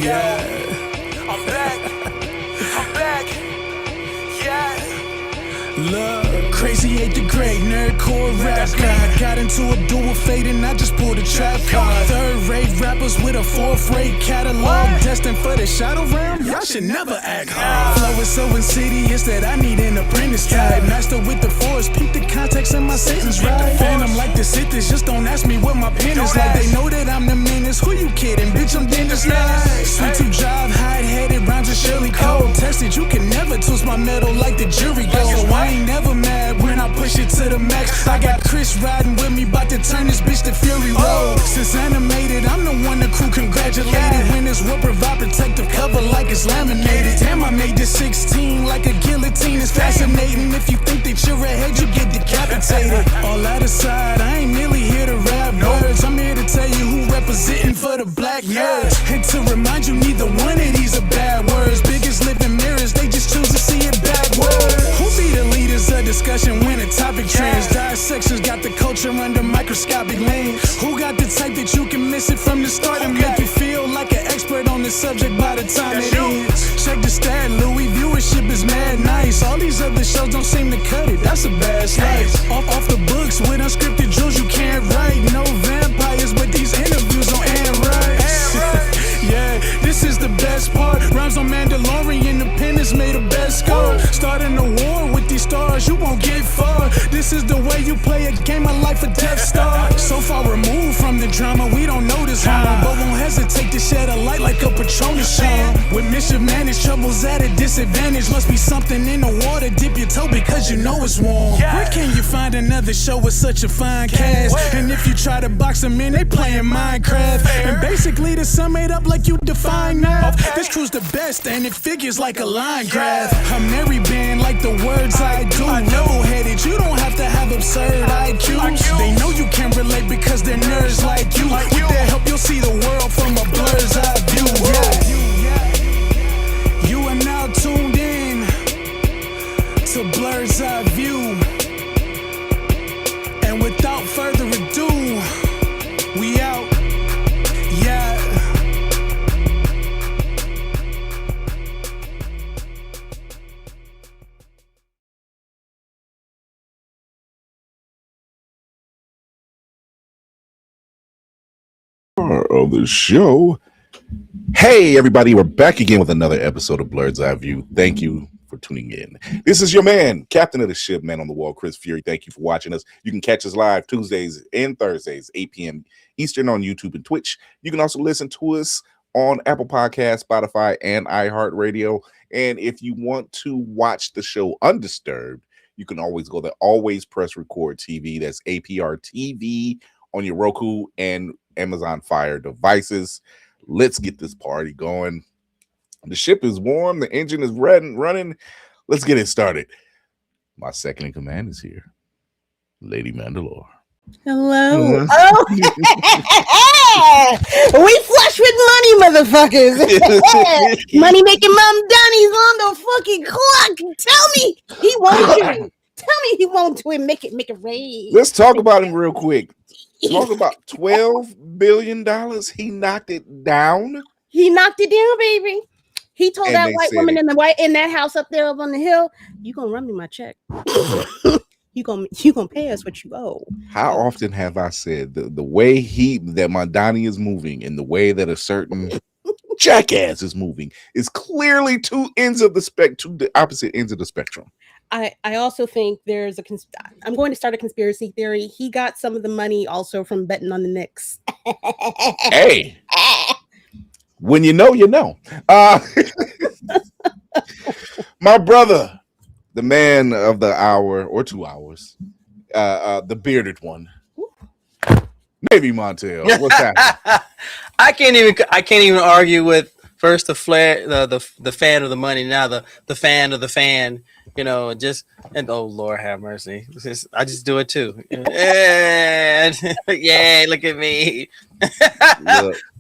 Yeah. I'm back. Yeah. Love, crazy 8th grade, nerdcore rap guy. Got into a dual fate and I just pulled a trap card. Third-rate rappers with a fourth-rate catalog. Destined for the shadow realm, y'all should never act hard. Flow is so insidious that I need an apprentice type. Master with the force, peep the context in my sentence, right? Phantom like the Sithis, just don't ask me what my pen is like. They know that I'm the menace, who you kidding? Bitch, I'm Dennis like. Sweet to drive, hide-headed, rhymes are Shirley Cole. Tested, you can never twist my metal like the jury goes. I ain't never mad when I push it to the max. I got Chris riding with me, bout to turn this bitch to Fury Road. Since animated, I'm the one the crew congratulated. Winners will provide protective cover like it's laminated. Damn, I made this 16 like a guillotine. It's fascinating. If you think that you're ahead, you get decapitated. All that aside, I ain't merely here to rap words. I'm here to tell you who representing for the black nerds. And to remind you, neither one of these are bad words. Biggest living mirrors, they just choose to see it backward. Who be the leaders of discussion when a topic trends? Dissections got the culture under microscopic lens. Who got the type that you can miss it from the start and make you feel like an expert on the subject by the time it ends? Check the stat, Louis, viewership is mad nice. All these other shows don't seem to cut it, that's a bad slice. Off the books with unscripted drills you can't write. No vampires, but these interviews on Anne Rice. Yeah, this is the best part. Rhymes on Mandalorian, Independence made a best score. Starting a war with these stars, you won't get far. This is the way you play a game of life or death star. So far removed from the drama, we don't know this harm, but won't hesitate to shed a light like a Patronus charm. With mischief managed, troubles at a disadvantage. Must be something in the water, dip your toe because you know it's warm. Where can you find another show with such a fine cast? And if you try to box them in, they playing Minecraft. And basically to sum it up like you define math, this crew's the best and it figures like a line graph. A merry band like the words I do. Level-headed, you don't have to have absurd IQs. They know you can relate because they're nerds like you. With their help, you'll see the world from a blur's eye view. Yeah. You are now tuned in to Blerd's Eye View. And without further ado, we out. Yeah. Of the show. Hey everybody, we're back again with another episode of Blerd's Eye View. Thank you for tuning in. This is your man, captain of the ship, man on the wall, Chris Fury. Thank you for watching us. You can catch us live Tuesdays and Thursdays, 8 p.m. Eastern on YouTube and Twitch. You can also listen to us on Apple Podcasts, Spotify, and iHeartRadio. And if you want to watch the show undisturbed, you can always go there. Always press record TV. That's APR TV on your Roku and Amazon Fire devices. Let's get this party going. The ship is warm. The engine is running. Let's get it started. My second in command is here, Lady Mandalore. Hello. Oh, we flush with money, motherfuckers. Money making Mom Donnie's on the fucking clock. Tell me he won't do it. Tell me he won't do it. Make it rain. Let's talk about him real quick. Talk about $12 billion. He knocked it down. He knocked it down, baby. He told that white woman in that house up there up on the hill, "You gonna run me my check? you gonna pay us what you owe." How often have I said the way that Mondani is moving and the way that a certain jackass is moving is clearly two the opposite ends of the spectrum. I also think there's I'm going to start a conspiracy theory. He got some of the money also from betting on the Knicks. Hey, when you know, you know. My brother, the man of the hour or 2 hours, the bearded one, Navy Montel. What's happening? I can't even argue with first the fan of the money, now the fan of the fan. You know, and oh Lord have mercy. I just do it too. And yeah, look at me.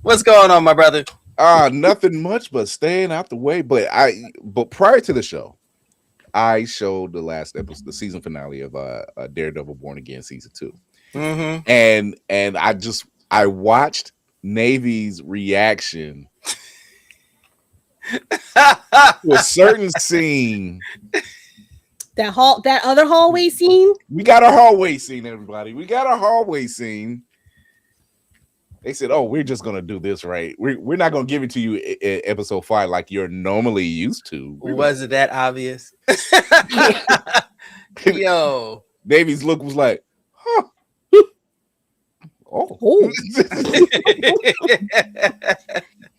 What's going on, my brother? Nothing much, but staying out the way. But prior to the show, I showed the last episode, the season finale of Daredevil Born Again season 2. Mm-hmm. And I watched Navy's reaction To a certain scene. That other hallway scene. We got a hallway scene, everybody. We got a hallway scene. They said, "Oh, we're just gonna do this right. We're not gonna give it to you in episode 5 like you're normally used to." Was it that obvious? Yo, Davy's look was like, "Huh." Oh.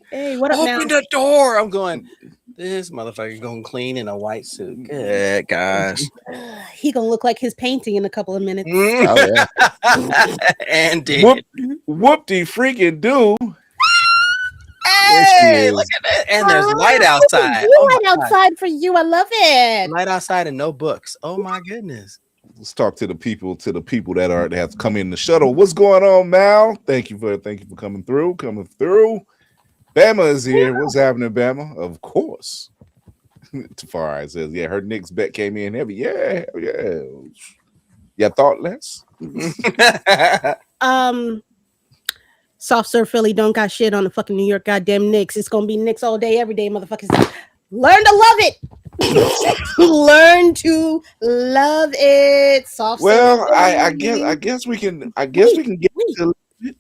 Hey, what up now? Open the door. I'm going. This motherfucker going clean in a white suit. Good gosh. He gonna look like his painting in a couple of minutes. Oh, yeah. And did. Whoop-de freaking do. Hey, look at that. And there's light outside. Light outside for you. I love it. Light outside and no books. Oh my goodness. Let's talk to the people that have come in the shuttle. What's going on, Mal? Thank you for coming through. Bama is here. What's happening, Bama? Of course. Tafari says, yeah, her Knicks bet came in heavy. Yeah. You thought less? Soft serve Philly don't got shit on the fucking New York goddamn Knicks. It's gonna be Knicks all day, every day, motherfuckers. Learn to love it. Learn to love it. Soft serve. Well, I guess we can get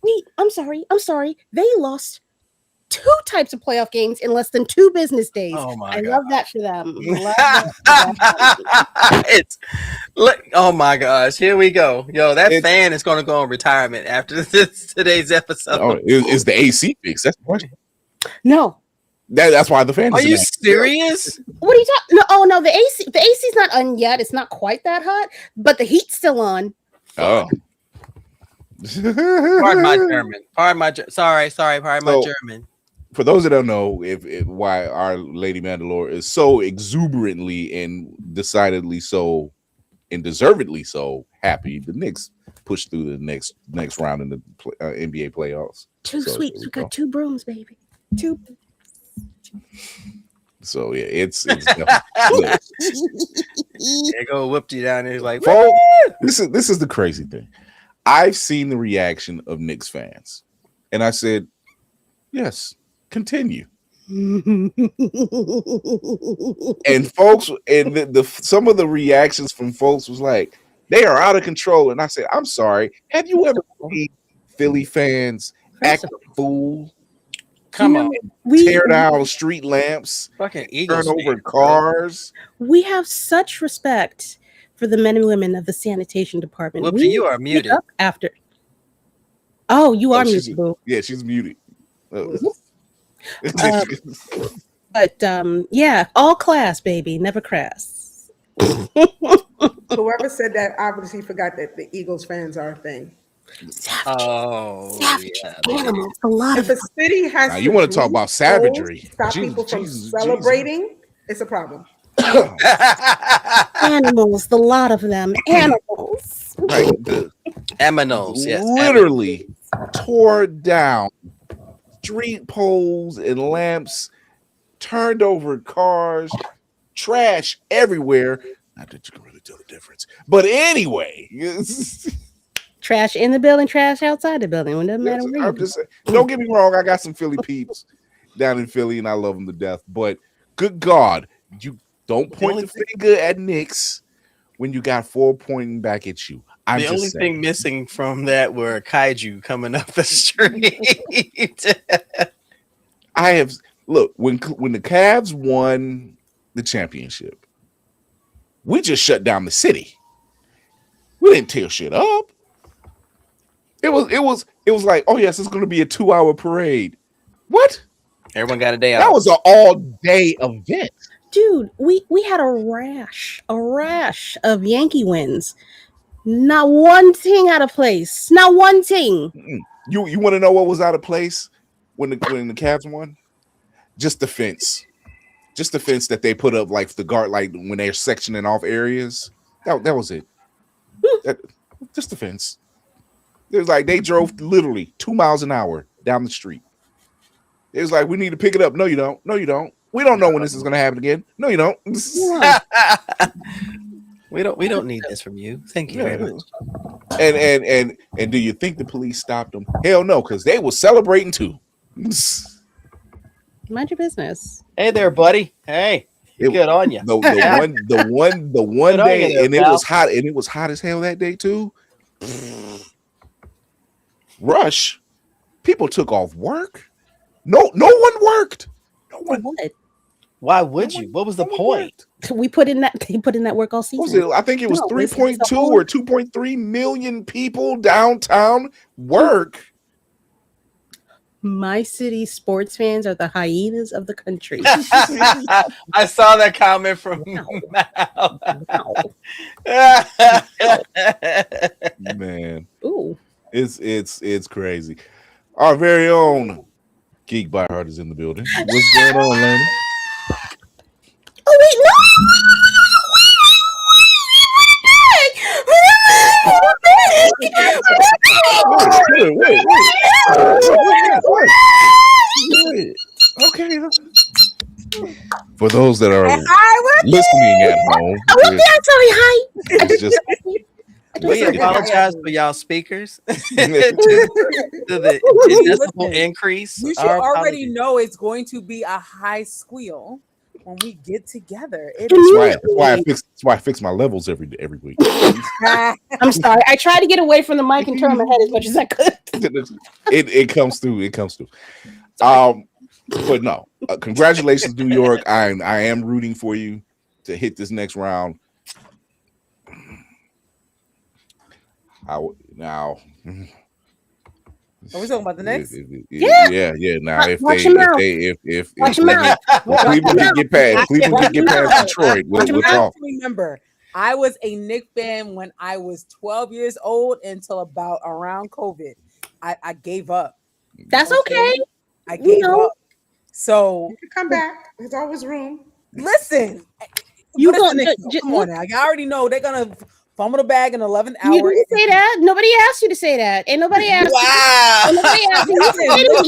Wait, I'm sorry. They lost 2 types of playoff games in less than 2 business days. Oh my I God. love that for them. Oh my gosh, here we go. Yo, that fan is going to go on retirement after today's episode. Oh, is the AC fixed? That's the question. No. That's why the fan. Are you serious? What are you talking? No, no, the AC's not on yet. It's not quite that hot, but the heat's still on. Oh. Pardon my German. Pardon my German. For those that don't know, if why Our Lady Mandalore is so exuberantly and decidedly so and deservedly so happy, the Knicks pushed through the next round in the NBA playoffs. Two sweeps. We got 2 brooms, baby. 2. So yeah, it's There go Whoopty down there. He's like, folks, this is the crazy thing. I've seen the reaction of Knicks fans, and I said, yes. Continue. And folks, and some of the reactions from folks was like, they are out of control. And I said, I'm sorry. Have you ever seen Philly fans act a fool? come on. Tear down street lamps, Fucking Eagles. turn over cars. We have such respect for the men and women of the sanitation department. Whoopty, you are muted. After. Oh, you are muted, boo. Yeah, she's muted. But yeah, all class, baby, never crass. Whoever said that obviously forgot that the Eagles fans are a thing. Savage Yeah. animals. A lot If of a city has Now, you want to talk about savagery? stop Jesus, people from Jesus, celebrating, it's a problem. animals, the lot of them. Animals. Right, Aminos, yes. literally tore down street poles and lamps, turned over cars, trash everywhere. Not that you can really tell the difference, but anyway, Trash in the building, trash outside the building. It doesn't matter where I'm you just saying, don't get me wrong. I got some Philly peeps down in Philly, and I love them to death. But good God, you don't point the finger at Knicks when you got 4 pointing back at you. I'm The just only saying. thing missing from that were kaiju coming up the street. I have look when the Cavs won the championship, we just shut down the city. We didn't tear shit up. It was like, oh yes, it's going to be a 2-hour parade. What? Everyone got a day That out. was an all-day event. Dude, we had a rash of Yankee wins. Not one thing out of place. Not one thing. You want to know what was out of place when the Cavs won? Just the fence. Just the fence that they put up, like the guard, like when they're sectioning off areas. That was it. Just the fence. It was like they drove literally 2 miles an hour down the street. It was like, we need to pick it up. No, you don't. No, you don't. We don't know when this is going to happen again. No, you don't. We don't need this from you. Thank you very much. And do you think the police stopped them? Hell no, because they were celebrating too. Mind your business. Hey there, buddy. Hey, good on you. The one Good on day, you there, and it pal. was hot, and it was hot as hell that day too. Rush, people took off work. No one worked. No For one. what? Why would you? What was the point? We put in that. They put in that work all What was season. it? I think it was No, it's a 3.2 whole- or 2.3 million people downtown work. My city sports fans are the hyenas of the country. I saw that comment from Mal. Wow. Man, Ooh. it's crazy. Our very own Geek by Heart is in the building. What's going on, Lana? Oh wait, Wait. Okay. For those that are listening at home, it's just We apologize for y'all speakers. to the decibel increase. You should Our already apologies. know it's going to be a high squeal when we get together. It that's why I fix my levels every week. I'm sorry. I tried to get away from the mic and turn my head as much as I could. it comes through. It comes through. But no, congratulations, New York. I am rooting for you to hit this next round. Now, Are we talking about the next? Yeah. Now, if Watch your mouth. Watch your mouth. Cleveland can get past Detroit, we'll You have talk. to remember, I was a Knicks fan when I was 12 years old until about around COVID. I gave up. That's okay. I gave know. up. So You can come back. There's always room. listen, You what is gonna the Knicks? Come on now. I already know they're gonna fumble the bag in 11th hour. You didn't say that. Nobody asked you to say that. Ain't nobody asked you. Wow. Nobody asked you.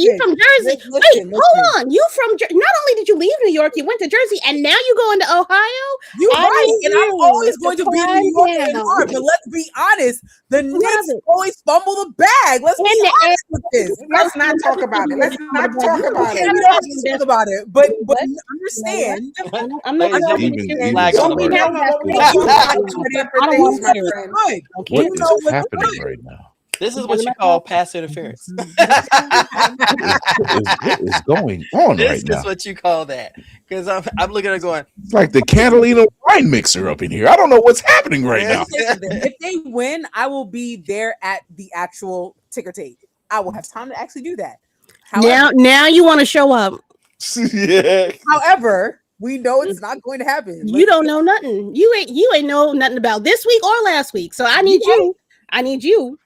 You from Jersey. Listen. Hold on. You from Jersey. Not only did you leave New York, you went to Jersey, and now you going to Ohio? You're I right, need and I'm you always to going to be calm New York at down. heart. But let's be honest, the Knicks it. always fumble the bag. Let's be And- honest with this. Let's not talk about it. Let's not talk about Okay, it. we don't have to talk about it, but What? understand. I'm not Ladies going and to Even Don't smart. be happy. I don't want my to- friend. Good. What You is know what's happening good. right now? This is what you call pass interference. What is going on This right is now? what you call that. Because I'm looking at it going, It's like the Catalina wine mixer up in here. I don't know what's happening right now. If they win, I will be there at the actual ticker tape. I will have time to actually do that. Now you want to show up. Yeah. However, we know it's not going to happen. You don't know nothing. You ain't know nothing about this week or last week. So I need you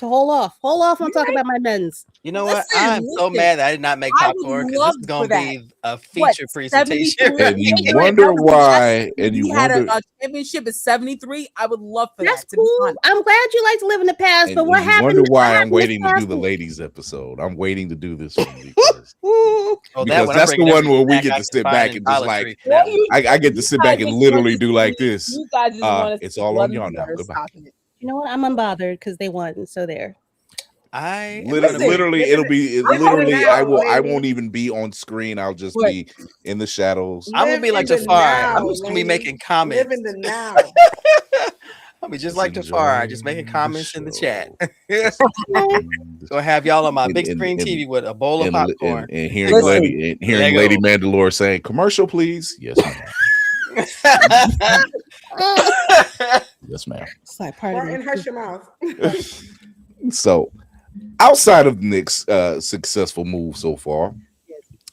to hold off. Hold off on talking about my men's. you know what? Listen, I'm so listen. mad that I did not make I would popcorn because love this is going for to be a What, feature presentation. 73? And you Hey, wonder that was why, the and you we had wonder, a championship at 73. I would love for That's that. To be cool. honest. I'm glad you like to live in the past, but what and you happened? wonder why what I'm happened waiting this to do past the week? ladies episode. I'm waiting to do this one because, Oh, because one, I'm that's the bringing one where we everything get I to can sit find back in and just Dollar like, Tree for that one. I get to sit back and literally do like this. You guys just want to It's all on y'all now. Goodbye. You know what? I'm unbothered because they won. So there. I Literally, it'll be I'm literally. holding I out, will. I lady. won't even be on screen. I'll just What? be in the shadows. I'm gonna be like Live in the Jafar. now, I'm just gonna be lady. making comments. Live in the now. I'll be just Just like Jafar, just enjoying making the comments in the chat. show. Gonna have y'all on my And- big and- screen and- TV with a bowl of and, popcorn. and hearing Listen. Lady Lego. Mandalore saying commercial, please. Yes, ma'am. Yes, ma'am. It's like part of Martin, me. hush your mouth. So, outside of Nick's successful move so far,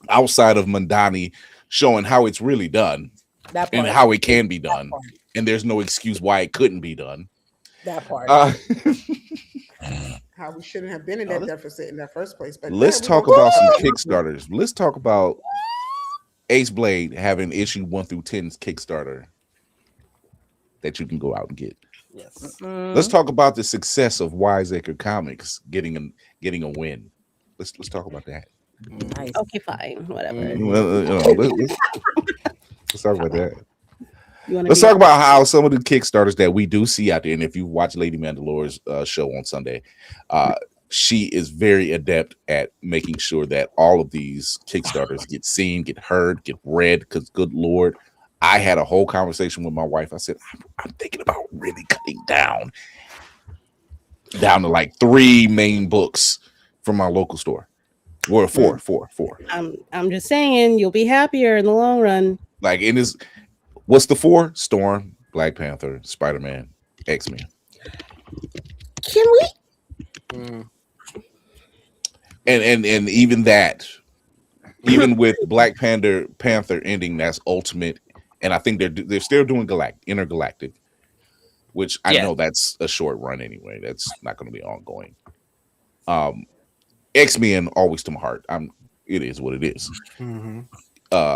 outside of Mandani showing how it's really done That and part. how it can be done, part. and there's no excuse why it couldn't be done. That part. How we shouldn't have been in that deficit in the first place. But Let's yeah, talk we're gonna about some talk about Kickstarters. Let's talk about Ace Blade having issue 1 through 10's Kickstarter that you can go out and get. Yes. Let's talk about the success of Wiseacre Comics getting a win. Let's talk about that. Nice. Okay, fine. Whatever. Let's talk about that. You wanna Let's be- talk about how some of the Kickstarters that we do see out there, and if you watch Lady Mandalore's show on Sunday, she is very adept at making sure that all of these Kickstarters get seen, get heard, get read. Because, good Lord, I had a whole conversation with my wife. I said, I'm thinking about really cutting down to like 3 main books from my local store. Or four. I'm just saying, you'll be happier in the long run. Like, in this, what's the 4? Storm, Black Panther, Spider-Man, X-Men. Can we? And even that, even with Black Panther ending, that's Ultimate, and I think they're still doing Intergalactic, which I know that's a short run anyway. That's not going to be ongoing. X-Men always to my heart. It is what it is.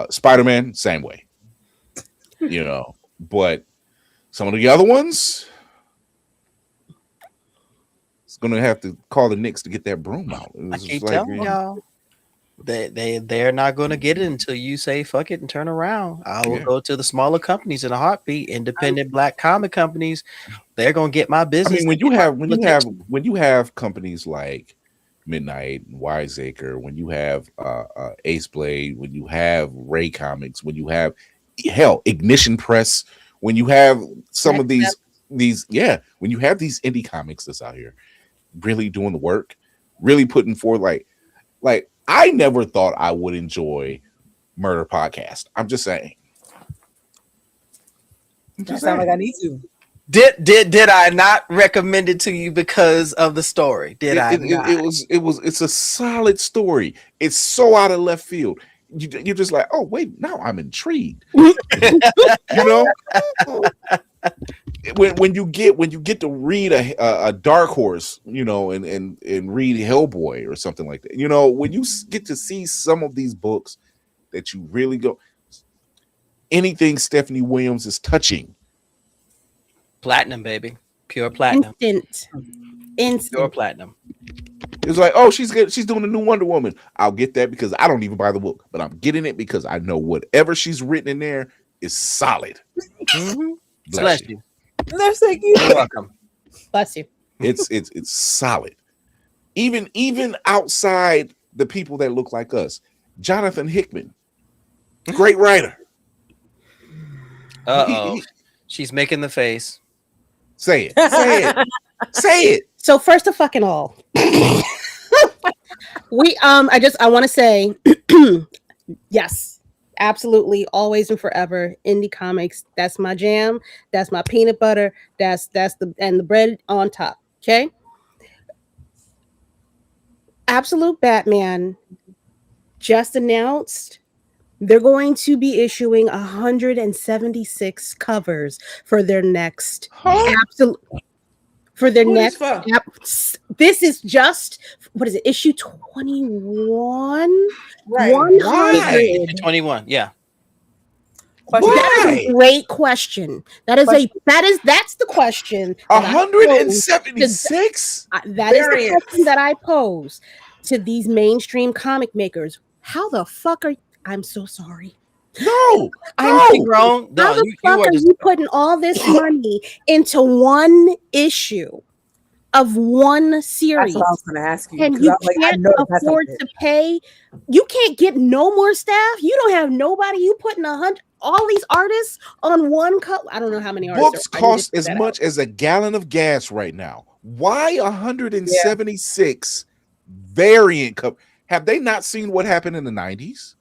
Spider-Man, same way. But some of the other ones, it's gonna have to call the Knicks to get that broom out. I keep telling y'all, they're not gonna get it until you say fuck it and turn around. I will go to the smaller companies in a heartbeat. Independent Black comic companies, they're gonna get my business. I mean, when you have companies like Midnight, Wiseacre, when you have Ace Blade, when you have Ray Comics, when you have Ignition Press, when you have some of these when you have these indie comics that's out here really doing the work, really putting forth like I never thought I would enjoy Murder Podcast. I'm just saying. That sounds like I need to. Did I not recommend it to you because of the story? It's a solid story. It's so out of left field. You're just like, oh wait, now I'm intrigued. When you get to read a Dark Horse, and read Hellboy or something like that. When you get to see some of these books that you really go, anything Stephanie Williams is touching. Platinum, baby. Pure platinum. Instant. Pure platinum. It's like, oh, she's good. She's doing a new Wonder Woman. I'll get that because I don't even buy the book, but I'm getting it because I know whatever she's written in there is solid. Bless you. Bless you. You're welcome. Bless you. It's solid. Even outside the people that look like us, Jonathan Hickman, great writer. She's making the face. Say it. Say it. So first of fucking all, I want to say, yes, absolutely, always and forever, indie comics. That's my jam. That's my peanut butter. That's the bread on top. Okay. Absolute Batman just announced they're going to be issuing 176 covers for their next this is just, what is it, issue 21? Right. 100. 21, yeah. That is a great question. That's the question. 176? That is the question that I pose to these mainstream comic makers. How the fuck I'm so sorry. No, I'm wrong. How the fuck are you putting all this money into one issue of one series? That's what I was going to ask you. And you can't afford to pay. You can't get no more staff. You don't have nobody. You putting all these artists on one cut. I don't know how many artists. Books cost as much as a gallon of gas right now. Why 176 variant cup? Have they not seen what happened in the 90s?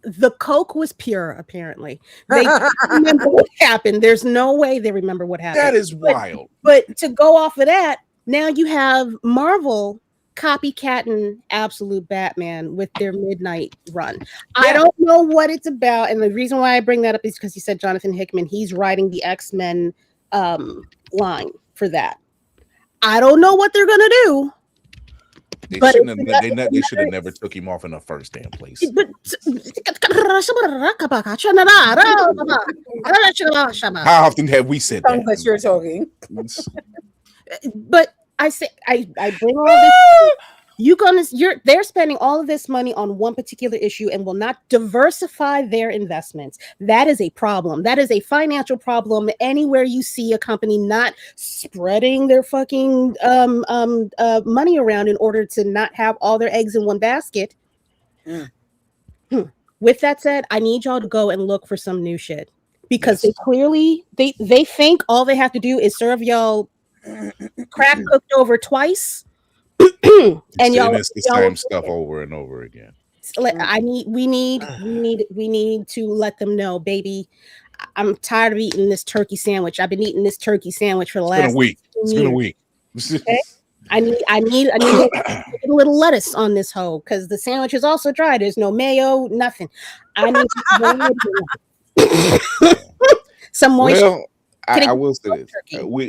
The Coke was pure, apparently. They remember what happened. There's no way they remember what happened. That is wild. But to go off of that, now you have Marvel copycatting Absolute Batman with their Midnight run. Yeah. I don't know what it's about. And the reason why I bring that up is because you said Jonathan Hickman, he's writing the X-Men line for that. I don't know what they're going to do. They should have never took him off in the first damn place. How often have we said that? That you're talking. But I say I bring all this. They're spending all of this money on one particular issue and will not diversify their investments. That is a problem. That is a financial problem anywhere you see a company not spreading their fucking money around in order to not have all their eggs in one basket. With that said, I need y'all to go and look for some new shit, because they clearly they think all they have to do is serve y'all crack cooked over twice. And it's the same stuff over and over again. We need to let them know, baby, I'm tired of eating this turkey sandwich. I've been eating this turkey sandwich for the last week. It's been a week. Okay? I need a little lettuce on this hoe, because the sandwich is also dry. There's no mayo, nothing. I need some moisture. Well, I will say this: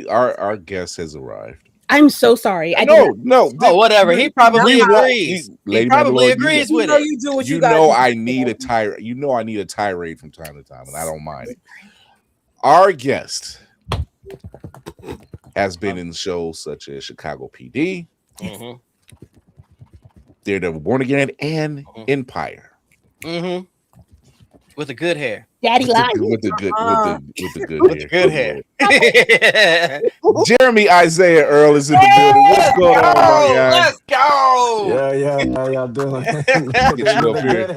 our guest has arrived. I'm so sorry. No. Oh, whatever. He probably agrees. He probably agrees with it. You do what you know. got. I need a tirade. You know, I need a tirade from time to time, and I don't mind it. Our guest has been in shows such as Chicago PD, Daredevil, Born Again, and Empire. With the good hair. Daddy lied. With the good hair. Jeremy Isaiah Earl is in the building. What's going on, my guy? Let's go. Yeah. How y'all doing? Get you up here.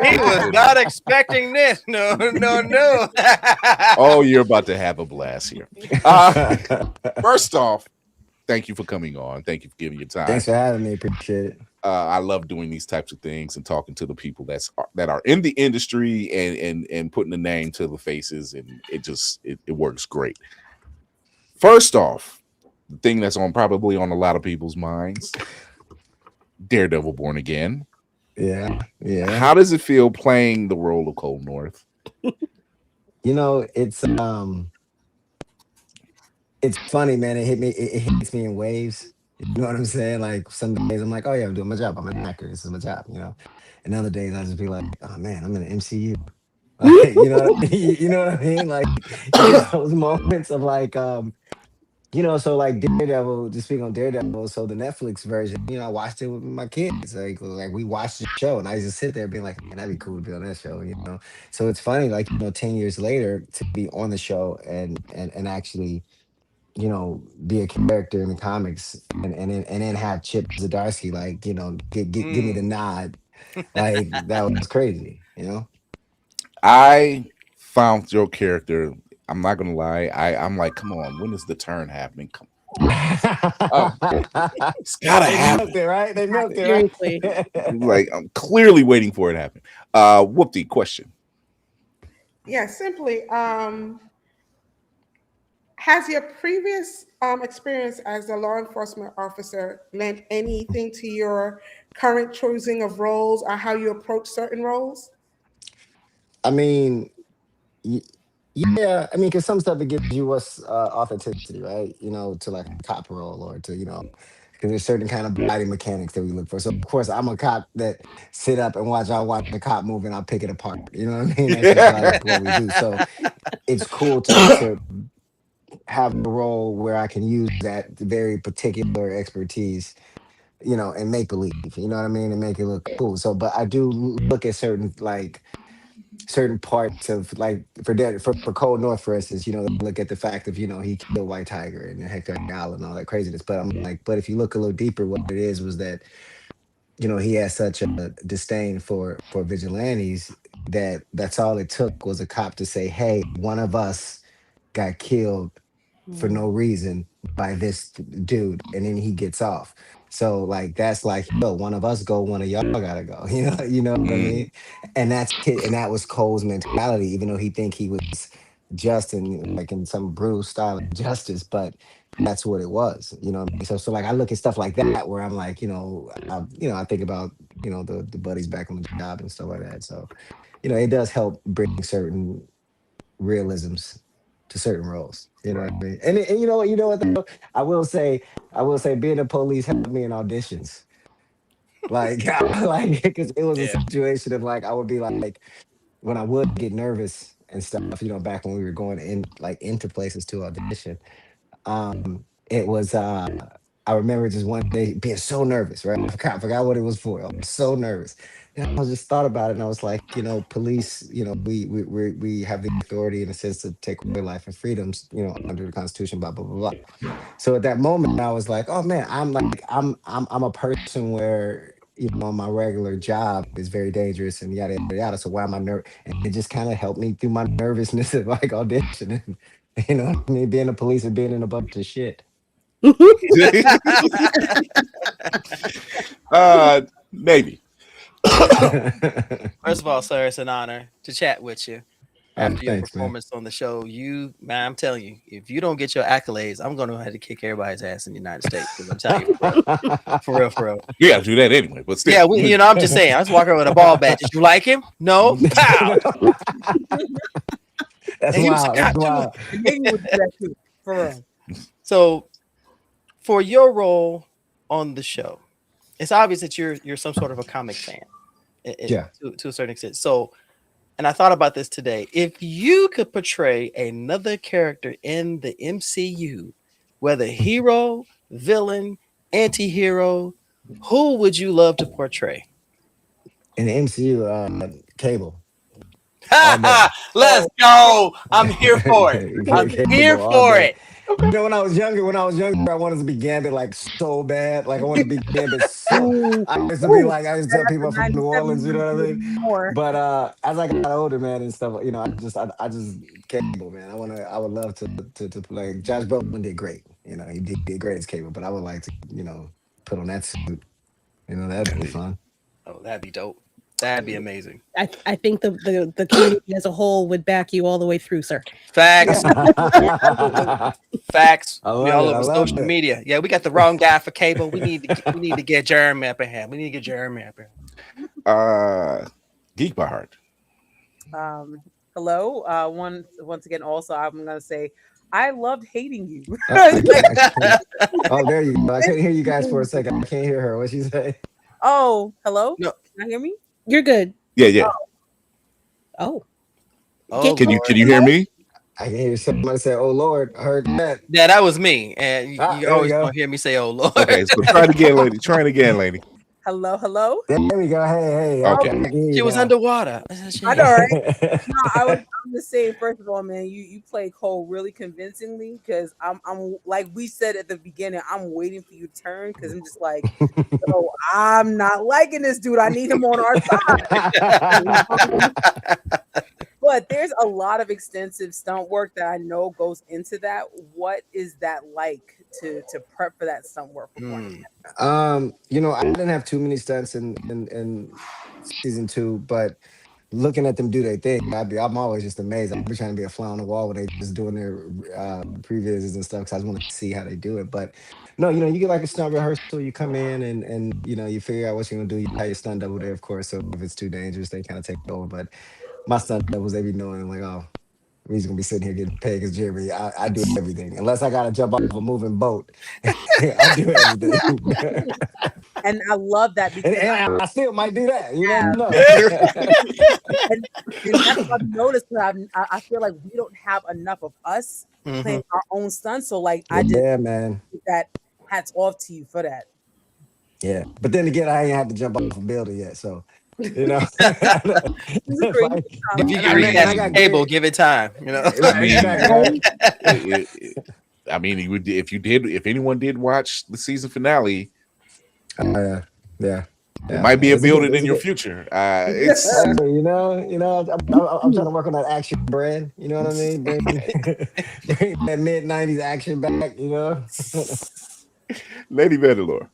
He was not expecting this. No. Oh, you're about to have a blast here. First off, thank you for coming on. Thank you for giving your time. Thanks for having me. Appreciate it. I love doing these types of things and talking to the people that are in the industry and putting the name to the faces, and it works great. First off, the thing that's probably on a lot of people's minds, Daredevil Born Again. Yeah. How does it feel playing the role of Cold North? It's funny, man. It hits me in waves. You know what I'm saying? Like some days I'm like, oh yeah, I'm doing my job. I'm an actor. This is my job, And other days I just be like, oh man, I'm in an MCU. Like, you know what I mean? Like those moments of like, so like Daredevil, just speaking on Daredevil, so the Netflix version, I watched it with my kids. Like we watched the show, and I just sit there being like, man, that'd be cool to be on that show, So it's funny, like 10 years later to be on the show and actually be a character in the comics and then have Chip Zdarsky give me the nod. Like that was crazy, I found your character. I'm not gonna lie. I'm like, come on, when is the turn happening? Come on. It's gotta happen. They milked it, right? Like I'm clearly waiting for it to happen. Whoopty, question. Yeah, simply. Has your previous experience as a law enforcement officer lent anything to your current choosing of roles or how you approach certain roles? I mean, yeah. I mean, because some stuff it gives you what's authenticity, right? To like a cop role or to because there's certain kind of body mechanics that we look for. So of course, I'm a cop that sit up and watch the cop move and I'll pick it apart. You know what I mean? That's just like what we do. So it's cool to have a role where I can use that very particular expertise, and make believe, you know what I mean, and make it look cool. So, but I do look at certain parts of like for Cold North, for instance, look at the fact of he killed White Tiger and Hector Allen and all that craziness. But I'm like, but if you look a little deeper, what it is was that he has such a disdain for vigilantes that's all it took was a cop to say, hey, one of us got killed for no reason by this dude, and then he gets off. So like that's like, yo, one of us go, one of y'all gotta go. You know what I mean? And that was Cole's mentality, even though he think he was just in some brutal style of justice, but that's what it was. You know what I mean? So like I look at stuff like that where I'm like, I think about the buddies back on the job and stuff like that. So it does help bring certain realisms to certain roles, you know what I mean? And you know what though? I will say being a police helped me in auditions. Like because it was a situation of like I would be like when I would get nervous and stuff, back when we were going into places to audition. It was I remember just one day being so nervous, right? I forgot what it was for. I was so nervous. And I was just thought about it, and I was like, police, we have the authority in a sense to take away life and freedoms, under the Constitution, blah blah blah blah. So at that moment, I was like, oh man, I'm a person where my regular job is very dangerous and yada yada yada. So why am I nervous? And it just kind of helped me through my nervousness of like auditioning. Me being a police and being in a bunch of shit. Maybe. First of all, sir, it's an honor to chat with you after your Thanks, man. performance on the show. Man, I'm telling you, if you don't get your accolades, I'm going to have to kick everybody's ass in the United States. Because I'm telling you, for real. You got to do that anyway. But still. Yeah, I'm just saying. I was walking around with a ball bat. Did you like him? No. Pow. That's And he was wild. a That's cop, wild. Maybe we'll do that too, for real. So, for your role on the show, it's obvious that you're some sort of a comic fan, Yeah. to a certain extent. So, and I thought about this today. If you could portray another character in the MCU, whether hero, villain, anti-hero, who would you love to portray? In the MCU, Cable. Let's go! I'm here for it. I'm here for it. When I was younger, I wanted to be Gambit like so bad. Like I wanted to be Gambit so. I used to tell people from New Orleans, you know what I mean? More. But as I got older, man, and stuff, I just Cable, man. I would love to play. Josh Brolin did great. He did great as Cable, but I would like to, put on that suit. That'd be fun. Oh, that'd be dope. That'd be amazing. I think the community as a whole would back you all the way through, sir. Facts. Facts. I We love all it, I over love social it. media. Yeah, we got the wrong guy for Cable. We need to get Jeremy up in here. We need to get Jeremy up here. Geek by heart. Hello. Once again, also I'm gonna say I loved hating you. Oh, there you go. I couldn't hear you guys for a second. I can't hear her. What'd she say? Oh, hello. No. Can you hear me? You're good. Yeah. Oh. Oh, Can you Lord. hear me? I can hear somebody say, "Oh Lord," I heard that. Yeah, that was me. And you There always we go. gonna hear me say, "Oh Lord." Okay, so try it again, lady. Try it again, lady. Hello. There we go. Hey. Okay. I can hear you She was now. I underwater. know, right? No, I'm just saying. First of all, man, you play Cole really convincingly because I'm like we said at the beginning. I'm waiting for you to turn because I'm just like, oh, I'm not liking this dude. I need him on our side. But there's a lot of extensive stunt work that I know goes into that. What is that like to prep for that stunt work? I didn't have too many stunts in season 2, but looking at them do their thing, I'm always just amazed. I'll be trying to be a fly on the wall when they just doing their previews and stuff because I just want to see how they do it. But no, you get like a stunt rehearsal. You come in and you figure out what you're gonna do. You have your stunt double there, of course. So if it's too dangerous, they kind of take it over. But my stunt doubles, they be knowing, I'm like, oh, he's gonna be sitting here getting paid because Jeremy. I do everything unless I gotta jump off a moving boat. I do everything. And I love that because and I still might do that. You never know. and that's what I've noticed. I feel like we don't have enough of us playing our own stunts. So like I just man. that hats off to you for that. Yeah, but then again, I ain't had to jump off a building yet, so If you can I recast got Cable, great- give it time. I mean, if anyone did watch the season finale, yeah. it might be a It's building good, in your it's future. It's I'm trying to work on that action brand. You know what I mean? Bring that mid-90s action back. Lady Vandalore.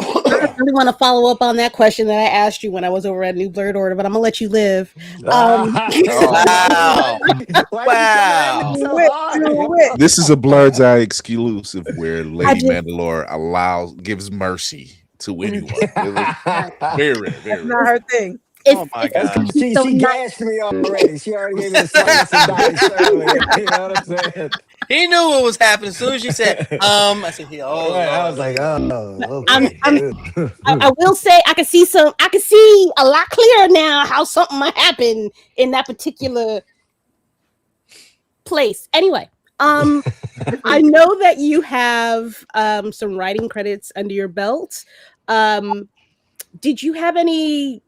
I really want to follow up on that question that I asked you when I was over at New Blerd Order, but I'm gonna let you live. Wow. Wow. This is a Blerd's Eye exclusive where Lady just- Mandalore gives mercy to anyone. Very rare. That's not her thing. Oh my God. She gassed me already. She already gave me the silence and dice earlier. You know what I'm saying? He knew what was happening as soon as she said, I said, I was like, I will say I can see a lot clearer now how something might happen in that particular place. Anyway, I know that you have some writing credits under your belt. Did you have any?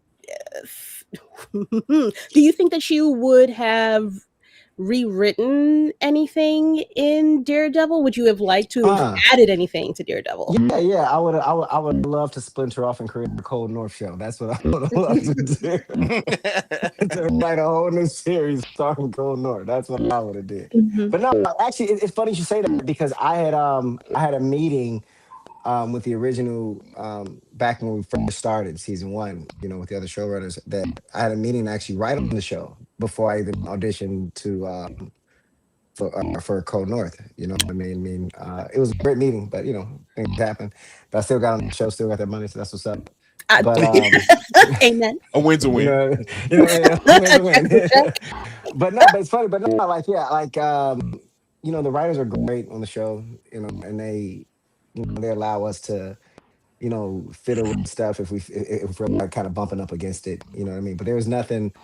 Do you think that you would have rewritten anything in Daredevil? Would you have liked to have added anything to Daredevil? Yeah. I would love to splinter off and create a Cold North show. That's what I would love to do. To write a whole new series starring Cold North. That's what I would have did. But no, actually, it's funny you say that because I had a meeting with the original back when we first started season 1, with the other showrunners, that I had a meeting actually right on the show before I even auditioned to for Cold North. You know what I mean? It was a great meeting, but things happen. But I still got on the show, still got that money, so that's what's up. But amen. A win's a win. a win's a win. But it's funny. But no, the writers are great on the show, and they allow us to, fiddle with stuff if we're like kind of bumping up against it. You know what I mean? But there was nothing,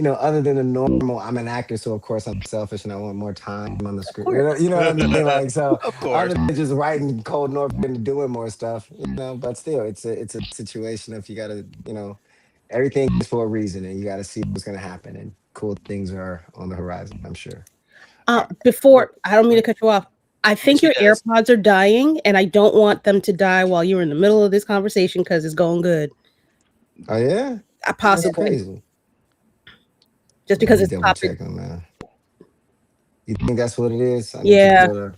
other than the normal. I'm an actor, so of course I'm selfish and I want more time on the script. You know what I mean? Like, so Of course. other than just writing Cold North and doing more stuff, But still, it's a situation if you got to, everything is for a reason, and you got to see what's going to happen, and cool things are on the horizon, I'm sure. Before, I don't mean to cut you off. I think She your does. AirPods are dying, and I don't want them to die while you're in the middle of this conversation because it's going good. Oh yeah, that's Possibly. crazy. Just because Let it's me double popping. check on that. You think that's what it is? Yeah.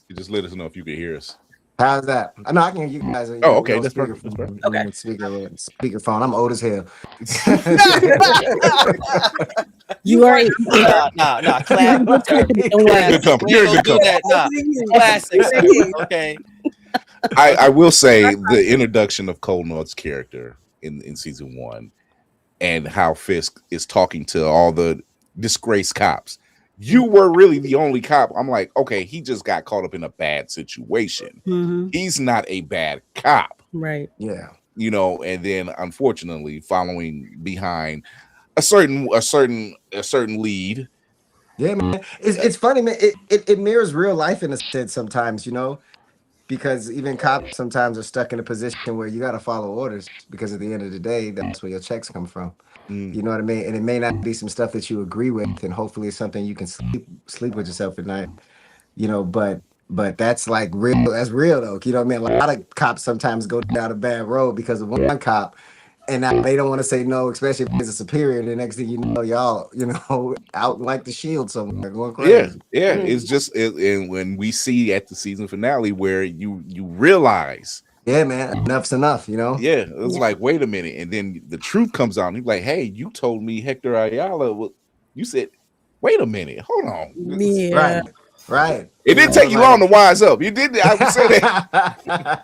You just let us know if you can hear us. How's that? I know I can hear you guys. Oh, okay, that's perfect. That's perfect. Okay. Speakerphone. I'm old as hell. You are Nah. Class. Don't You're in good company. You're in good company. Classic. Okay. I will say the introduction of Cold North's character in season 1 and how Fisk is talking to all the disgraced cops. You were really the only cop. I'm like, okay, he just got caught up in a bad situation. Mhm. He's not a bad cop, Right. Yeah. and then unfortunately following behind a certain lead. Yeah, man. It's funny, man. It mirrors real life in a sense sometimes, because even cops sometimes are stuck in a position where you got to follow orders because at the end of the day, that's where your checks come from. You know what I mean? And it may not be some stuff that you agree with, and hopefully it's something you can sleep with yourself at night. But that's like real. That's real though. You know what I mean? A lot of cops sometimes go down a bad road because of one cop, and now they don't want to say no, especially if it's a superior. And the next thing you know, y'all, out like the Shield somewhere going crazy. Yeah. It's just and when we see at the season finale where you realize. Yeah, man, enough's enough, Yeah, it was like, wait a minute, and then the truth comes out. And he's like, "Hey, you told me Hector Ayala." Well, you said, "Wait a minute, hold on." Yeah. Right. It didn't take you long to wise up. You did. I would say that.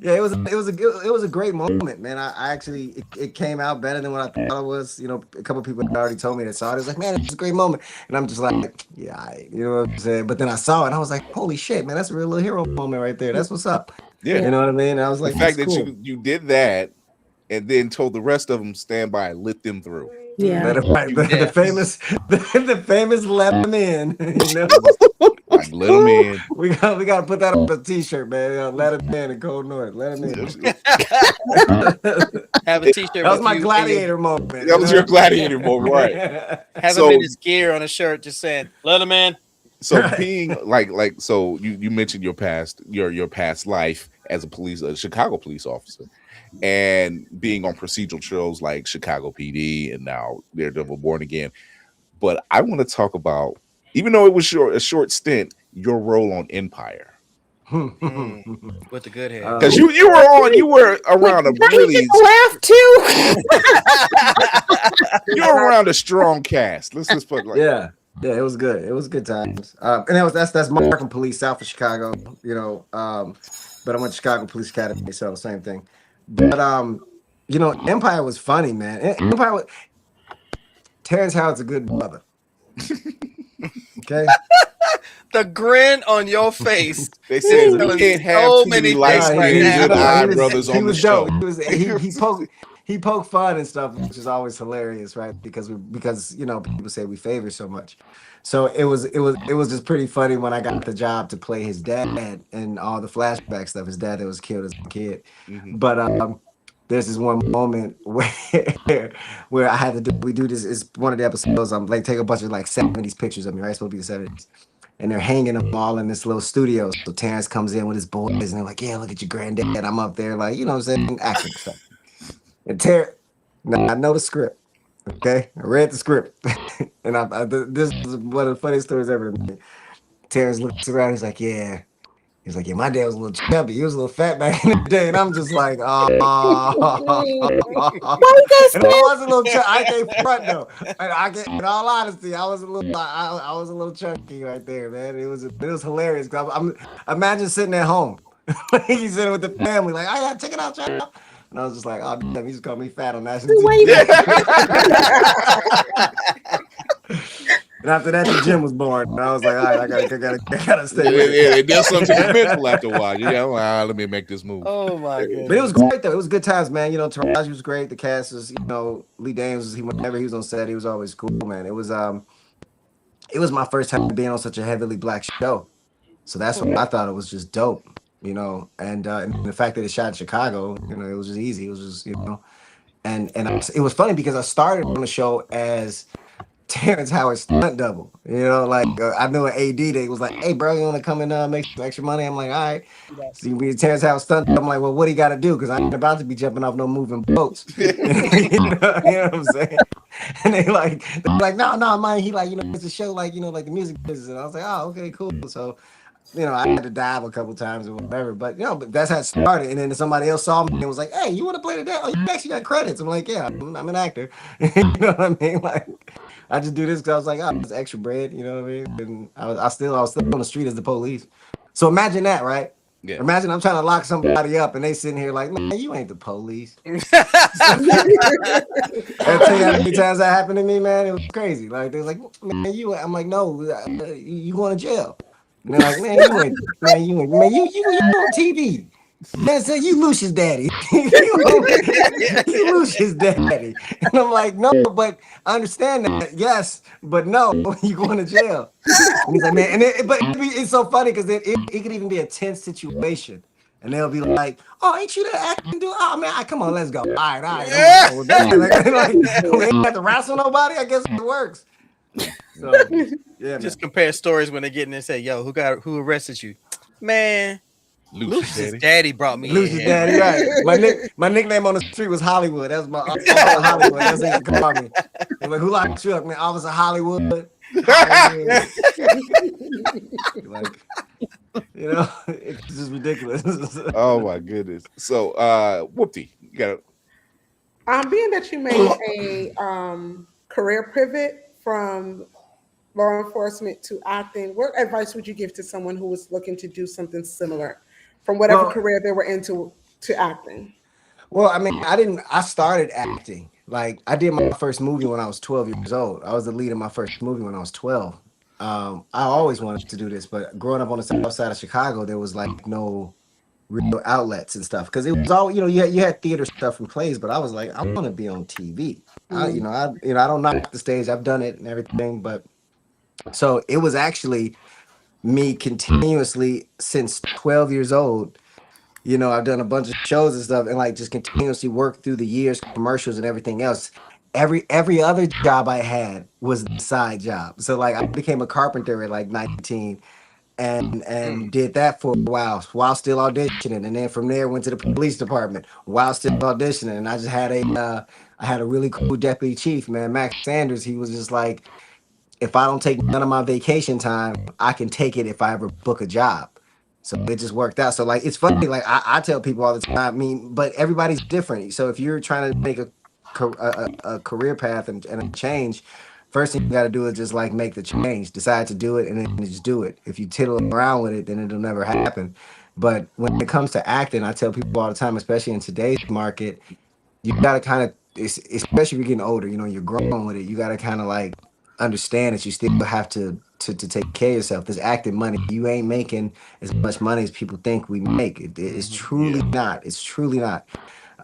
Yeah, it was a great moment, man. I actually it came out better than what I thought it was. A couple people had already told me that saw it. It was like, man, it's a great moment, and I'm just like, yeah, you know what I'm saying. But then I saw it, and I was like, holy shit, man, that's a real little hero moment right there. That's what's up. Yeah, you know what I mean. And I was like, the fact that cool. you did that, and then told the rest of them stand by and lit them through. Yeah. The famous let them in. Like, let them in. We got to put that on the t-shirt, man. Let them in Cold North. Let them in. Have a t-shirt. That was my gladiator moment. That was your gladiator moment, right? Have him in his gear on a shirt, just saying, "Let him in." So being so you mentioned your past life as a Chicago police officer, and being on procedural shows like Chicago PD and now Daredevil Born Again. But I want to talk about, even though it was a short stint, your role on Empire. With the good hair. Because you were around a really laugh too. you were around a strong cast. Let's just put it like yeah, it was good. It was good times. And that's Markham Police, south of Chicago. But I went to Chicago Police Academy, so same thing. But Empire was funny, man. Terrence Howard's a good brother. Okay. The grin on your face. They said we can't have so too many many light things right now. brothers on the show. He he poked fun and stuff, which is always hilarious, right? Because you know, people say we favor so much. So it was just pretty funny when I got the job to play his dad and all the flashback stuff. His dad that was killed as a kid. But there's this one moment where I had to do we do this. It's one of the episodes. I'm like take a bunch of like 70s pictures of me, right? It's supposed to be the 70s. And they're hanging them all in this little studio. So Terrence comes in with his boys and they're like, yeah, look at your granddad. I'm up there, like, you know what I'm saying, acting stuff. And Terrence, now I know the script. Okay, I read the script, and this is one of the funniest stories ever. Terrence looks around. He's like, "Yeah." He's like, "Yeah, my dad was a little chubby. He was a little fat back in the day." And I'm just like, "Oh." And I was a little chubby. I can't front though. In all honesty, I was a little, I was a little chunky right there, man. It was hilarious. I'm imagine sitting at home, he's sitting with the family, like, "I gotta check it out, child." And I was just like, "Oh, damn, he just called me fat on national TV." And after that, the gym was born. And I was like, all right, I gotta stay with it. There's something mental after a while. You know, let me make this move. Oh my goodness. But it was great though. It was good times, man. You know, Taraji was great. The cast was, you know, Lee Dames whenever he was on set, he was always cool, man. It was my first time being on such a heavily black show. So that's why I thought it was just dope, you know. And the fact that it shot in Chicago, you know, it was just easy. It was just, you know, it was funny because I started on the show as Terrence Howard's stunt double. You know, like I knew an AD that was like, "Hey, bro, you want to come and make some extra money?" I'm like, "All right." So you be Terrence Howard's stunt double. I'm like, "Well, what do you got to do? Because I ain't about to be jumping off no moving boats." You know what I'm saying? And they're like, "No, man." He like, you know, it's a show like, you know, like the music business. And I was like, "Oh, okay, cool." So, you know, I had to dive a couple times or whatever, but you know, but that's how it started. And then somebody else saw me and was like, "Hey, you want to play the dad? Oh, you actually got credits." I'm like, "Yeah, I'm an actor." You know what I mean? Like, I just do this because I was like, "Oh, it's extra bread." You know what I mean? And I was still on the street as the police. So imagine that, right? Yeah. Imagine I'm trying to lock somebody up and they sitting here like, "Man, you ain't the police." I'll tell you how many times that happened to me, man. It was crazy. Like they're like, "Man, you," I'm like, "No, you going to jail." And they're like, "Man, you on TV." Man, so you Lucius daddy. You Lucius daddy. And I'm like, "No, but I understand that. Yes, but no, you going to jail." And he's like, "Man," it's so funny because it could even be a tense situation. And they'll be like, "Oh, ain't you the acting dude? Oh man, come on, let's go." All right. Like, we ain't have to wrestle nobody. I guess it works. So yeah, just compare stories when they get in and say, "Yo, who arrested you?" Man, Lucius daddy brought me. Lucius daddy, right? My nickname on the street was Hollywood. That was my Hollywood. That's what they called me. They're like, "Who locked you up, man?" "Officer Hollywood." Like, you know, it's just ridiculous. Oh my goodness. So, Whoopty, you got it. Being that you made a career pivot from law enforcement to acting, what advice would you give to someone who was looking to do something similar from whatever career they were into to acting? Well, I mean, I started acting. Like, I did my first movie when I was 12 years old. I was the lead in my first movie when I was 12. I always wanted to do this, but growing up on the Southside of Chicago, there was like no real outlets and stuff. Because it was all, you know, you had theater stuff and plays, but I was like, I want to be on TV. I don't knock the stage. I've done it and everything, but so it was actually me continuously since 12 years old. You know, I've done a bunch of shows and stuff and like just continuously worked through the years, commercials and everything else. Every other job I had was the side job. So like I became a carpenter at like 19 and did that for a while still auditioning. And then from there went to the police department while still auditioning. And I just had a really cool deputy chief, man, Max Sanders. He was just like, if I don't take none of my vacation time, I can take it if I ever book a job. So it just worked out. So like, it's funny. Like I tell people all the time, I mean, but everybody's different. So if you're trying to make a career path and a change, first thing you got to do is just like make the change, decide to do it, and then just do it. If you tittle around with it, then it'll never happen. But when it comes to acting, I tell people all the time, especially in today's market, you got to kind of, especially if you're getting older, you know, you're growing with it, you got to kind of like understand that you still have to take care of yourself. This acting money, you ain't making as much money as people think we make. It's truly not. It's truly not.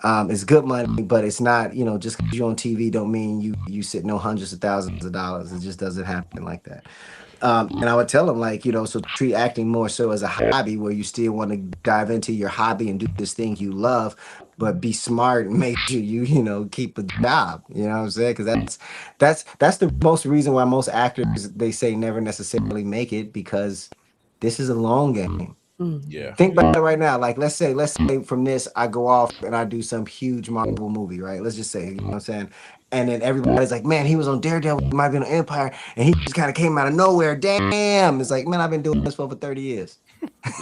It's good money, but it's not, just because you're on TV don't mean you sit no hundreds of thousands of dollars. It just doesn't happen like that. And I would tell them, like, so treat acting more so as a hobby where you still want to dive into your hobby and do this thing you love, but be smart and make sure keep a job. You know what I'm saying? Because that's the most reason why most actors, they say, never necessarily make it, because this is a long game. Yeah. Think about it right now. Like, let's say from this, I go off and I do some huge Marvel movie, right? Let's just say, you know what I'm saying? And then everybody's like, man, he was on Daredevil, he might be on Empire, and he just kind of came out of nowhere. Damn. It's like, man, I've been doing this for over 30 years.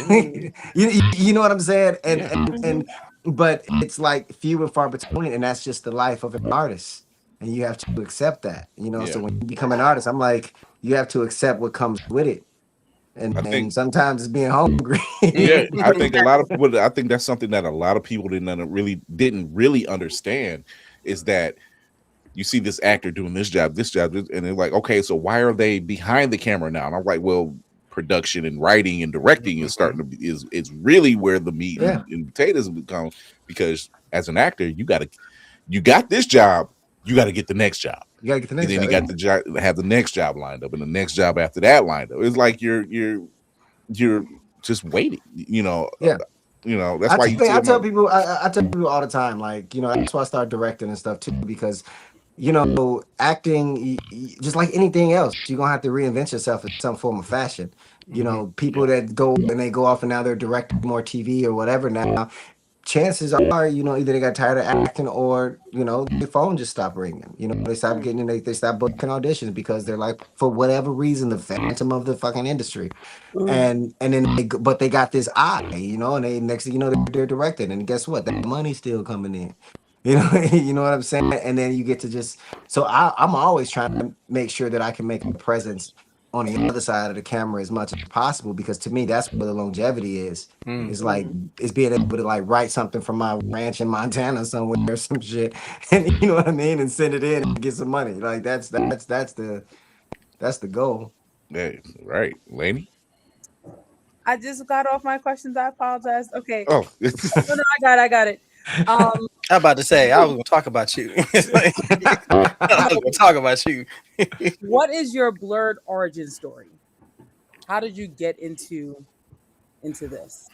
you know what I'm saying? But it's like few and far between, and that's just the life of an artist. And you have to accept that, So when you become an artist, I'm like, you have to accept what comes with it. And sometimes it's being hungry. Yeah, I think a lot of people. I think that's something that a lot of people didn't really understand, is that you see this actor doing this job, and they're like, okay, so why are they behind the camera now? And I'm like, well, production and writing and directing is starting to be is really where the meat and potatoes become, because as an actor, you got this job, you got to get the next job. You gotta get the next and then job. You got the job, have the next job lined up, and the next job after that lined up. It's like you're just waiting. Yeah. That's why I tell people all the time, like, that's why I started directing and stuff too, because acting, just like anything else, you're gonna have to reinvent yourself in some form of fashion. People that go off and now they're directing more TV or whatever now, chances are, either they got tired of acting, or their phone just stopped ringing. They stopped getting they stopped booking auditions because they're like, for whatever reason, the phantom of the fucking industry. And then they got this eye, and they, next thing you know, they're directing, and guess what? That money's still coming in. You know what I'm saying? And then you get to just, so I'm always trying to make sure that I can make a presence on the other side of the camera as much as possible, because to me, that's where the longevity is. It's like, it's being able to like write something from my ranch in Montana somewhere or some shit, and you know what I mean, and send it in and get some money. Like that's the goal. Yeah, right, Lainey. I just got off my questions. I apologize. Okay. Oh, no, I got it. I'm about to say, I was going to talk about you. I was going to talk about you. What is your Blerd origin story? How did you get into this?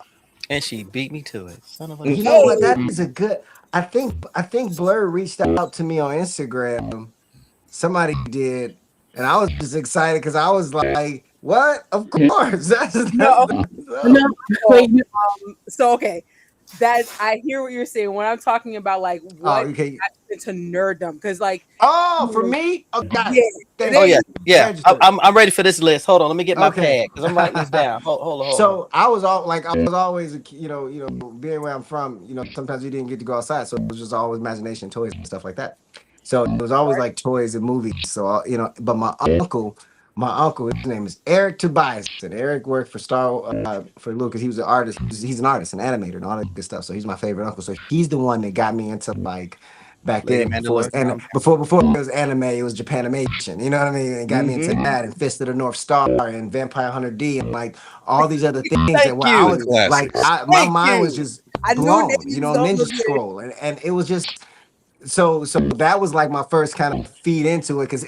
And she beat me to it. Son of a that is a good. I think Blerd reached out to me on Instagram. Somebody did, and I was just excited because I was like, "What? Of course!" So okay. That I hear what you're saying when I'm talking about like what into nerddom, because like for me, yeah. I'm ready for this list. Hold on, let me get my pad because I'm writing this down. Hold on. So I was always being where I'm from, sometimes you didn't get to go outside, so it was just always imagination, toys and stuff like that. So it was always like toys and movies. So but my uncle, his name is Eric Tobias, and Eric worked for Lucas. He was an artist. He's an artist, an animator, and all that good stuff. So he's my favorite uncle. So he's the one that got me into like back then before it was anime, it was Japanimation. You know what I mean? It got me into that, and Fist of the North Star, and Vampire Hunter D, and like all these other things that I was like, my mind was just blown. Ninja Scroll, and it was just. So that was like my first kind of feed into it, because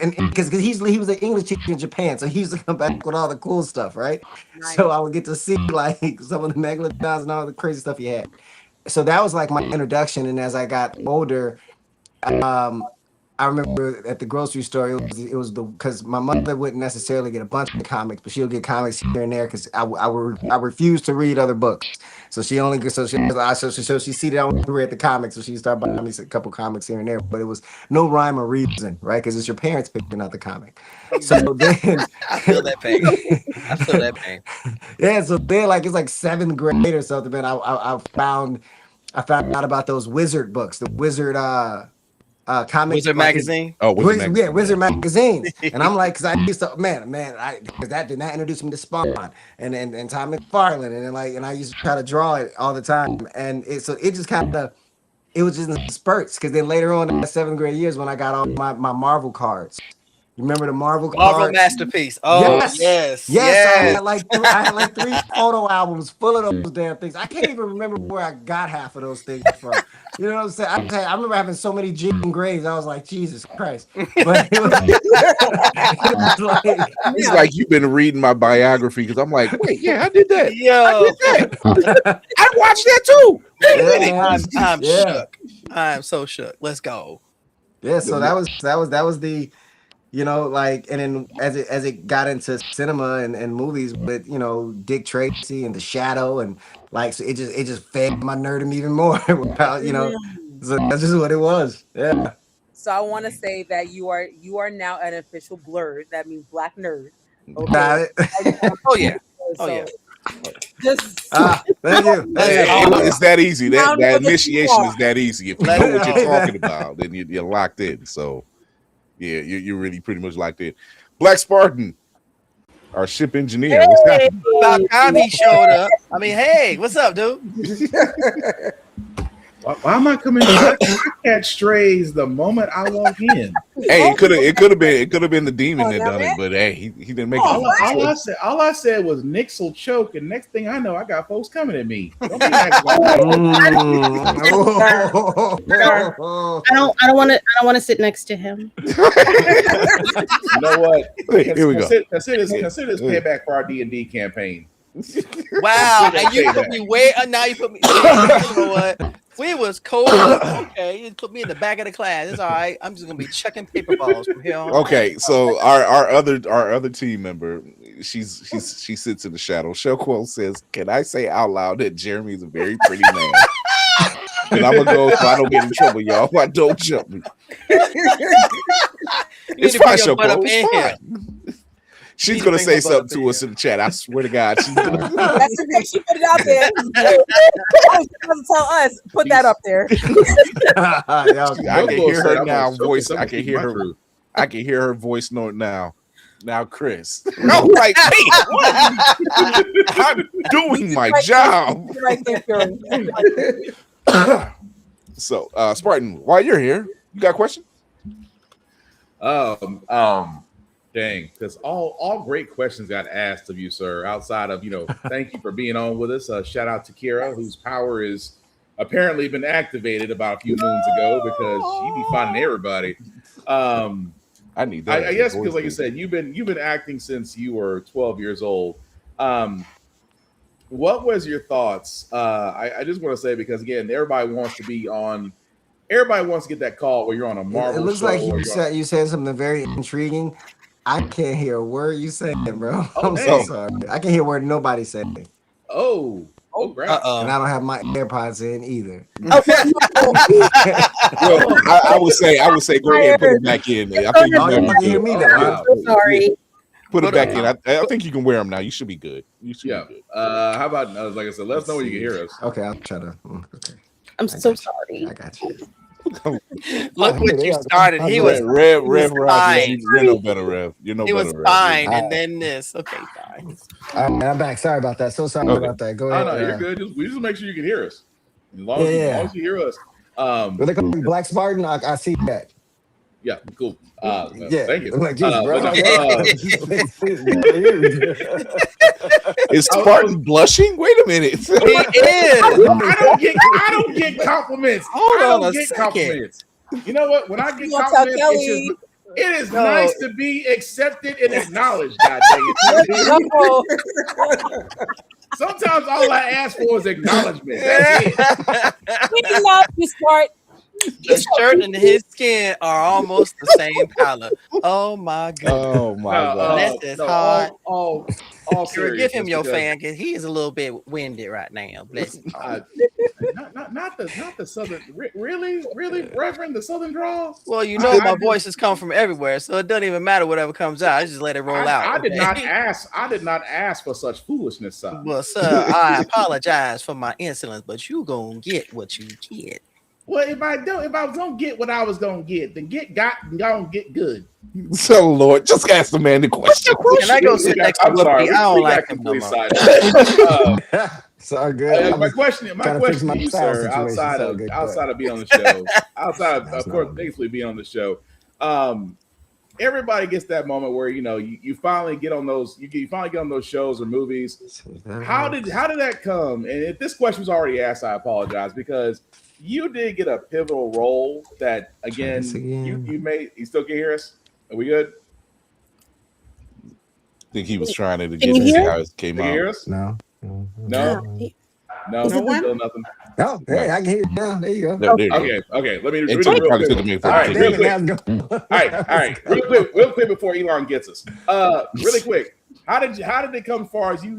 he was an English teacher in Japan, so he used to come back with all the cool stuff, right? Nice. So I would get to see like some of the megalodons and all the crazy stuff he had. So that was like my introduction, and as I got older, I remember at the grocery store, it was because my mother wouldn't necessarily get a bunch of comics, but she'll get comics here and there because I refuse to read other books. So she only so she see that I only read the comics, so she started buying me a couple comics here and there, but it was no rhyme or reason, right? Because it's your parents picking out the comic. So then I feel that pain. Yeah, so then like it's like 7th grade or something, man. I found out about those Wizard books, the Wizard comic Wizard magazine. Wizard magazines. And I'm like, because I used to, because that did not introduce me to Spawn and Tom McFarlane, and I used to try to draw it all the time, and it just kind of, it was just in spurts. Because then later on in the 7th grade years, when I got all my Marvel cards. You remember the Marvel Masterpiece? Oh yes. I had like 3 photo albums full of those damn things. I can't even remember where I got half of those things from. You know what I'm saying? I remember having so many Jean Grays. I was like, Jesus Christ. But it was like, It's like you've been reading my biography because I'm like, wait, yeah, I did that. Yo, I watched that too. I'm shook. I'm so shook. Let's go. Yeah, so that was the, you know, like, and then as it got into cinema and movies with, you know, Dick Tracy and The Shadow, and like, so it just fed my nerdom even more about, you know, so that's just what it was. Yeah. So I want to say that you are now an official Blerd. That means Black Nerd. Okay. Got it. Oh yeah. So, Oh yeah. Just Thank you. It's that easy. Now That know initiation what you is that easy. If you Let know it what you're go. talking about, then you're locked in. So, yeah, you're really pretty much locked in. Black Spartan, our ship engineer. What's happening? About time he showed up. I mean, hey, what's up, dude? Why am I coming? I catch strays the moment I walk in. Hey, it could have been the demon that done it, but hey, he didn't make it. All I said was Nix will choke, and next thing I know, I got folks coming at me. Don't be acting like that. I don't want to sit next to him. You know what? Here we go. Consider this payback for our D&D campaign. Wow, and you put me way. Now you put me. You know what? We was cold. Okay, you put me in the back of the class. It's all right. I'm just gonna be chucking paper balls from here on. Okay, so our other team member, she sits in the shadow. Shelquo says, "Can I say out loud that Jeremy is a very pretty man?" And I'm gonna go so I don't get in trouble, y'all. Why don't jump me? It's fine, Shelquo. It's fine. She's gonna say something to us in the chat. I swear to God, she's gonna. that's the thing. She put it out there. She doesn't tell us. Put that up there. I can hear her now. Voice. I can hear her. I can hear her voice note now. Now, Chris. I'm like, hey, I'm doing my job. Right there, Fury. So, Spartan, while you're here, you got a question? Dang, because all great questions got asked of you, sir. Outside of, thank you for being on with us. Shout out to Kira, whose power is apparently been activated about a few moons ago because she be finding everybody. I need that. I guess because, like you said, you've been acting since you were 12 years old. What was your thoughts? I just want to say, because again, everybody wants to get that call where you're on a Marvel. It looks show like you said something very intriguing. I can't hear a word you saying, bro. I'm so sorry. I can't hear a word nobody's saying. Oh, great. And I don't have my AirPods in either. Well, I would say, go ahead and put it back in. I think you can hear me now. I'm so sorry. Put it back in. I think you can wear them now. You should be good. You should be good. How about, like I said, let us know when you can hear us. Okay, I'll try to. Okay. I'm so sorry. I got you. Look what you started. He was Rev. fine. You're no better, Rev. You're no He better. was Rev. fine, and then this. Okay, fine. All right, I'm back. Sorry about that. So sorry about that. Go ahead. No, you're good. We just make sure you can hear us. As long as you hear us. Will they call me Black Spartan? I see that. Yeah, cool. Yeah, thank you. I'm like, Jesus, bro. Is Spartan blushing? Wait a minute. He is. I don't get compliments. Hold on a get second. compliments. You know what? When I get You gonna compliments, tell it is nice to be accepted and acknowledged. God dang it. Sometimes all I ask for is acknowledgement. That's it. We love you, Smart. The shirt and his skin are almost the same color. Oh my god. Oh my God. That's hard. All Sure, give him your because- fan because he is a little bit winded right now. Bless him. not the southern. Really, Reverend, the southern drawl. Well, you know my voices come from everywhere, so it doesn't even matter whatever comes out. I just let it roll out. I did not ask for such foolishness, son. Well, sir, I apologize for my insolence, but you gonna get what you get. Well, if I was gonna get what I was gonna get, then gonna get good. So Lord, just ask the man the question. Can I go sit next to I'm sorry. Whoopi? I don't We like got him no more. completely So good. my question to you, sir, outside of being on the show, outside of course, basically being on the show, everybody gets that moment where you finally get on those shows or movies. How did that come? And if this question was already asked, I apologize, because you did get a pivotal role that again you made. You still can hear us? Are we good? I think he was trying to Can you see hear? how it came Can you hear out. us? No. No, still nothing. Oh, hey, I can hear you now. There you go. There you go. Okay. Let me And do it Tony real probably quick. took a minute All right, real Damn quick. it, All right. Real quick before Elon gets us. Really quick. How did it come far as you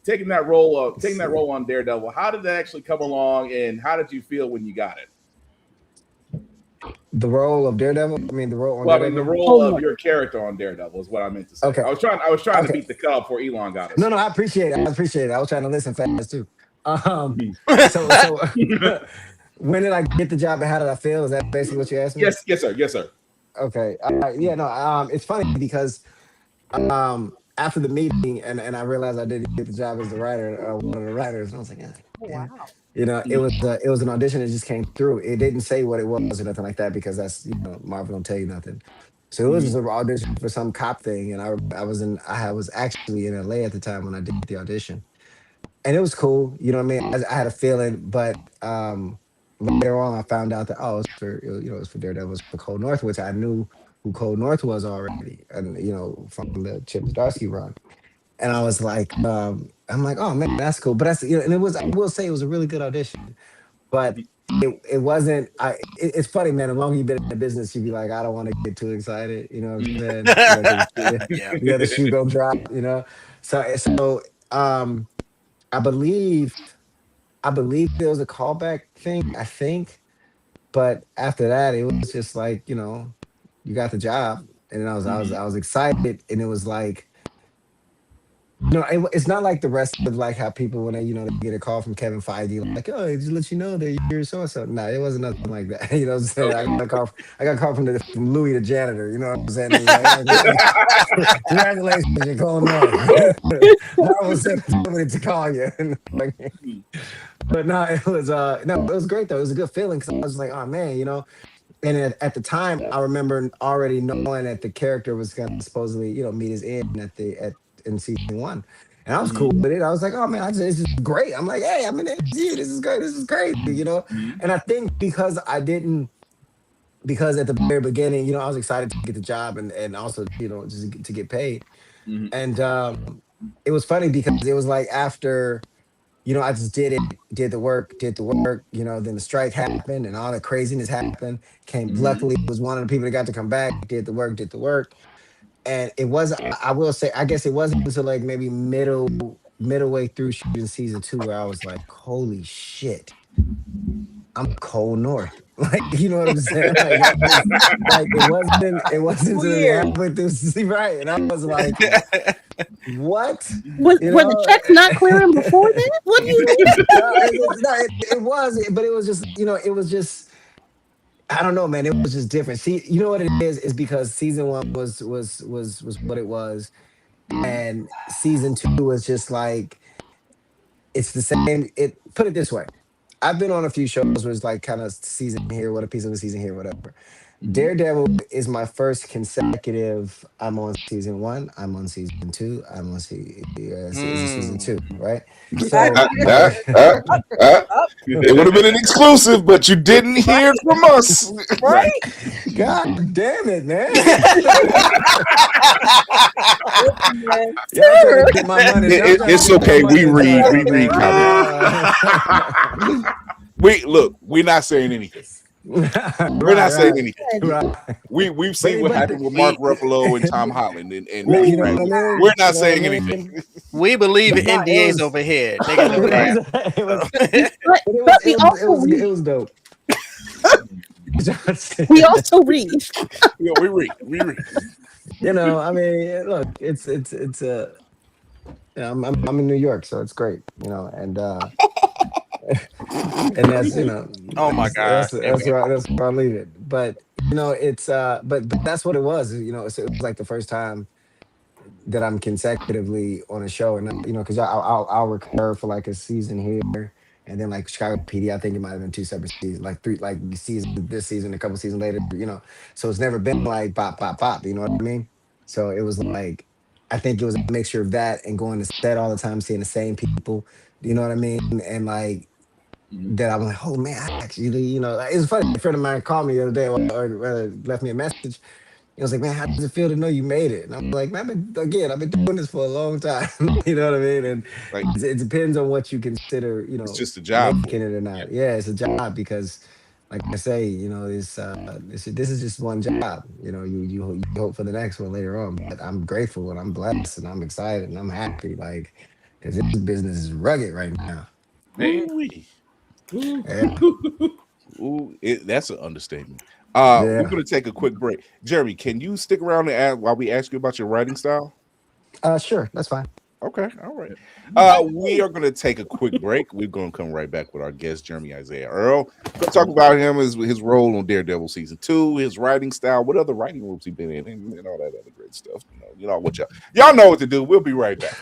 taking that role on Daredevil? How did that actually come along, and how did you feel when you got it? The role of Daredevil. I mean, the role on Well, I Daredevil. mean, the role of your character on Daredevil is what I meant to say. Okay. I was trying to beat the cup before Elon got us. No, I appreciate it. I was trying to listen fast too. So when did I get the job and how did I feel? Is that basically what you asked me? Yes, sir. Okay. It's funny because after the meeting and I realized I didn't get the job as the writer, one of the writers, and I was like, Wow. it was an audition that just came through. It didn't say what it was or nothing like that because that's Marvel don't tell you nothing. So it was just an audition for some cop thing, and I was actually in LA at the time when I did the audition, and it was cool. You know what I mean? I had a feeling, but later on I found out that it's for Daredevil, it's for Cold North, which I knew who Cold North was already, and from the Chip Zdarsky run. And I was like, I'm like, oh man, that's cool. But that's and it was. I will say it was a really good audition, but it wasn't. It's funny, man. The longer you've been in the business, you be like, I don't want to get too excited. You know what I'm saying? The shoe go drop. So I believe there was a callback thing. I think, but after that, it was just like you got the job, and I was excited, and it was like. It's not like the rest of like how people when they get a call from Kevin Feige like, oh, just let you know that you're so and so. No, it wasn't nothing like that. You know what I'm saying? I got a call from Louis the janitor. You know what I'm saying? He was like, congratulations, you're calling up. Marvel sent somebody to call you. But no, it was great though. It was a good feeling because I was like, oh man, And at the time, I remember already knowing that the character was going to supposedly, meet his end in season 1, and I was cool with it. I was like, "Oh man, this is great." I'm like, "Hey, I'm in the MCU. This is great. This is crazy," And I think because at the very beginning, I was excited to get the job and also, just to get paid. And it was funny because it was like after. I just did the work, then the strike happened and all the craziness happened. Luckily, it was one of the people that got to come back, did the work. And it was, I will say, I guess it wasn't until like maybe midway through shooting season 2 where I was like, holy shit, I'm Cold North. Like, you know what I'm saying? Like it wasn't until halfway through, right? And I was like, what? Were the checks not clearing before that? What do you mean? It was, but it was just, it was just, I don't know, man. It was just different. See, you know what it is because season 1 was what it was, and season 2 was just like it's the same. Put it this way, I've been on a few shows where it's like kind of season here, what a piece of a season here, whatever. Daredevil is my first consecutive. I'm on season 1. I'm on season 2. I'm on season 2. Right. So it would have been an exclusive, but you didn't hear it from us. Right? God damn it, man! It's okay. We read comments. We're not saying anything. We're not saying anything. Right. We've seen what happened with Mark Ruffalo and Tom Holland, and we're not saying anything. We believe in NDAs over here. It was dope. We also read. Yeah, we read. I mean, look, it's I'm in New York, so it's great, and and that's oh my god, that's where I'll leave it. But it's but that's what it was. It was like the first time that I'm consecutively on a show, and because I'll recur for like a season here, And then like Chicago PD, I think it might have been 2 separate seasons, like this season, a couple seasons later, you know. So it's never been like pop, pop, pop. You know what I mean? So it was like, I think it was a mixture of that and going to set all the time, seeing the same people. You know what I mean? And like that, I'm like, oh man, I actually, you know, it was funny. A friend of mine called me the other day, or rather left me a message. He was like, man, how does it feel to know you made it? And I'm like, man, I've been doing this for a long time. You know what I mean? And Like, it depends on what you consider, you know, it's just a job. making it or not. Yeah, it's a job because, like I say, you know, this is just one job. You know, you hope for the next one later on. But I'm grateful and I'm blessed and I'm excited and I'm happy, like, because this business is rugged right now. Ooh-wee. Yeah. Ooh, that's an understatement. Yeah. We're going to take a quick break. Jeremy, can you stick around and ask while we ask you about your writing style? Sure, that's fine. Okay, all right. We are going to take a quick break. We're going to come right back with our guest, Jeremy Isaiah Earl. We'll talk about him, his role on Daredevil season 2, his writing style, what other writing rooms he's been in, and all that other great stuff. You know what y'all know what to do. We'll be right back.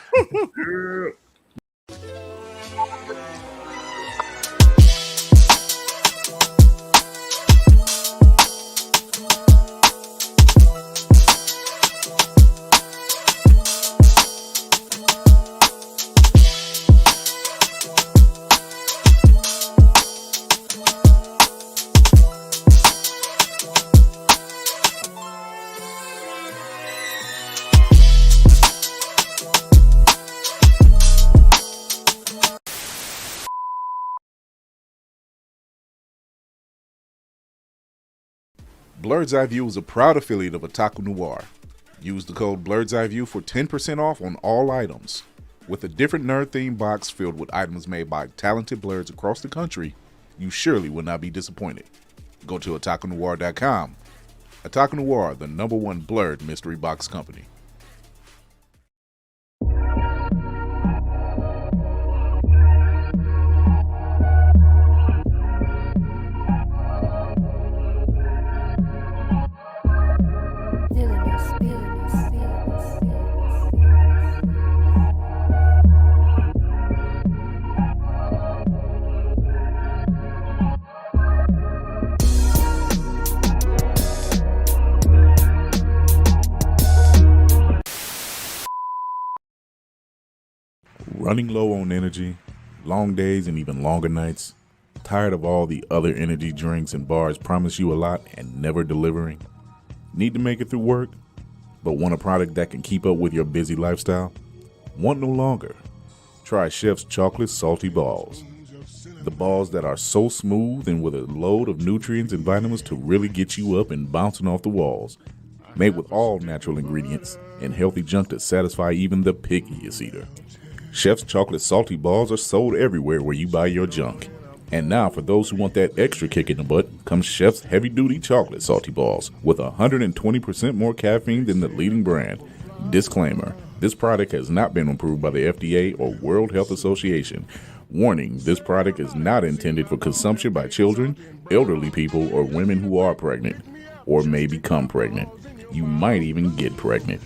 Blerd's Eyeview is a proud affiliate of Otaku Noir. Use the code Blerd's Eyeview for 10% off on all items. With a different nerd-themed box filled with items made by talented blerds across the country, you surely will not be disappointed. Go to otakunoir.com. Otaku Noir, the #1 Blerd mystery box company. Running low on energy, long days and even longer nights, tired of all the other energy drinks and bars promise you a lot and never delivering? Need to make it through work, but want a product that can keep up with your busy lifestyle? Want no longer? Try Chef's Chocolate Salty Balls. The balls that are so smooth and with a load of nutrients and vitamins to really get you up and bouncing off the walls. Made with all natural ingredients and healthy junk to satisfy even the pickiest eater. Chef's Chocolate Salty Balls are sold everywhere where you buy your junk. And now for those who want that extra kick in the butt, comes Chef's Heavy Duty Chocolate Salty Balls with 120% more caffeine than the leading brand. Disclaimer, this product has not been approved by the FDA or World Health Association. Warning, this product is not intended for consumption by children, elderly people, or women who are pregnant or may become pregnant. You might even get pregnant.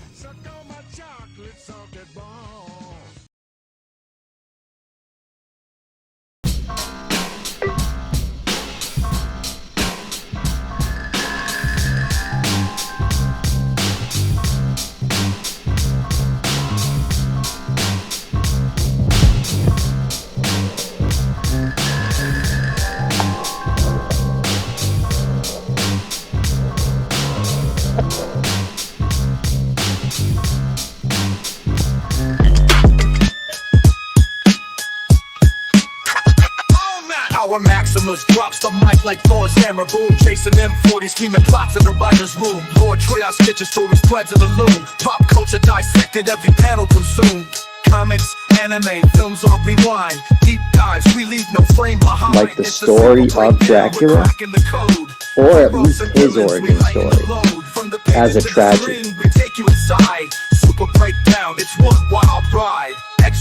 Drops the mic like Thor's hammer, boom. Chasing M40, scheming plots in the writer's room. Lord Triage stitches to his pledge of the loom. Pop culture dissected, every panel consumed. Comics, anime, films on rewind. Deep dives, we leave no frame behind. Like the story of Dracula, or at least his origin story, as a tragedy. We take you inside. Super breakdown, it's one wild ride.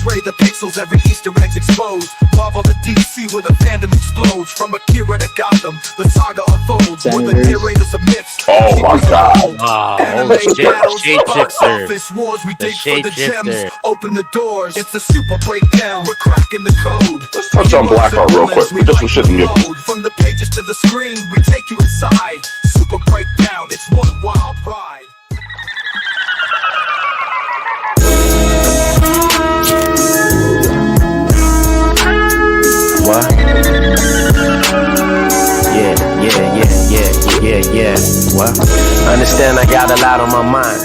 spray the pixels, every Easter egg's exposed. Marvel the DC where the fandom explodes. From Akira to Gotham, the saga unfolds. More than narrators of myths. Oh my God. Anime battles, box Shapeshifter. office wars. We The dig for the gems, shapeshifter. open the doors. It's a super breakdown, we're cracking the code. Let's touch on Blackheart real quick. We just shit and Reload. From the pages to the screen, we take you inside. Super breakdown, it's one wild ride. What? Yeah. What? Understand I got a lot on my mind.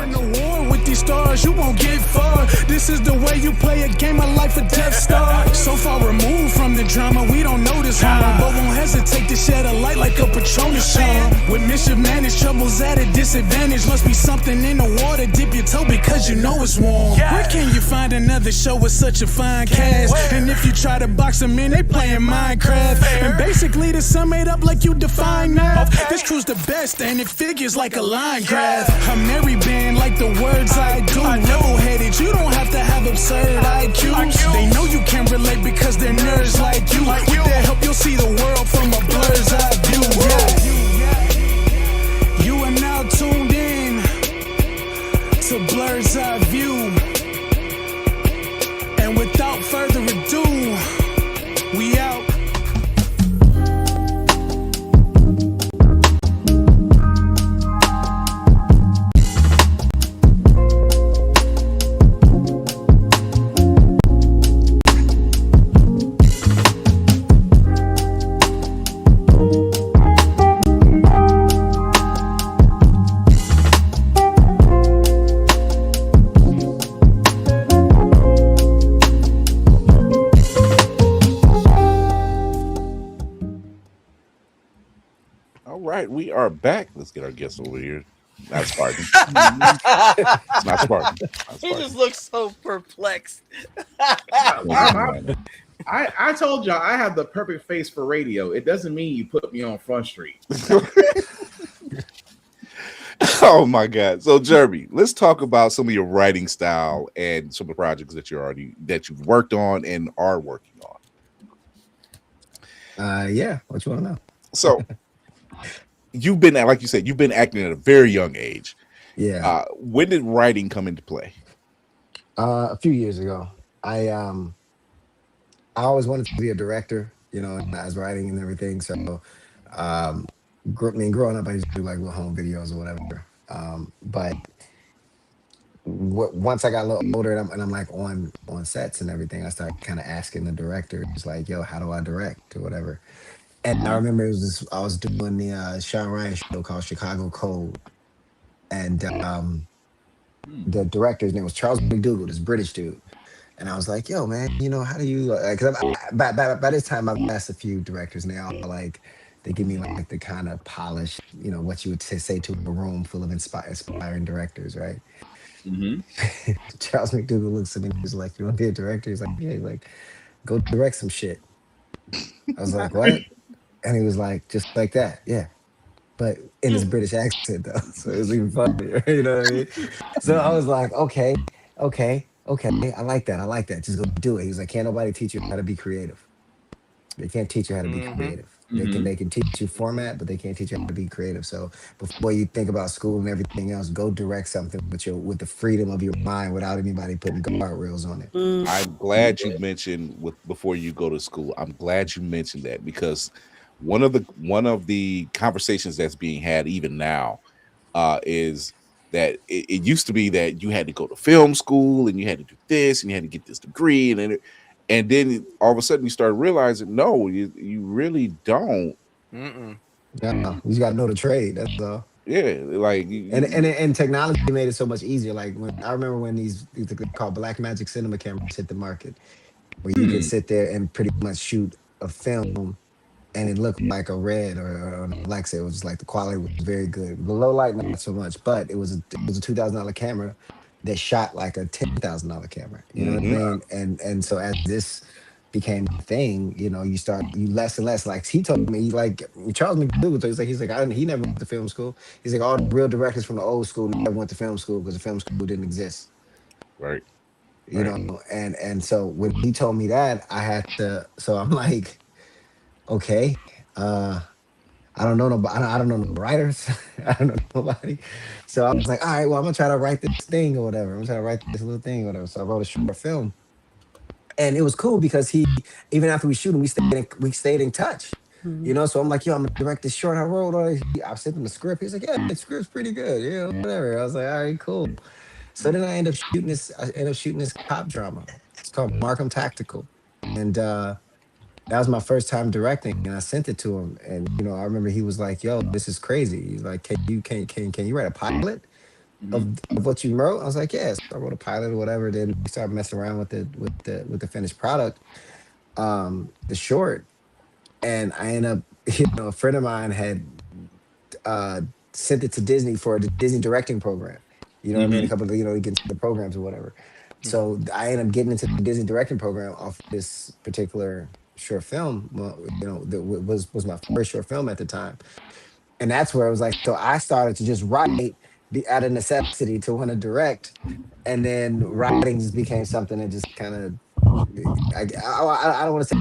In the war with these stars, you won't get far. This is the way you play a game of life or death star. So far removed from the drama, we don't notice harm, but won't hesitate to shed a light like a Patronus charm. With mischief managed, troubles at a disadvantage. Must be something in the water, dip your toe because you know it's warm. Where can you find another show with such a fine cast? And if you try to box them in, they playing Minecraft. And basically the sum made up like you define math. This crew's the best and it figures like a line graph. A merry band like the words I do. Level-headed, you don't have to have absurd IQs. They know you can relate because they're nerds like you. With their help, you'll see the world from a blur's eye view. Yeah. You are now tuned in to Blerd's Eye View. And without further ado, we out. All right, we are back. Let's get our guest over here. Not Spartan. It's not Spartan. He just looks so perplexed. I told y'all I have the perfect face for radio. It doesn't mean you put me on Front Street. Oh my God. So Jeremy, let's talk about some of your writing style and some of the projects that you've worked on and are working on. Yeah. What you want to know? So you've been, like you said, you've been acting at a very young age. Yeah. When did writing come into play? A few years ago. I always wanted to be a director, and I was writing and everything. So, growing up, I used to do like little home videos or whatever. But once I got a little older and I'm like on sets and everything, I started kind of asking the director, just like, yo, how do I direct or whatever? And I remember I was doing the Sean Ryan show called Chicago Code. And the director's name was Charles McDougall, this British dude. And I was like, yo, man, how do you, because by this time I've asked a few directors and they all like, they give me like the kind of polished, what you would say to a room full of inspiring directors, right? Mm-hmm. Charles McDougall looks at me and he's like, you want to be a director? He's like, yeah, he's like, go direct some shit. I was like, what? And he was like, just like that, yeah. But in his British accent though, so it was even funnier, you know what I mean? So I was like, okay, I like that. Just go do it. He was like, can't nobody teach you how to be creative. They can't teach you how to be creative. They can teach you format, but they can't teach you how to be creative. So before you think about school and everything else, go direct something with the freedom of your mind without anybody putting guardrails on it. I'm glad you mentioned before you go to school. I'm glad you mentioned that because one of the conversations that's being had even now is that it used to be that you had to go to film school and you had to do this and you had to get this degree and then all of a sudden you start realizing no, you really don't. Yeah, you got to know the trade. That's all. Yeah, like and technology made it so much easier. Like I remember when these called Black Magic cinema cameras hit the market, where you could sit there and pretty much shoot a film. And it looked like a Red or an Alexa. It was just like the quality was very good. The low light, not so much, but it was a $2,000 camera that shot like a $10,000 camera. You know what I mean? And so as this became a thing, you less and less. Like he told me, like Charles McDougall, he's like he never went to film school. He's like all the real directors from the old school never went to film school because the film school didn't exist. Right. you know. And so when he told me that, I had to. So I'm like, okay, I don't know nobody. I don't know no writers. I don't know nobody. So I was like, all right, well, I'm gonna try to write this thing or whatever. I'm gonna try to write this little thing or whatever. So I wrote a short film, and it was cool because he, even after we shoot, we stayed in touch. You know, so I'm like, yo, I'm gonna direct this short. I wrote all this. I sent him the script. He's like, yeah, the script's pretty good. Yeah, whatever. I was like, all right, cool. So then I ended up shooting this cop drama. It's called Markham Tactical. And that was my first time directing, and I sent it to him. And you know, I remember he was like, "Yo, this is crazy." He's like, "Can you write a pilot of what you wrote?" I was like, "Yes." I wrote a pilot or whatever. Then we started messing around with the finished product, the short, and I ended up, you know, a friend of mine had uh, sent it to Disney for the Disney directing program. You know what I mean? A couple of, you know, he gets the programs or whatever. So I ended up getting into the Disney directing program off this particular short film. Well, you know, that was my first short film at the time, and that's where it was like. So I started to just write out of necessity to want to direct, and then writing just became something that just kind of. I don't want to say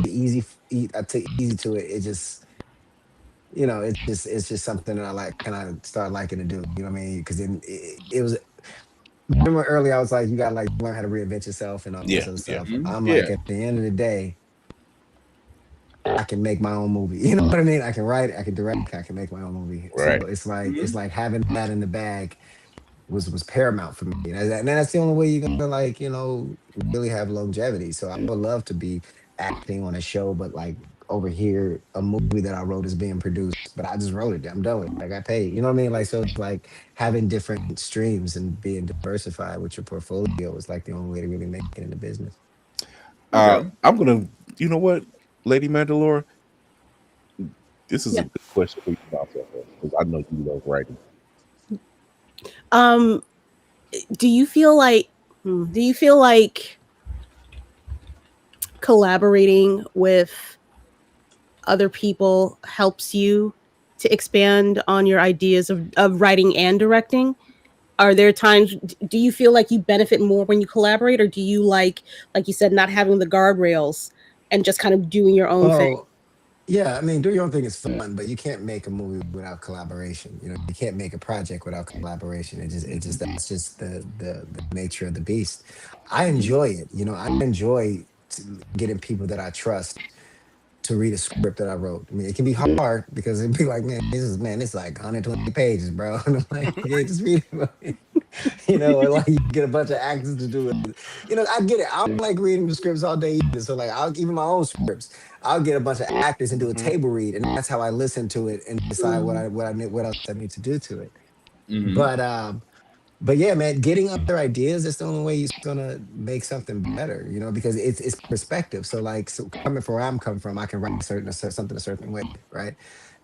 I took easy to it. It just, you know, it's just something that I like, kind of started liking to do. You know what I mean? Because it was. Remember earlier, I was like, you gotta like learn how to reinvent yourself and all this other stuff. I'm like, at the end of the day, I can make my own movie. You know what I mean? I can write, I can direct, I can make my own movie. So it's like having that in the bag was paramount for me. And that's the only way you're gonna, like, you know, really have longevity. So I would love to be acting on a show, but like over here, a movie that I wrote is being produced, but I just wrote it. I'm done with it. I got paid. You know what I mean? Like, so it's like having different streams and being diversified with your portfolio is like the only way to really make it in the business. I'm gonna, you know what, Lady Mandalore, this is a good question for you because I know you love writing. Do you feel like collaborating with other people helps you to expand on your ideas of writing and directing? Are there times, do you feel like you benefit more when you collaborate, or do you like you said, not having the guardrails and just kind of doing your own thing? Yeah, I mean, do your own thing is fun, but you can't make a movie without collaboration. You know, you can't make a project without collaboration. That's just the nature of the beast. I enjoy it. You know, I enjoy getting people that I trust to read a script that I wrote. I mean, it can be hard because it'd be like, it's like 120 pages, bro. And I'm like, yeah, just read it. You know, or like you get a bunch of actors to do it. You know, I get it. I don't like reading the scripts all day either. So like, even my own scripts, I'll get a bunch of actors and do a table read, and that's how I listen to it and decide what else I need to do to it. But yeah, man, getting other ideas is the only way you're gonna make something better, you know, because it's perspective. So like, so coming from where I'm coming from, I can write something a certain way, right?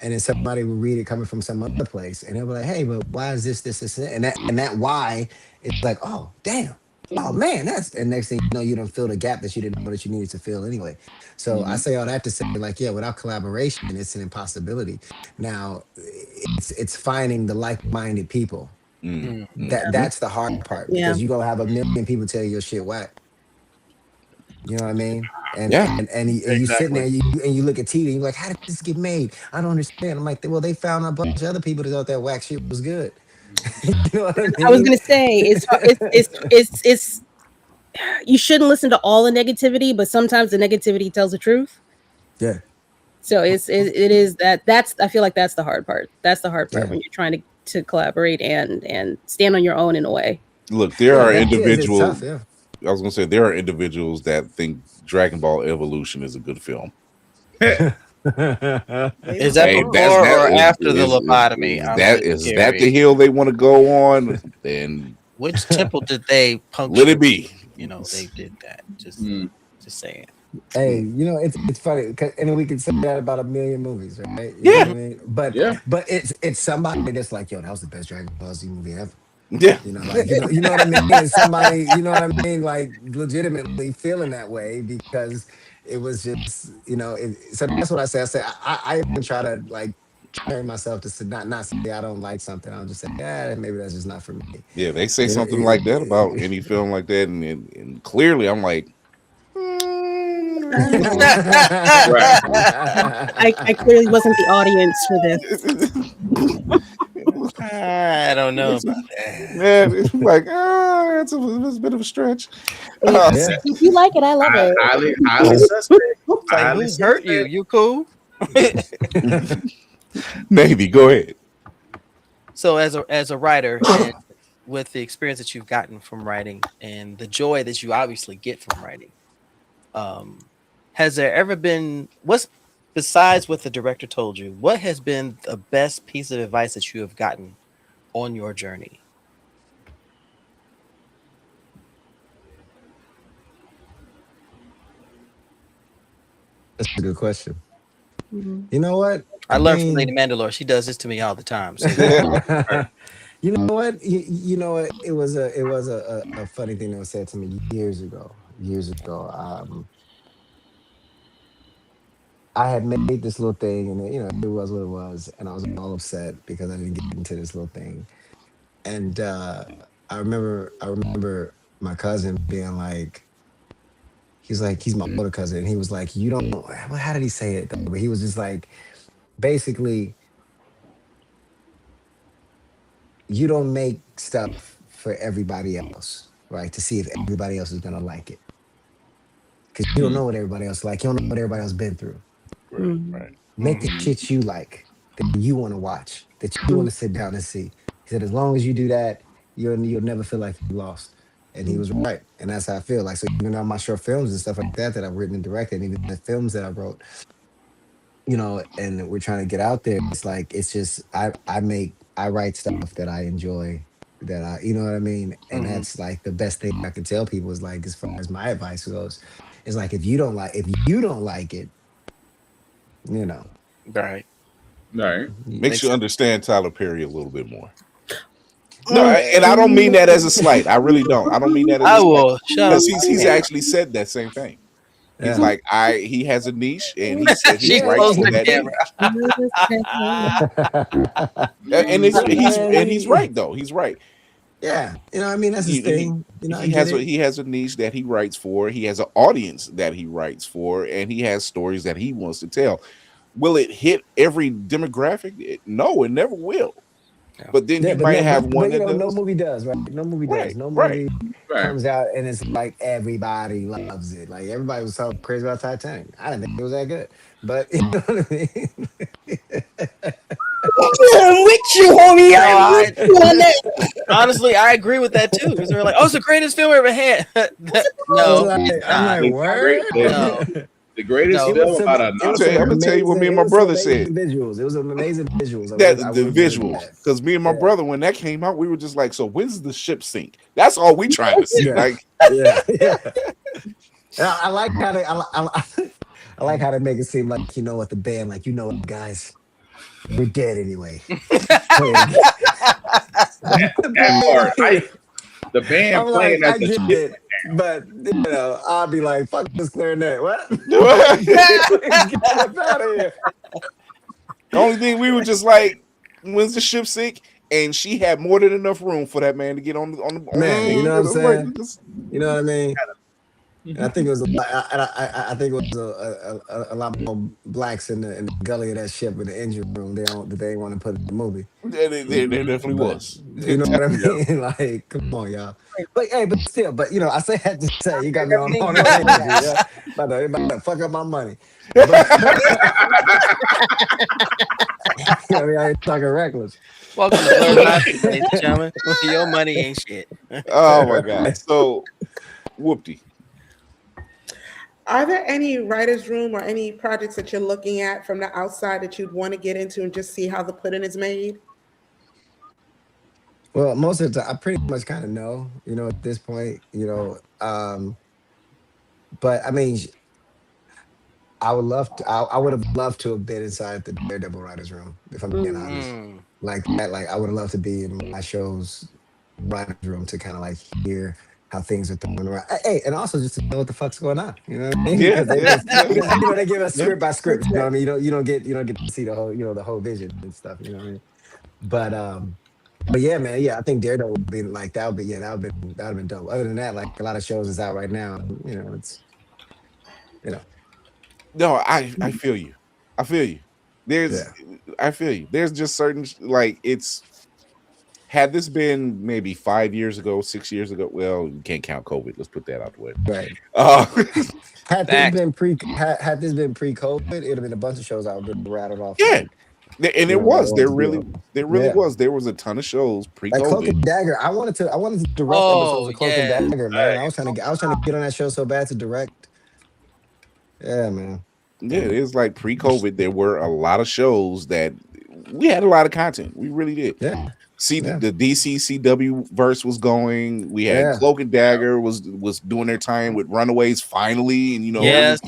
And then somebody will read it coming from some other place, and they'll be like, "Hey, but why is this, and that why?" It's like, "Oh, damn, oh man, that's." And next thing you know, you don't fill the gap that you didn't know that you needed to fill anyway. So I say all that to say, like, yeah, without collaboration, it's an impossibility. Now, it's finding the like-minded people. That's the hard part, because you're gonna have a million people tell you your shit whack. You know what I mean? And you sitting there, you look at TV and you're like, how did this get made? I don't understand. I'm like, well, they found a bunch of other people that thought that whack shit was good. You know what I mean? I was gonna say it's you shouldn't listen to all the negativity, but sometimes the negativity tells the truth. Yeah. So it is that's I feel like that's the hard part. That's the hard part when you're trying to collaborate and stand on your own in a way. Look, there are individuals. Tough, I was gonna say there are individuals that think Dragon Ball Evolution is a good film. Is that before or after the lobotomy? Is that the hill they want to go on? Then which temple did they puncture? Let it be. You know, they did that. Just saying. Hey, you know, it's funny, and we can say that about a million movies, right? You know what I mean? But it's somebody that's like, yo, that was the best Dragon Ball Z movie ever. Yeah, you know, like you know what I mean. And somebody, you know what I mean, like legitimately feeling that way because it was just, you know. So that's what I say. I even try to like train myself to not say I don't like something. I'll just say, yeah, maybe that's just not for me. Yeah, they say something like that about any film like that, and clearly I'm like, Right. I clearly wasn't the audience for this. I don't know about that. man, it's like, it's a bit of a stretch. If you like it, I love it. Highly suspect. It's like, Highly who hurt you? suspect. You cool? Navy, go ahead. So as a writer, and with the experience that you've gotten from writing and the joy that you obviously get from writing, has there ever been, besides what the director told you, what has been the best piece of advice that you have gotten on your journey? That's a good question. You know what? I learned from Lady Mandalore. She does this to me all the time. So you know what? You know what? It was a funny thing that was said to me years ago. I had made this little thing, and it was what it was, and I was all upset because I didn't get into this little thing. And I remember my cousin being like, he's my older cousin, and he was like, you don't. How did he say it? Though? But he was just like, basically, you don't make stuff for everybody else, right? To see if everybody else is gonna like it, because you don't know what everybody else like. You don't know what everybody else been through. Right. Make the shit you like, that you want to watch, that you want to sit down and see. He said, as long as you do that, you'll never feel like you lost. And he was right. And that's how I feel. Like, so even on my short films and stuff like that I've written and directed, and even the films that I wrote, and we're trying to get out there, it's like, it's just, I write stuff that I enjoy, that I, you know what I mean? And that's like the best thing I can tell people is like, as far as my advice goes, is like, if you don't like it, right. Makes you understand Tyler Perry a little bit more. No, and I don't mean that as a slight. I really don't. I don't mean that as a slight. Because he's actually said that same thing. He's like, he has a niche, and he said he's right for that niche. and he's right though. He's right. Yeah, I mean, that's his thing. He has a niche that he writes for. He has an audience that he writes for, and he has stories that he wants to tell. Will it hit every demographic? No, it never will. Yeah. But then you might have one that no movie does, right? No movie does. No movie comes out and it's like everybody loves it. Like everybody was so crazy about Titanic. I didn't think it was that good, but you know what I mean. I'm with you, homie. I'm with you on that. Honestly, I agree with that too. Because they're like, "Oh, it's the greatest film ever had." No, I'm like, word. No. The greatest film about a. I'm gonna tell you what me and my brother said. Visuals. It was amazing visuals. The visuals, because me and my brother, when that came out, we were just like, "So when's the ship sink?" That's all we trying to see. Yeah. Like, I like how they. I like how they make it seem like what the band, like what, guys, we're dead anyway. That part. The band playing at the ship. But I'll be like, fuck this clarinet. What? Get out of here. The only thing we were just like, when's the ship sink? And she had more than enough room for that man to get on the man. You know what I'm saying? You know what I mean? And I think it was I think it was a lot more blacks in the gully of that ship in the engine room. They didn't want to put in the movie. There definitely was. You know what I mean? Like, come on, y'all. But still, I say that to say you got me on the about to fuck up my money. I ain't talking reckless. Welcome to Blerd, ladies and gentlemen. Your money ain't shit. Oh my god. So, whoopty. Are there any writer's room or any projects that you're looking at from the outside that you'd want to get into and just see how the pudding is made? Well, most of the time, I pretty much kind of know, at this point, but I mean, I would have loved to have been inside the Daredevil writer's room, if I'm being honest. Like that, I would have loved to be in my show's writer's room to kind of like hear how things are thrown around. Hey, and also just to know what the fuck's going on. You know what I mean? Yeah, Because yeah. you know they give us script by script. You know what I mean? You don't get to see the whole the whole vision and stuff. You know what I mean? But yeah, man, yeah, I think Daredevil would be like that would be that would have been dope. Other than that, like a lot of shows is out right now. You know, it's No, I feel you. I feel you. yeah. I feel you. There's just certain like it's. Had this been maybe 5 years ago, 6 years ago, well, you can't count COVID. Let's put that out the way. Right. Uh, Had this been pre-COVID, it'd have been a bunch of shows I would have rattled off. yeah, like, and it was. There really Yeah. was. There was a ton of shows Like Cloak and pre-COVID. Dagger. I wanted to direct episodes of Cloak and Dagger, man. I was trying to get on that show so bad to direct. Yeah, man. Yeah, it was like pre-COVID. There were a lot of shows that we had a lot of content. We really did. Yeah. See, the DC CW verse was going. We had Cloak and Dagger was doing their time with Runaways finally, and yes,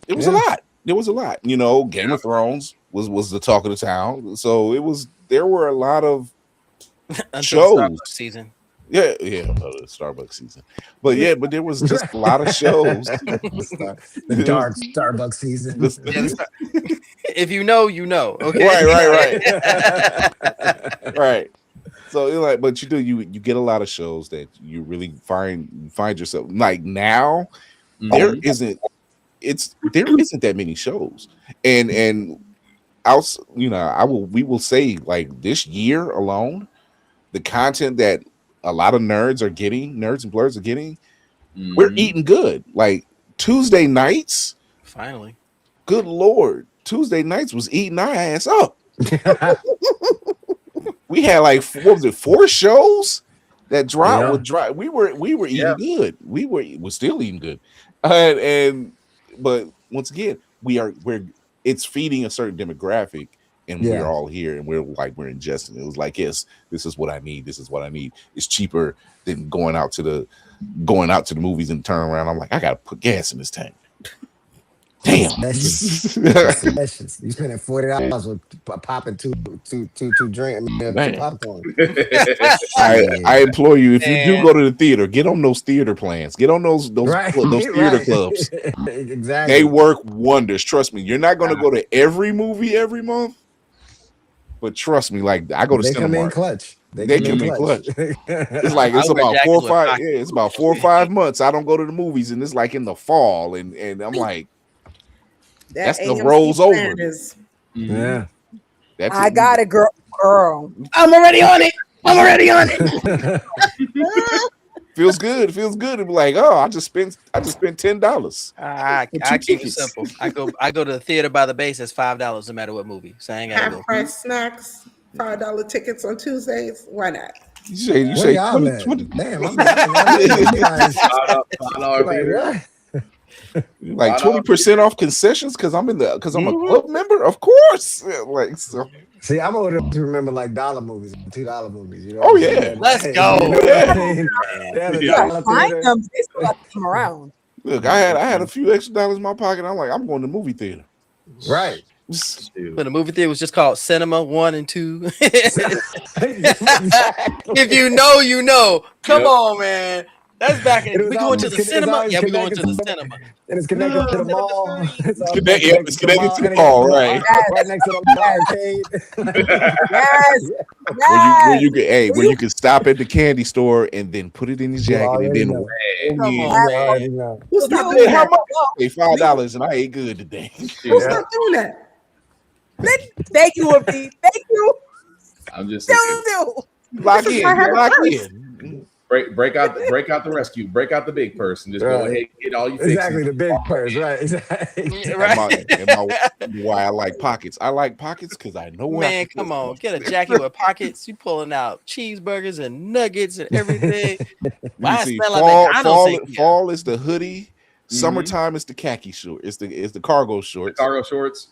it was a lot. There was a lot. Game of Thrones was the talk of the town. So there were a lot of shows. Starbucks season. Yeah, Starbucks season. But there was just a lot of shows. The dark Starbucks season. If you know, you know. Okay. Right. So it's like, but you get a lot of shows that you really find yourself like now. There isn't that many shows, and we will say like this year alone, the content that a lot of nerds and blurs are getting, we're eating good. Like Tuesday nights, finally. Good Lord, Tuesday nights was eating our ass up. We had like 4 shows that dropped. We were eating good. We're still eating good, but once again, it's feeding a certain demographic. And we're all here, and we're ingesting. It was like, yes, this is what I need. This is what I need. It's cheaper than going out to the movies and turn around. I'm like, I gotta put gas in this tank. Damn. You spending $40 with popping two popcorn. I implore you, if you do go to the theater, get on those theater plans. Get on those theater clubs. Exactly. They work wonders. Trust me. You're not going to go to every movie every month, but trust me, like I go to They Cinemark. come in clutch. They come in clutch. It's about 4 or 5. Yeah, it's about 4 or 5 months. I don't go to the movies, and it's like in the fall, and I'm like, that's the rolls over. Yeah. I got it, girl. I'm already on it. Feels good. It'd be like, oh, I just spent $10. I keep it simple. I go to the theater by the base. It's $5 no matter what movie. So I ain't gotta go. Half-price snacks, $5 tickets on Tuesdays. Why not? You say 20. Damn, I'm like 20% off concessions because I'm a club member, of course. Like so. See, I'm old enough to remember like dollar movies, $2 movies. You know? Oh yeah, let's go. Find them. They still come around. Look, I had a few extra dollars in my pocket. I'm like, I'm going to the movie theater. Right. When the movie theater was just called Cinema 1 and 2. If you know, you know. Come on, man. That's back in. We going to the cinema. Yeah, we going to the cinema. And it's connected to the mall. It's connected to the mall, right? Right next to the Yes. Where you can stop at the candy store and then put it in your jacket and then Who's not doing that? Pay $5 and I ate good today. Who's not doing that? Thank you, Whoopi. Thank you. I'm just Lock in. Break out the rescue. Break out the big purse and just go ahead and get all you fixes. Exactly, the big purse, right? Exactly. Why I like pockets. I like pockets because I know where. Man, come on, get a jacket with pockets. You pulling out cheeseburgers and nuggets and everything. Why see, smell like McDonald's? Fall is the hoodie. Summertime is the khaki short. It's the cargo shorts. The cargo shorts.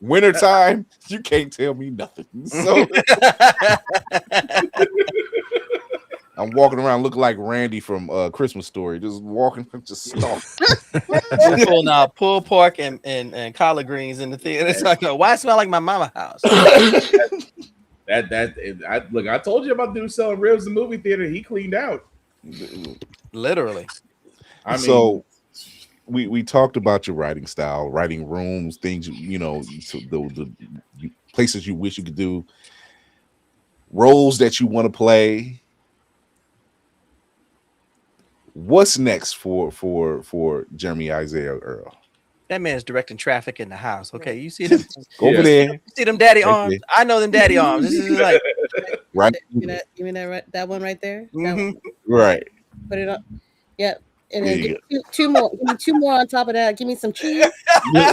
Wintertime, you can't tell me nothing. So I'm walking around looking like Randy from Christmas Story, just walking, just stalking. Pulling out pulled pork and collard greens in the theater. It's like, why it smell like my mama house? I told you about dude selling ribs in the movie theater. He cleaned out. Literally. I mean, So we talked about your writing style, writing rooms, things so the places you wish you could do, roles that you want to play. What's next for Jeremy Isaiah Earl? That man's directing traffic in the house. Okay, you see them? Go over there. You see them daddy Right arms? there. I know them daddy arms. This is like Right. You mean that one right there? That one. Right. Put it on. Yep. And There then you give me two more. Give me two more on top of that. Give me some cheese. Now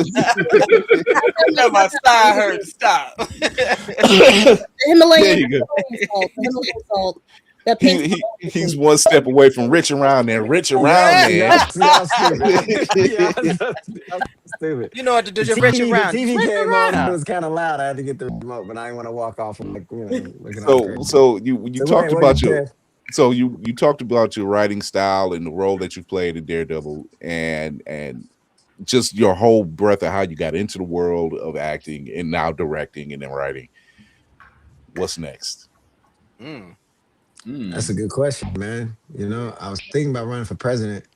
my thigh hurts. Stop. The Himalayan, There you go. salt. The Himalayan salt. That pink. He's one step away from rich around there. Rich around there. Y'all stupid. You know what to do. The Just reach around. TV Flip came around. on. It was kind of loud. I had to get the remote, but I didn't want to walk off like looking all So crazy. so you So talked what about you your said? so you talked about your writing style and the role that you played in Daredevil and just your whole breadth of how you got into the world of acting and now directing and then writing. What's next? That's a good question, man. You know, I was thinking about running for president,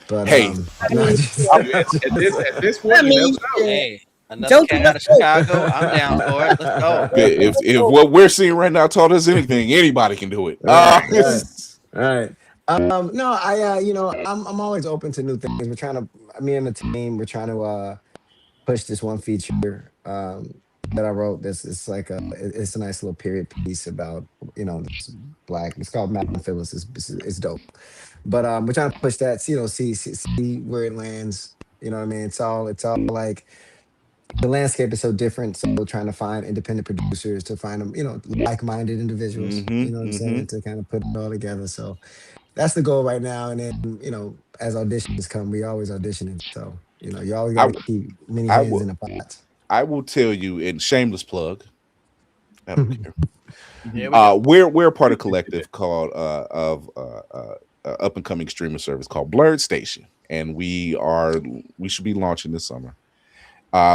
but Hey. no, at this point, you never know. Hey, another cat out of Chicago. I'm down for it. Let's go. If what we're seeing right now taught us anything, anybody can do it. All right. No, I'm always open to new things. We're trying to, me and the team, we're trying to push this one feature that I wrote. It's like it's a nice little period piece about this black. It's called Matt Phyllis. It's dope. But we're trying to push that. See where it lands. You know what I mean? It's all like the landscape is so different. So we're trying to find independent producers to find them, like-minded individuals. You know what I'm saying? To kind of put it all together. So that's the goal right now. And then, as auditions come, we always auditioning. So, you always got to keep many hands in the pot. I will tell you, in shameless plug, I don't care. Yeah, we're a part of a collective called up and coming streaming service called Blerd Station, and we should be launching this summer.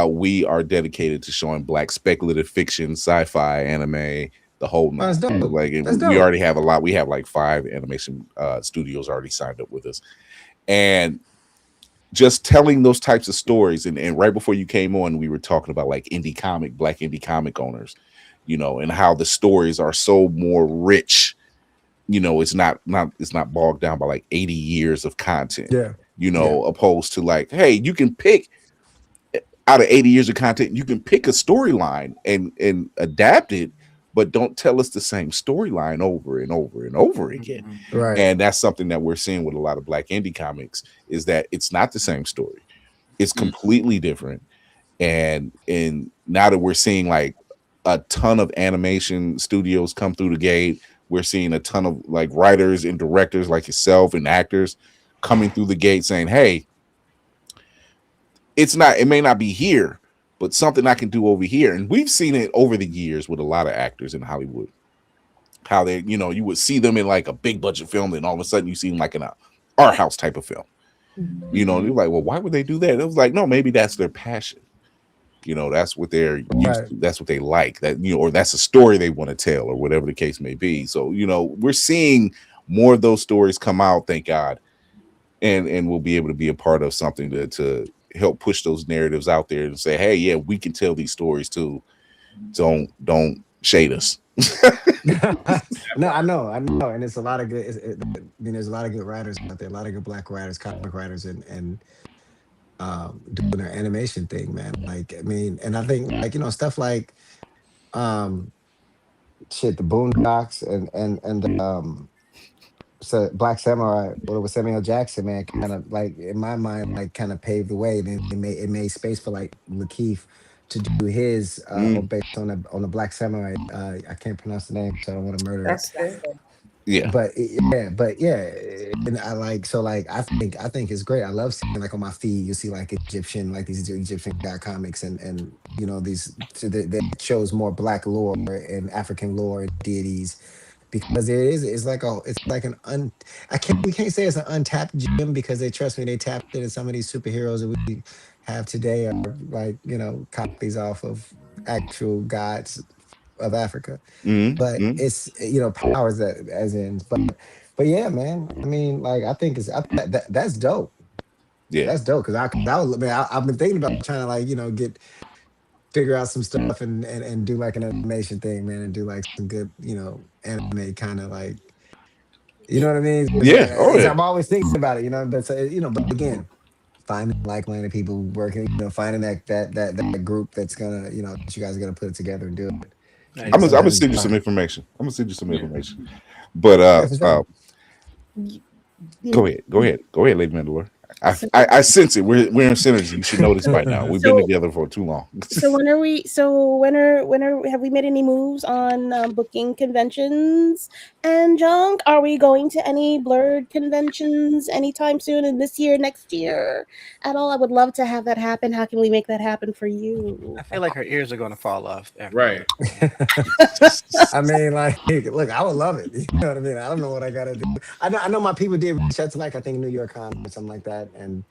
We are dedicated to showing black speculative fiction, sci-fi, anime, the whole nine. That's dope. We already have a lot. We have like 5 animation studios already signed up with us, and just telling those types of stories. And right before you came on, we were talking about like black indie comic owners, and how the stories are so more rich. It's not bogged down by like 80 years of content. Opposed to like, hey, you can pick out of 80 years of content, you can pick a storyline and adapt it, but don't tell us the same storyline over and over and over again. Right. And that's something that we're seeing with a lot of black indie comics, is that it's not the same story. It's completely different. And now that we're seeing like a ton of animation studios come through the gate, we're seeing a ton of like writers and directors like yourself and actors coming through the gate saying, hey, it may not be here, but something I can do over here. And we've seen it over the years with a lot of actors in Hollywood, how they, you would see them in like a big budget film, and all of a sudden you see them like in a art house type of film. You're like, well, why would they do that? It was like, no, maybe that's their passion. That's what they're used to, that's what they like, that, or that's a story they want to tell, or whatever the case may be. So, we're seeing more of those stories come out, thank God. And we'll be able to be a part of something to help push those narratives out there and say, hey, yeah, we can tell these stories too. Don't shade us. No, I know, and it's a lot of good. There's a lot of good writers out there, a lot of good black writers, comic writers, and doing their animation thing, man. And I think stuff like the Boondocks and so Black Samurai, what it was, Samuel Jackson, man, kind of like in my mind, like kind of paved the way. Then it made space for like Lakeith to do his based on the Black Samurai. I can't pronounce the name, so I don't want to murder it. Yeah. But and I think it's great. I love seeing like on my feed, you see like these Egyptian god comics and these that shows more black lore and African lore and deities. Because we can't say it's an untapped gem, because they tapped into some of these superheroes that we have today are like, copies off of actual gods of Africa. But it's, powers that as in, but But yeah, man. I mean, like, I think that's dope. Yeah. That's dope because I've been thinking about trying to like figure out some stuff and do like an animation thing, man, and do like some good anime kind of like what I mean. Yeah. Oh yeah. I'm always thinking about it, But but again, finding like-minded people working, finding that group that's gonna that you guys are gonna put it together and do it. I'm gonna send you some information. But Yeah, for sure. go ahead, Lady Mandalore. I sense it. We're in synergy. You should know this by now. We've been together for too long. So when are have we made any moves on booking conventions and junk? Are we going to any Blerd conventions anytime soon in this year, next year at all? I would love to have that happen. How can we make that happen for you? I feel like her ears are gonna fall off. Right. I mean, like, look, I would love it. You know what I mean? I don't know what I gotta do. I know my people did reach out to like I think New York Con or something like that, and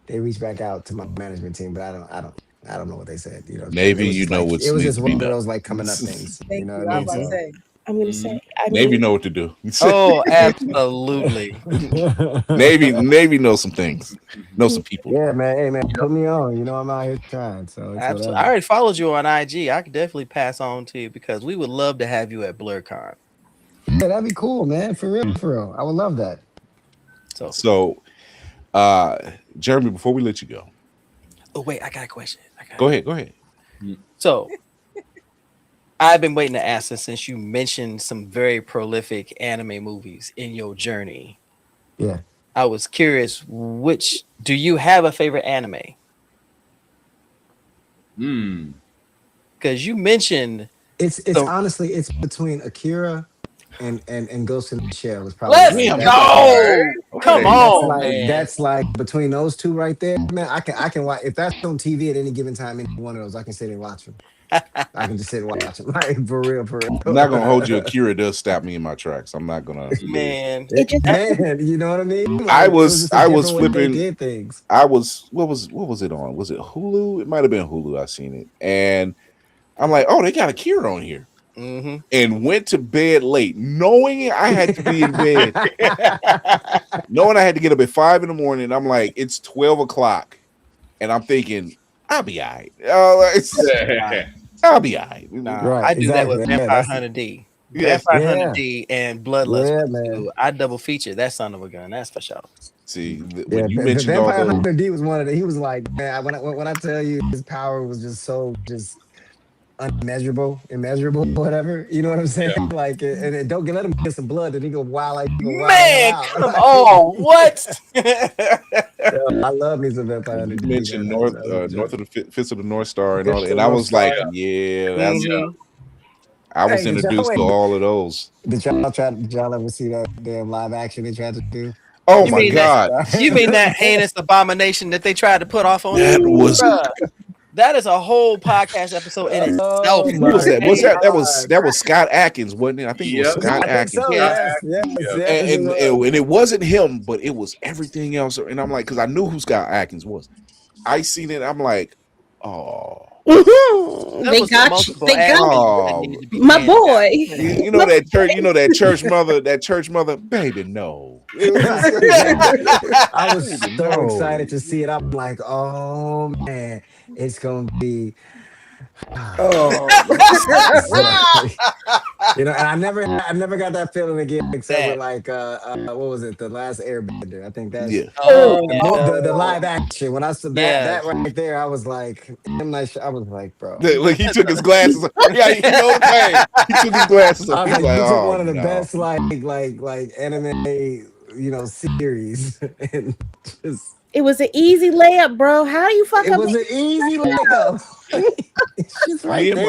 they reached back out to my management team, but I don't know what they said. Maybe it was just one of those like coming up things. Thank you. What I I was about to mean? say. I'm gonna say. Navy know what to do. Oh, absolutely. Navy knows some things. Know some people. Yeah, man. Hey, man, put me on. I'm out here trying. So it's Absolutely. I already followed you on IG. I could definitely pass on to you because we would love to have you at BlerdCon. Yeah, that'd be cool, man. For real. I would love that. So, Jeremy, before we let you go. Oh wait, I got a question. Go ahead. So, I've been waiting to ask this since you mentioned some very prolific anime movies in your journey. Yeah. I was curious, do you have a favorite anime? Because you mentioned it's honestly it's between Akira and Ghost in the Shell is probably come on, man. That's like between those two right there, man. I can watch if that's on TV at any given time. Any one of those, I can sit and watch them. I can just sit and watch them. Like for real. I'm not gonna hold you. Akira does stop me in my tracks. I'm not gonna. Man, you know what I mean? Like, I was flipping. Did things. What was it on? Was it Hulu? It might have been Hulu. I seen it, and I'm like, oh, they got Akira on here. And went to bed late, knowing I had to be in bed, knowing I had to get up at 5 a.m. I'm like, it's 12 o'clock, and I'm thinking, I'll be all right. I'll be all right. Right, I do that with Vampire Hunter D. Vampire Hunter D and Bloodlust. I double feature that son of a gun. That's for sure. See, when you mentioned Vampire Hunter D was one of the. He was like, man, when I tell you his power was just immeasurable, whatever. You know what I'm saying? Yeah. Like, and don't let him get some blood, and he go wild like man. Come on, what? I love me some Vampire Hunter D. You mentioned North of the Fist of the North Star and all that, and I was like, yeah, that's. I was introduced to all of those. Did y'all ever see that damn live action they tried to do? Oh my God! You mean that heinous abomination that they tried to put off on? That was. That is a whole podcast episode in itself. Who was that? That was Scott Atkins, wasn't it? I think it was Scott Atkins. So, yes. And it wasn't him, but it was everything else. And I'm like, because I knew who Scott Atkins was. I seen it. I'm like, oh. They got you. My boy. You know that church. You know that church mother. That church mother, baby. No. I was so excited to see it. I'm like, oh man, it's gonna be. And I never got that feeling again, except with like what was it, The Last Airbender? I think that's the live action. When I saw that right there, I was like, I was like, bro. Like he took his glasses off. Yeah, you know what I'm saying? He took his glasses off. I was like, took one of the best like anime, series, and just. It was an easy layup, bro. How do you fuck up? It was an easy layup. Me and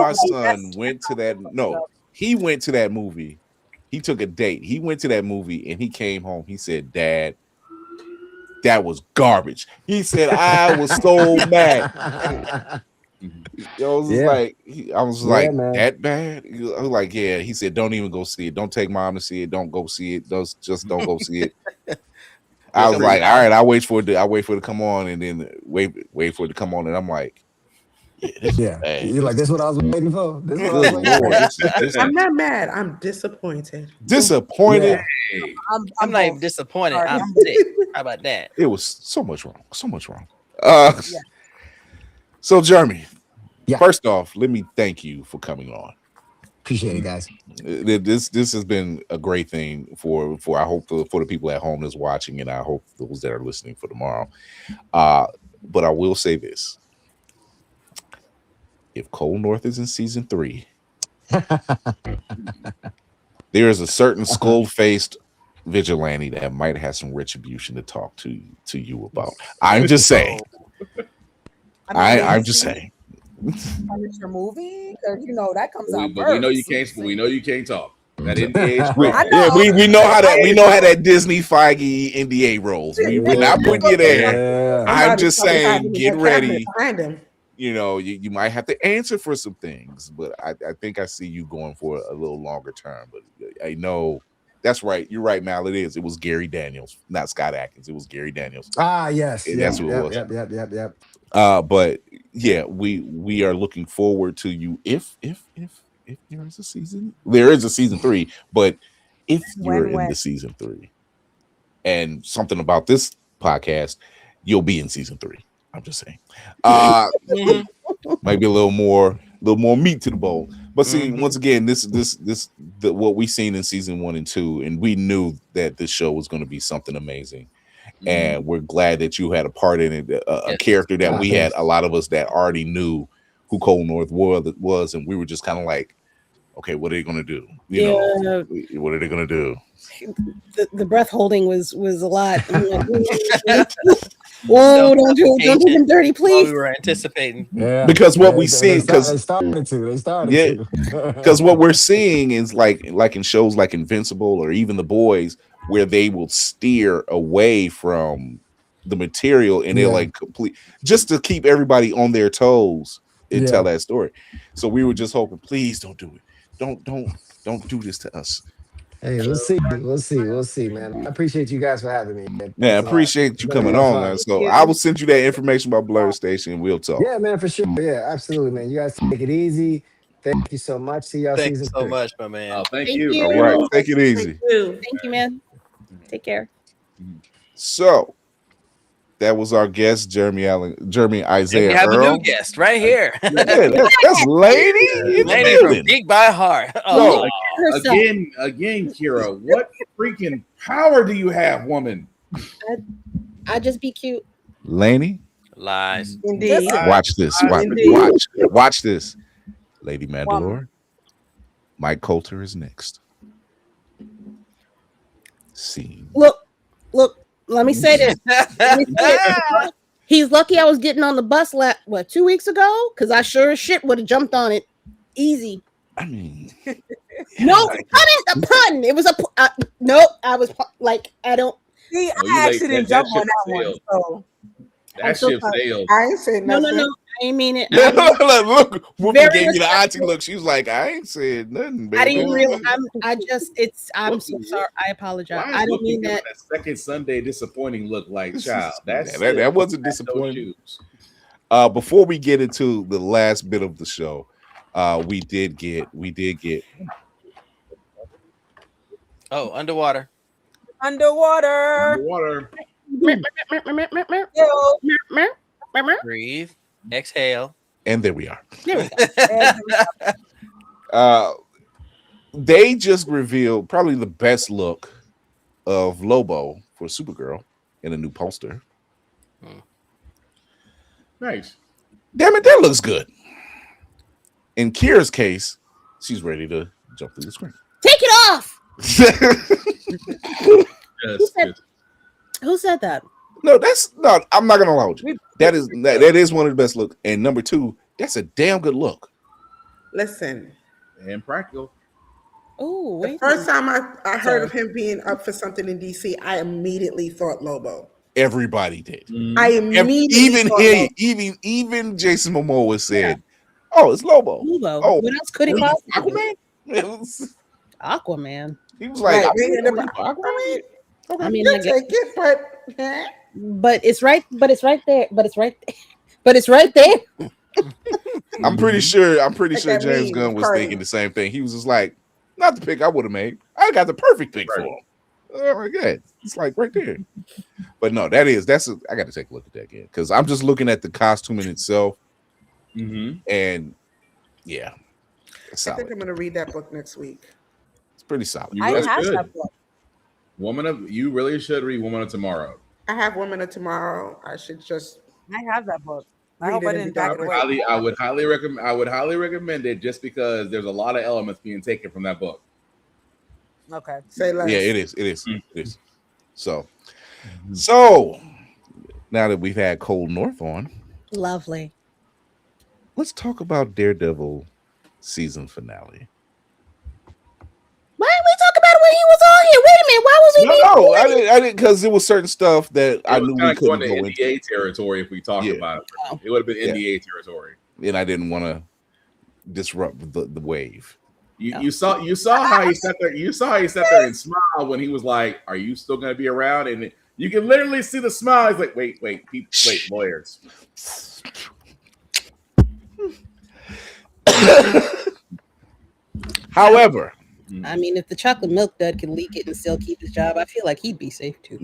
my son went to that. No, he went to that movie. He took a date. He went to that movie and he came home. He said, "Dad, that was garbage." He said, "I was so mad." I was like, that bad? I was like, yeah. He said, "Don't even go see it. Don't take mom to see it. Don't go see it. Just don't go see it." I was like, all right, I'll wait for it to come on, and then wait for it to come on, and I'm like, Yeah, you're like, this is what I was waiting for. This is what I was Good waiting Lord, for. this I'm not mad. I'm disappointed. disappointed. Yeah. Hey, I'm not even both. disappointed. Sorry. I'm sick. How about that? It was so much wrong. So much wrong. So Jeremy, Yeah. first off, let me thank you for coming on. Appreciate it, guys. This has been a great thing for I hope for the people at home that's watching, and I hope those that are listening for tomorrow. But I will say this: if Cole North is in season 3, there is a certain skull-faced vigilante that might have some retribution to talk to you about. I'm just saying. I'm just saying. Punisher movie, because that comes out but first. we know you can't. But we know you can't talk. That NDA. We know how that Disney Feige NDA rolls. We're not putting you there. I'm just saying, get ready. You might have to answer for some things, but I think I see you going for a little longer term. But I know that's right. You're right, Mal. It was Gary Daniels, not Scott Adkins. It was Gary Daniels. Yes. That's who it was. Yep. But yeah, we are looking forward to you if there is a season. There is a season 3, but if you're in the season 3 and something about this podcast, you'll be in season 3. I'm just saying. Might be a little more meat to the bowl. But see, once again, what we seen in season 1 and 2, and we knew that this show was going to be something amazing. And we're glad that you had a part in it, a character that we had a lot of us that already knew who Cole North was, and we were just kind of like, okay, what are they gonna do? What are they gonna do? The breath holding was a lot. Whoa, don't do them dirty, please. We were anticipating. Yeah, because what we see, because they started to. Because what we're seeing is like in shows like Invincible or even The Boys, where they will steer away from the material and they're like complete just to keep everybody on their toes and tell that story. So we were just hoping, please don't do it. Don't do this to us. Hey, we'll see, man. I appreciate you guys for having me, man. Yeah, I appreciate you coming on, man. So I will send you that information about Blerd Station and we'll talk. Yeah, man, for sure. Yeah, absolutely, man. You guys take it easy. Thank you so much. See y'all Thank season you so 3. much, my man. Thank you. All right, take it easy. Thank you, man. Take care. So that was our guest, Jeremy Isaiah We have Earl. a new guest right here. Yeah, that's Lady. Lady from Geek by Heart. Oh, again, Kira, what freaking power do you have, woman? I just be cute. Laney, Lies. Indeed. watch this. Watch this. Lady Mandalore. Mike Coulter is next. Scene. Look. Let me say this. He's lucky I was getting on the bus 2 weeks ago, because I sure as shit would have jumped on it easy. I mean, no pun. It was a nope. I was like, I don't. See, I actually didn't jump on that one. So that ship sailed. I ain't saying nothing. No. I ain't mean it. Look, Whoopi gave me the auntie look. She was like, I ain't said nothing, baby. I didn't realize. I'm so sorry. I apologize. I don't mean that. Second Sunday disappointing look like child. That wasn't disappointing. Before we get into the last bit of the show, we did get. Oh, underwater. Breathe. Exhale. And there we are. They just revealed probably the best look of Lobo for Supergirl in a new poster. Nice. Damn it, that looks good. In Kira's case, she's ready to jump through the screen. Take it off. Who said that? No, I'm not gonna lie with you. That is one of the best looks. And number 2, that's a damn good look. Listen. And practical. Oh, the first time I heard of him being up for something in DC, I immediately thought Lobo. Everybody did. I immediately even Jason Momoa said, "Oh, it's Lobo." Oh, what else could it possibly be? Aquaman. He was like, Aquaman. I mean, I take it, but it's right. But it's right there. But it's right there. I'm pretty sure Like that James meme, Gunn was Cardi. thinking the same thing. He was just like, not the pick I would have made. I got the perfect pick for him. Oh my god, it's like right there. But no, I got to take a look at that again because I'm just looking at the costume in itself, and yeah, it's I solid. think I'm gonna read that book next week. It's pretty solid. You really should. You really should read Woman of Tomorrow. I have Women of Tomorrow. I should just. I have that book. I read hope it I and didn't be back done it with away. I would highly recommend it just because there's a lot of elements being taken from that book. Okay. Say less. Yeah, it is. So now that we've had Cold North on, Lovely. let's talk about Daredevil season finale. Why didn't we talk about it when he was on here? Wait a minute. Why was we? No, I didn't because there was certain stuff that I knew we couldn't go into. NDA territory if we talked about it. It would have been NDA territory, and I didn't want to disrupt the wave. You saw how he sat there. You saw how he sat there and smiled when he was like, "Are you still going to be around?" And you can literally see the smile. He's like, "Wait, lawyers." However, I mean, if the chocolate milk dud can leak it and still keep his job, I feel like he'd be safe too.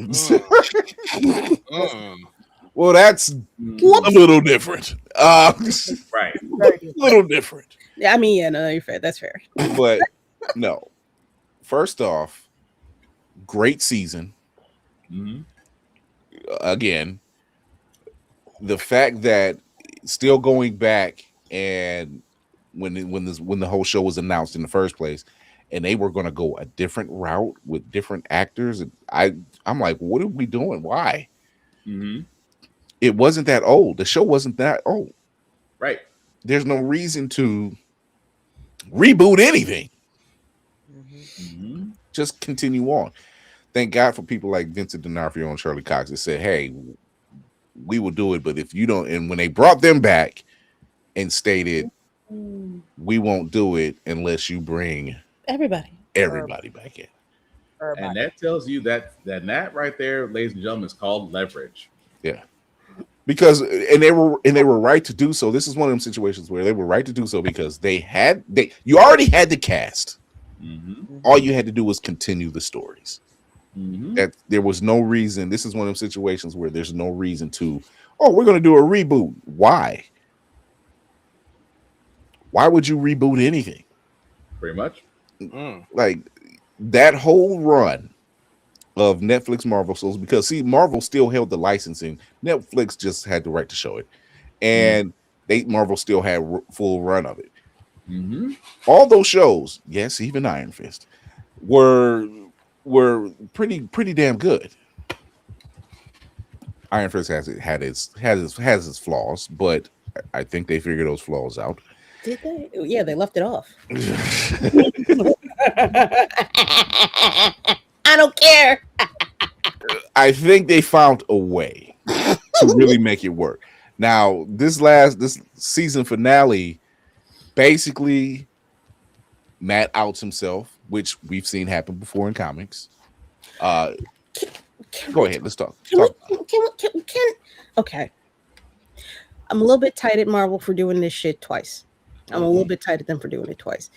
Well, that's a little different. Right. A little different. Yeah, I mean, yeah, no, you're fair. That's fair. But no. First off, great season. Again, the fact that still going back and when the whole show was announced in the first place, and they were going to go a different route with different actors, and I'm like, what are we doing? Why? It wasn't that old. The show wasn't that old. Right. There's no reason to reboot anything. Just continue on. Thank God for people like Vincent D'Onofrio and Shirley Cox that said, hey, we will do it, but if you don't, and when they brought them back and stated, we won't do it unless you bring everybody back in. And that tells you that right there, ladies and gentlemen, is called leverage. Yeah. Because they were right to do so. This is one of them situations where they were right to do so because you already had the cast. All you had to do was continue the stories. That there was no reason. This is one of them situations where there's no reason to, we're going to do a reboot. Why? Why would you reboot anything? Pretty much. Like that whole run of Netflix Marvel shows, because Marvel still held the licensing. Netflix just had the right to show it, and Marvel still had full run of it. All those shows, yes, even Iron Fist, were pretty damn good. Iron Fist has its flaws, but I think they figured those flaws out. Did they? Yeah, they left it off. I don't care. I think they found a way to really make it work. Now, this season finale, basically, Matt outs himself, which we've seen happen before in comics. Go ahead, let's talk. Okay. I'm a little bit tight at Marvel for doing this shit twice. I'm a little bit tight at them for doing it twice.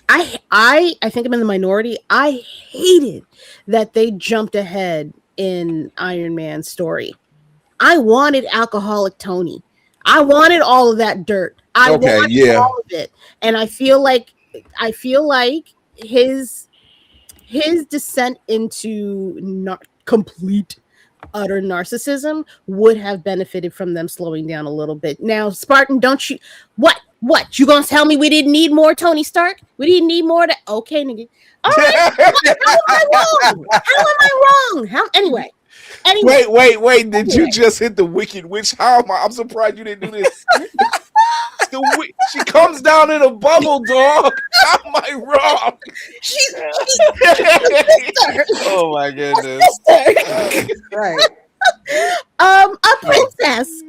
I think I'm in the minority. I hated that they jumped ahead in Iron Man's story. I wanted alcoholic Tony. I wanted all of that dirt. I wanted all of it. And I feel like his descent into complete utter narcissism would have benefited from them slowing down a little bit. Now, Spartan, don't you what you gonna tell me we didn't need more Tony Stark? We didn't need more of that. Okay, nigga. All right. How am I wrong? Anyway. Wait. Did you just hit the Wicked Witch? I'm surprised you didn't do this. She comes down in a bubble, dog. How am I wrong? She's oh my goodness. Right. A princess.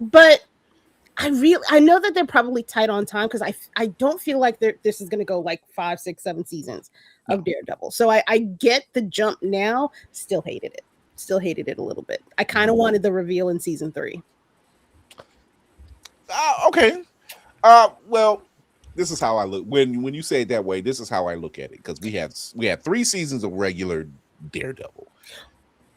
But I know that they're probably tight on time because I don't feel like this is gonna go like 5, 6, 7 seasons of Daredevil. So I get the jump now. Still hated it a little bit. I kind of wanted the reveal in season 3. Okay. Well, this is how I look when you say it that way. This is how I look at it because we have 3 seasons of regular Daredevil,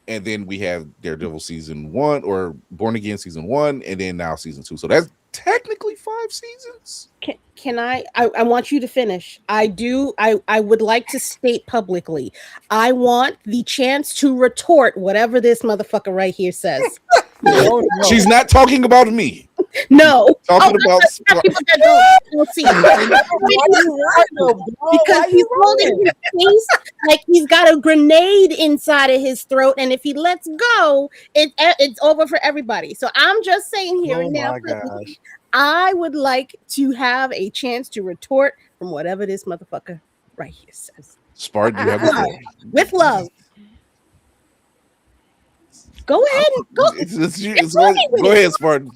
and then we have Daredevil season 1 or Born Again season 1, and then now season 2. So that's technically 5 seasons. Can I want you to finish. I would like to state publicly, I want the chance to retort whatever this motherfucker right here says. No. She's not talking about me. No. Talking about people that don't see. Because he's holding his face like he's got a grenade inside of his throat, and if he lets go, it's over for everybody. So I'm just saying here and now, I would like to have a chance to retort from whatever this motherfucker right here says. Spart, you have a with love. Go ahead. Go ahead, Spartan.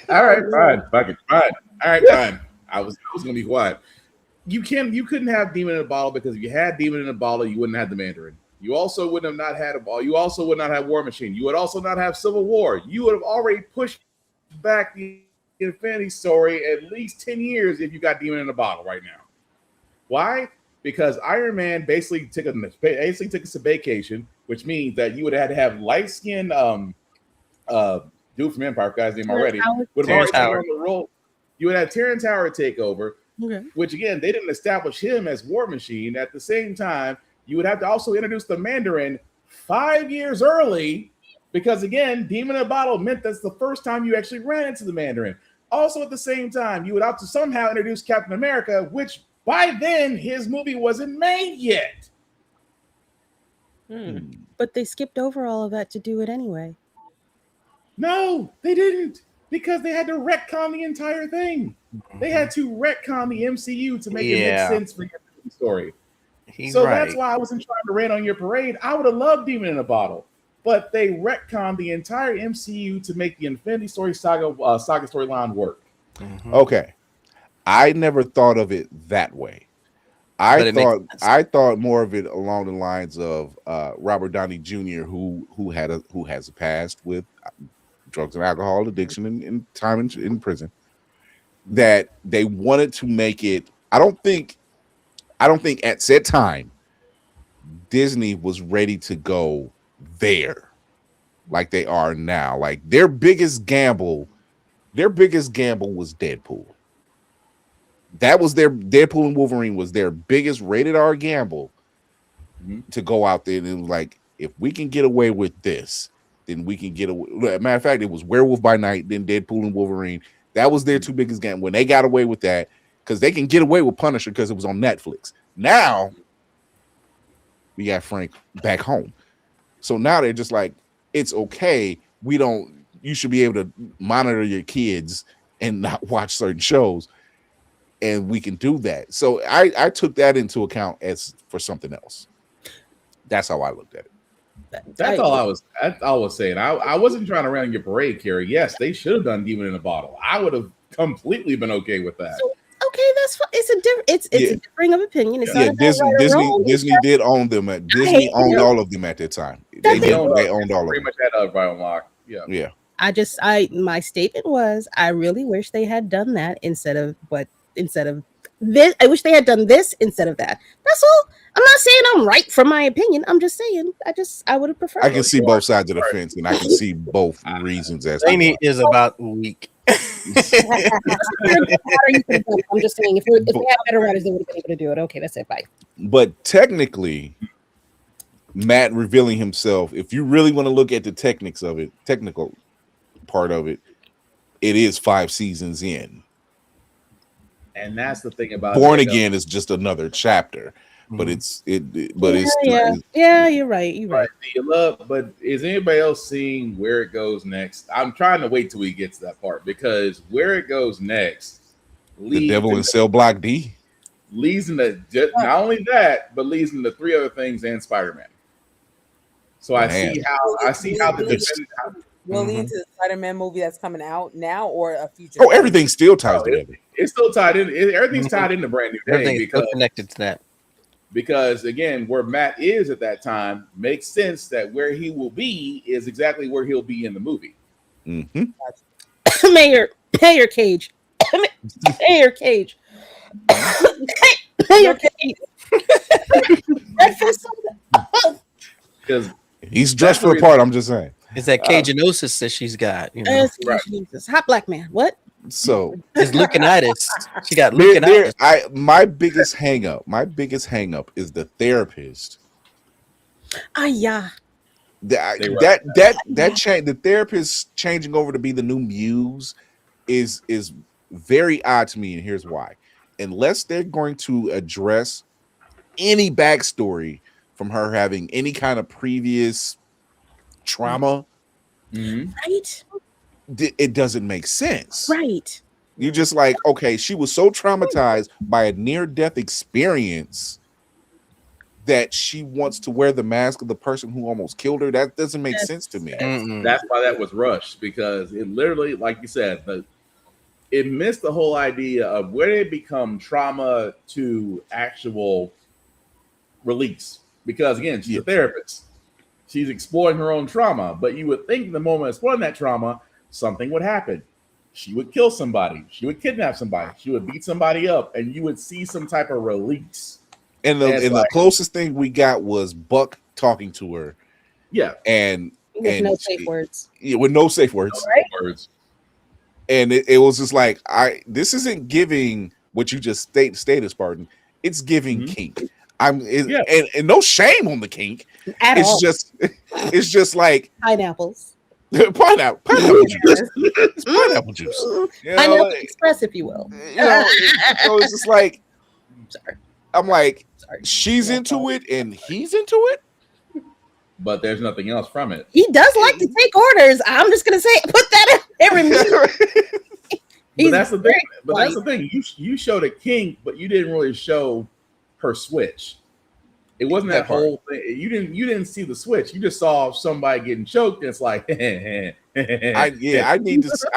All right, fine. Fuck it. Fine. All right, fine. I was gonna be quiet. You couldn't have Demon in a Bottle because if you had Demon in a Bottle, you wouldn't have the Mandarin. You also would not have ball. You also would not have War Machine. You would also not have Civil War. You would have already pushed back the Infinity Story at least 10 years if you got Demon in a Bottle right now. Why? Because Iron Man basically took us to vacation, which means that you would have had to have light-skinned dude from Empire, guy's name already. Would have already taken on the role. You would have Terrence Howard take over, which again, they didn't establish him as War Machine. At the same time, you would have to also introduce the Mandarin 5 years early, because again, Demon in a Bottle meant that's the first time you actually ran into the Mandarin. Also, at the same time, you would have to somehow introduce Captain America, which by then his movie wasn't made yet. But they skipped over all of that to do it anyway. No, they didn't, because they had to retcon the entire thing. They had to retcon the MCU to make it make sense for your story. That's why I wasn't trying to rain on your parade. I would have loved Demon in a Bottle, but they retconned the entire MCU to make the Infinity Story saga storyline work. Okay, I never thought of it that way. I thought more of it along the lines of Robert Downey Jr., who has a past with drugs and alcohol addiction and time in prison. That they wanted to make it. I don't think at said time Disney was ready to go there like they are now. Like their biggest gamble was Deadpool. That was their Deadpool and Wolverine was their biggest rated R gamble to go out there, and it was like, if we can get away with this, then we can get away. Matter of fact, it was Werewolf by Night, then Deadpool and Wolverine. That was their 2 biggest gamble. When they got away with that, because they can get away with Punisher because it was on Netflix. Now we got Frank back home. So now they're just like, it's okay. You should be able to monitor your kids and not watch certain shows. And we can do that. So I took that into account as for something else. That's how I looked at it. That's all I was saying. I wasn't trying to run your parade, Carrie. Yes, they should have done Demon in a Bottle. I would have completely been okay with that. So, okay, that's fine. It's a differing of opinion. It's not Disney did own them. Disney owned all of them at that time. They owned all of them. Pretty much had everybody on lock. Yeah. My statement was, I really wish they had done that instead of this. I wish they had done this instead of that. That's all. I'm not saying I'm right from my opinion. I'm just saying I would have preferred. I can see both sides of the fence, and I can see both reasons. As Laney is about weak. I'm just saying, if they had better writers, they would have been able to do it. Okay, that's it. Bye. But technically, Matt revealing himself, if you really want to look at the technical part of it, it is 5 seasons in. And that's the thing about Born Again is just another chapter, but you're right. But is anybody else seeing where it goes next? I'm trying to wait till we get to that part, because where it goes next, the Devil in Cell Block D leads into not only that, but leads into 3 other things and Spider-Man. So I see how the will lead to the Spider-Man movie that's coming out now or a future. Oh, everything still ties together. It's still tied in. Everything's tied into Brand New Day. Everything's still connected to that. because again, where Matt is at that time makes sense that where he will be is exactly where he'll be in the movie. Mm-hmm. Mayor Cage. Mayor Cage. Mayor Cage. Because he's dressed for the part. I'm just saying. It's that Cajunosis that she's got. You know, Jesus. Hot black man. What? So it's leukinitis. She got leukinitis. My biggest hang up is the therapist. Yeah. The therapist changing over to be the new muse is very odd to me, and here's why. Unless they're going to address any backstory from her having any kind of previous trauma, right? It doesn't make sense, right? You're just like, okay, she was so traumatized by a near-death experience that she wants to wear the mask of the person who almost killed her. That doesn't make sense to me. That's why that was rushed, because it literally, like you said, it missed the whole idea of where it become trauma to actual release. Because again, she's a therapist. She's exploring her own trauma, but you would think the moment exploring that trauma, something would happen. She would kill somebody. She would kidnap somebody. She would beat somebody up, and you would see some type of release. And the closest thing we got was Buck talking to her. Yeah. With no safe words. Yeah, with no safe words. Right? And it was just like, this isn't giving what you just stated, Spartan. It's giving kink. And no shame on the kink. It's just like pineapples. Pineapple juice. It's pineapple juice. Pineapple Express, if you will. So it's just like, I'm like, she's into it and he's into it, but there's nothing else from it. He does like to take orders. I'm just gonna say, put that in there. But that's the thing. But that's the thing. You showed a kink, but you didn't really show her switch. It wasn't that whole thing. You didn't see the switch. You just saw somebody getting choked. And it's like, I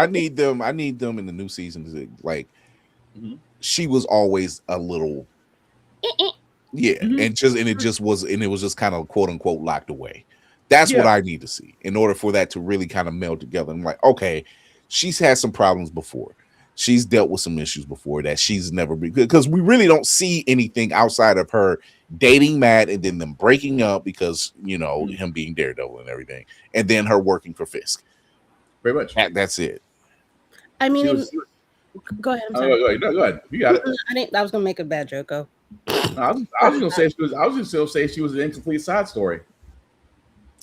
need them in the new season to like. She was always a little, and it was just kind of quote unquote locked away. That's what I need to see in order for that to really kind of meld together. I'm like, okay, she's had some problems before. She's dealt with some issues before that she's never been, because we really don't see anything outside of her dating Matt and then them breaking up because, him being Daredevil and everything. And then her working for Fisk. Pretty much. That's it. I mean, go ahead. I'm sorry. Go ahead. You got it. I was going to make a bad joke. Go. I was going to say she was an incomplete side story.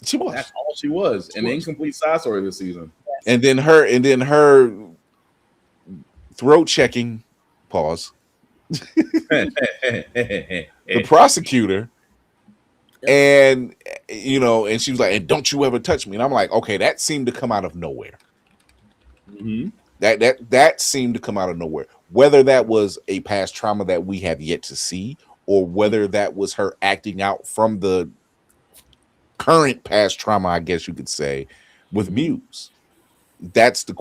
She was. That's all she was. An incomplete side story this season. And then her throat checking, pause. The prosecutor, and and she was like, and don't you ever touch me. And I'm like, okay, that seemed to come out of nowhere. That seemed to come out of nowhere. Whether that was a past trauma that we have yet to see, or whether that was her acting out from the current past trauma, I guess you could say, with Muse. That's the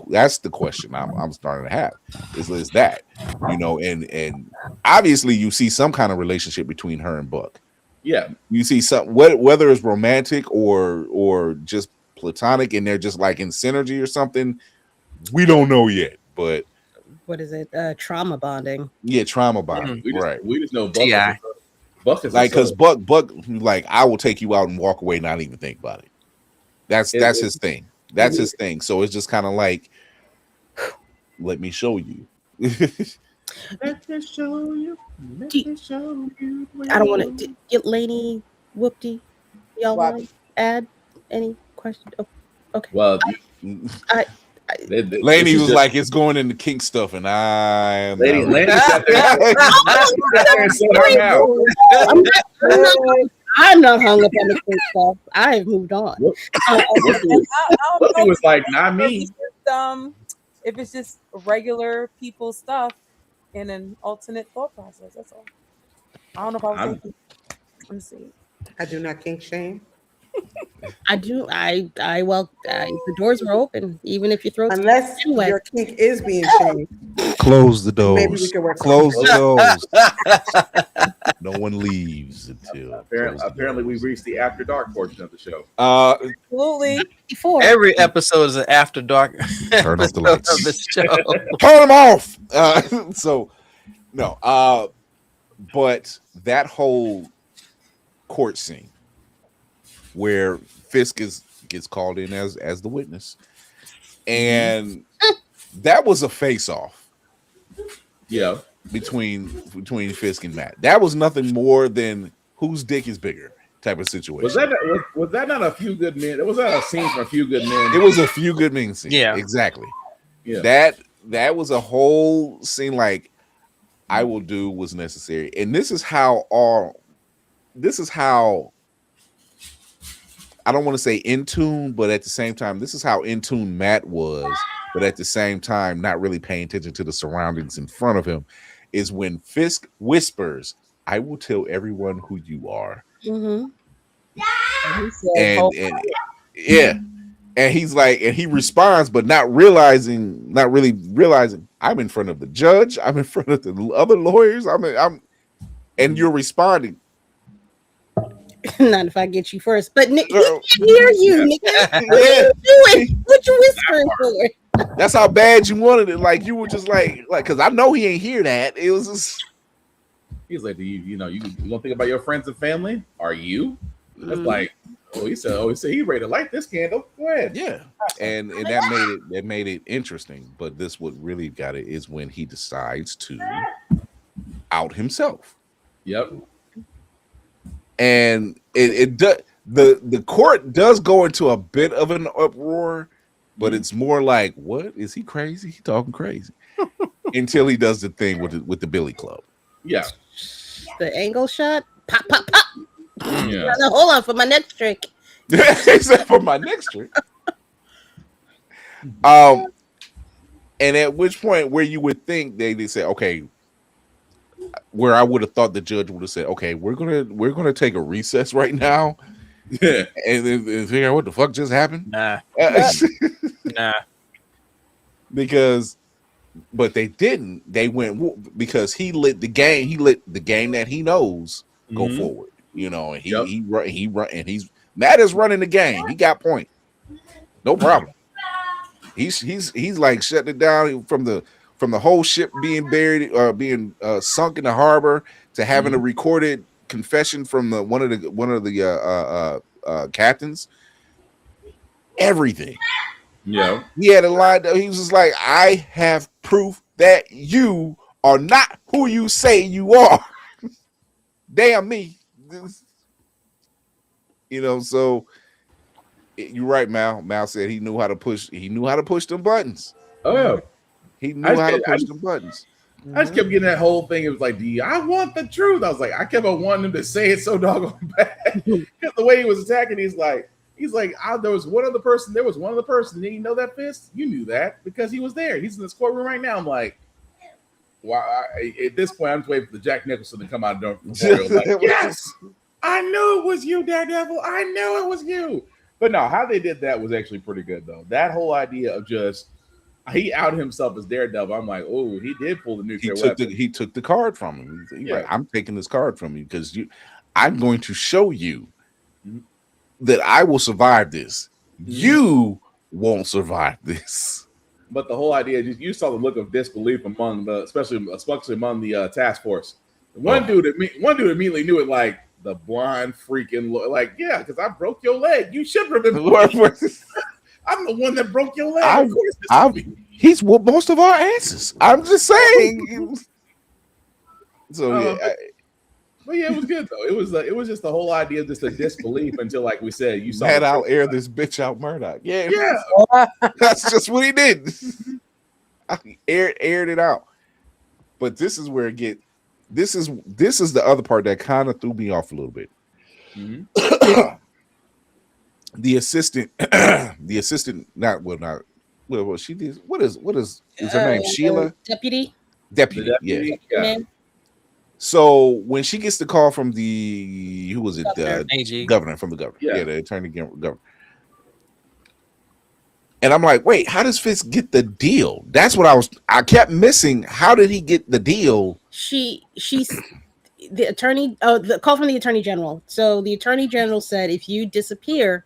question I'm starting to have is that, and obviously you see some kind of relationship between her and Buck. Yeah, you see some, whether it's romantic or just platonic, and they're just like in synergy or something. We don't know yet, but what is it? Trauma bonding. Yeah, trauma bonding. We just know Buck. Buck is like, because Buck, like, I will take you out and walk away, not even think about it. That's his thing. That's his thing. So it's just kind of like, let me show you. Let me show you. Let me show you. I don't want to get Lainey Whoopty. Y'all want to add any question? Oh, okay. Well, Lainey was like, it's going into kink stuff, and Lainey sat there. I'm not hung up on the kink stuff. I have moved on. It was like, not me. If it's just regular people stuff in an alternate thought process, that's all. I don't know if I was thinking. Let me see. I do not kink shame. I do. The doors were open, even if your throat's Unless wet. your kink is being shaved. Close the Maybe we doors. can work Close the something. doors. No one leaves until. Apparently, we've reached the after dark portion of the show. Absolutely. Before Every episode is an after dark Turn off the episode lights. of the show. Turn them off. So, no. But that whole court scene where Fisk gets called in as the witness, and that was a face-off. Yeah, between Fisk and Matt. That was nothing more than whose dick is bigger type of situation. Was that not A Few Good Men? Was that a scene from A Few Good Men? It was A Few Good Men scene. Yeah, exactly. Yeah, that was a whole scene. Like, I will do what's necessary, and this is how I don't want to say in tune, but at the same time, this is how in tune Matt was, but at the same time, not really paying attention to the surroundings in front of him, is when Fisk whispers, "I will tell everyone who you are." Mm-hmm. And he's like, and he responds, but not really realizing, I'm in front of the judge, I'm in front of the other lawyers, and you're responding. Not if I get you first, but Nick, he can hear you, nigga. What are you doing? What you whispering for? That's how bad you wanted it. Like, you were just like, because I know he ain't hear that. It was just. He's like, you don't think about your friends and family? Are you? That's like, he said he ready to light this candle. Go ahead. Yeah, and that made it interesting. But this what really got it is when he decides to out himself. Yep. And the court does go into a bit of an uproar, but it's more like, what is he crazy? He talking crazy until he does the thing with the Billy Club. Yeah, the angle shot, pop, pop, pop. Yeah. No, hold on for my next trick. Except for my next trick. And at which point, where you would think they say, okay. Where I would have thought the judge would have said, "Okay, we're gonna take a recess right now, and figure out what the fuck just happened." Nah. But they didn't. They went because he lit the game. He lit the game that he knows go forward. And he run, and Matt is running the game. He got point, no problem. He's like shutting it down from the whole ship being buried, being sunk in the harbor, to having a recorded confession from one of the captains. Everything. Yeah. He had a line that he was just like, "I have proof that you are not who you say you are." Damn me. So you're right, Mal. Mal said he knew how to push. He knew how to push them buttons. Oh yeah. He knew how to push them buttons. I just kept getting that whole thing. It was like, I want the truth. I was like, I kept on wanting him to say it so doggone bad. Because the way he was attacking, he's like, there was one other person. There was one other person. Did you know that, Fist? You knew that because he was there. He's in this courtroom right now. I'm like, wow. At this point, I'm just waiting for the Jack Nicholson to come out of the memorial. Like, yes, I knew it was you, Daredevil. I knew it was you. But no, how they did that was actually pretty good, though. That whole idea of just he outed himself as Daredevil. I'm like, oh, he did pull the nuclear weapon. He took the card from him. He's like, I'm taking this card from you because I'm going to show you that I will survive this. You won't survive this. But the whole idea, you saw the look of disbelief among especially among the task force. One dude immediately knew it, like the blind freaking yeah, because I broke your leg. You should remember. I'm the one that broke your leg. He's whooped most of our asses. I'm just saying. So but yeah, it was good though. It was just the whole idea of just a disbelief until, like we said, you saw. I'll air this bitch out, Murdoch. Yeah. That's just what he did. He aired it out. But this is where it gets. This is the other part that kind of threw me off a little bit. The assistant, she did. What is her name? Sheila? Deputy. Yeah. So when she gets the call from the who was it? Governor. AG. Governor from the governor. Yeah. Yeah, the attorney governor. And I'm like, wait, how does Fisk get the deal? That's what I kept missing. How did he get the deal? She's the attorney. Oh, the call from the attorney general. So the attorney general said, if you disappear,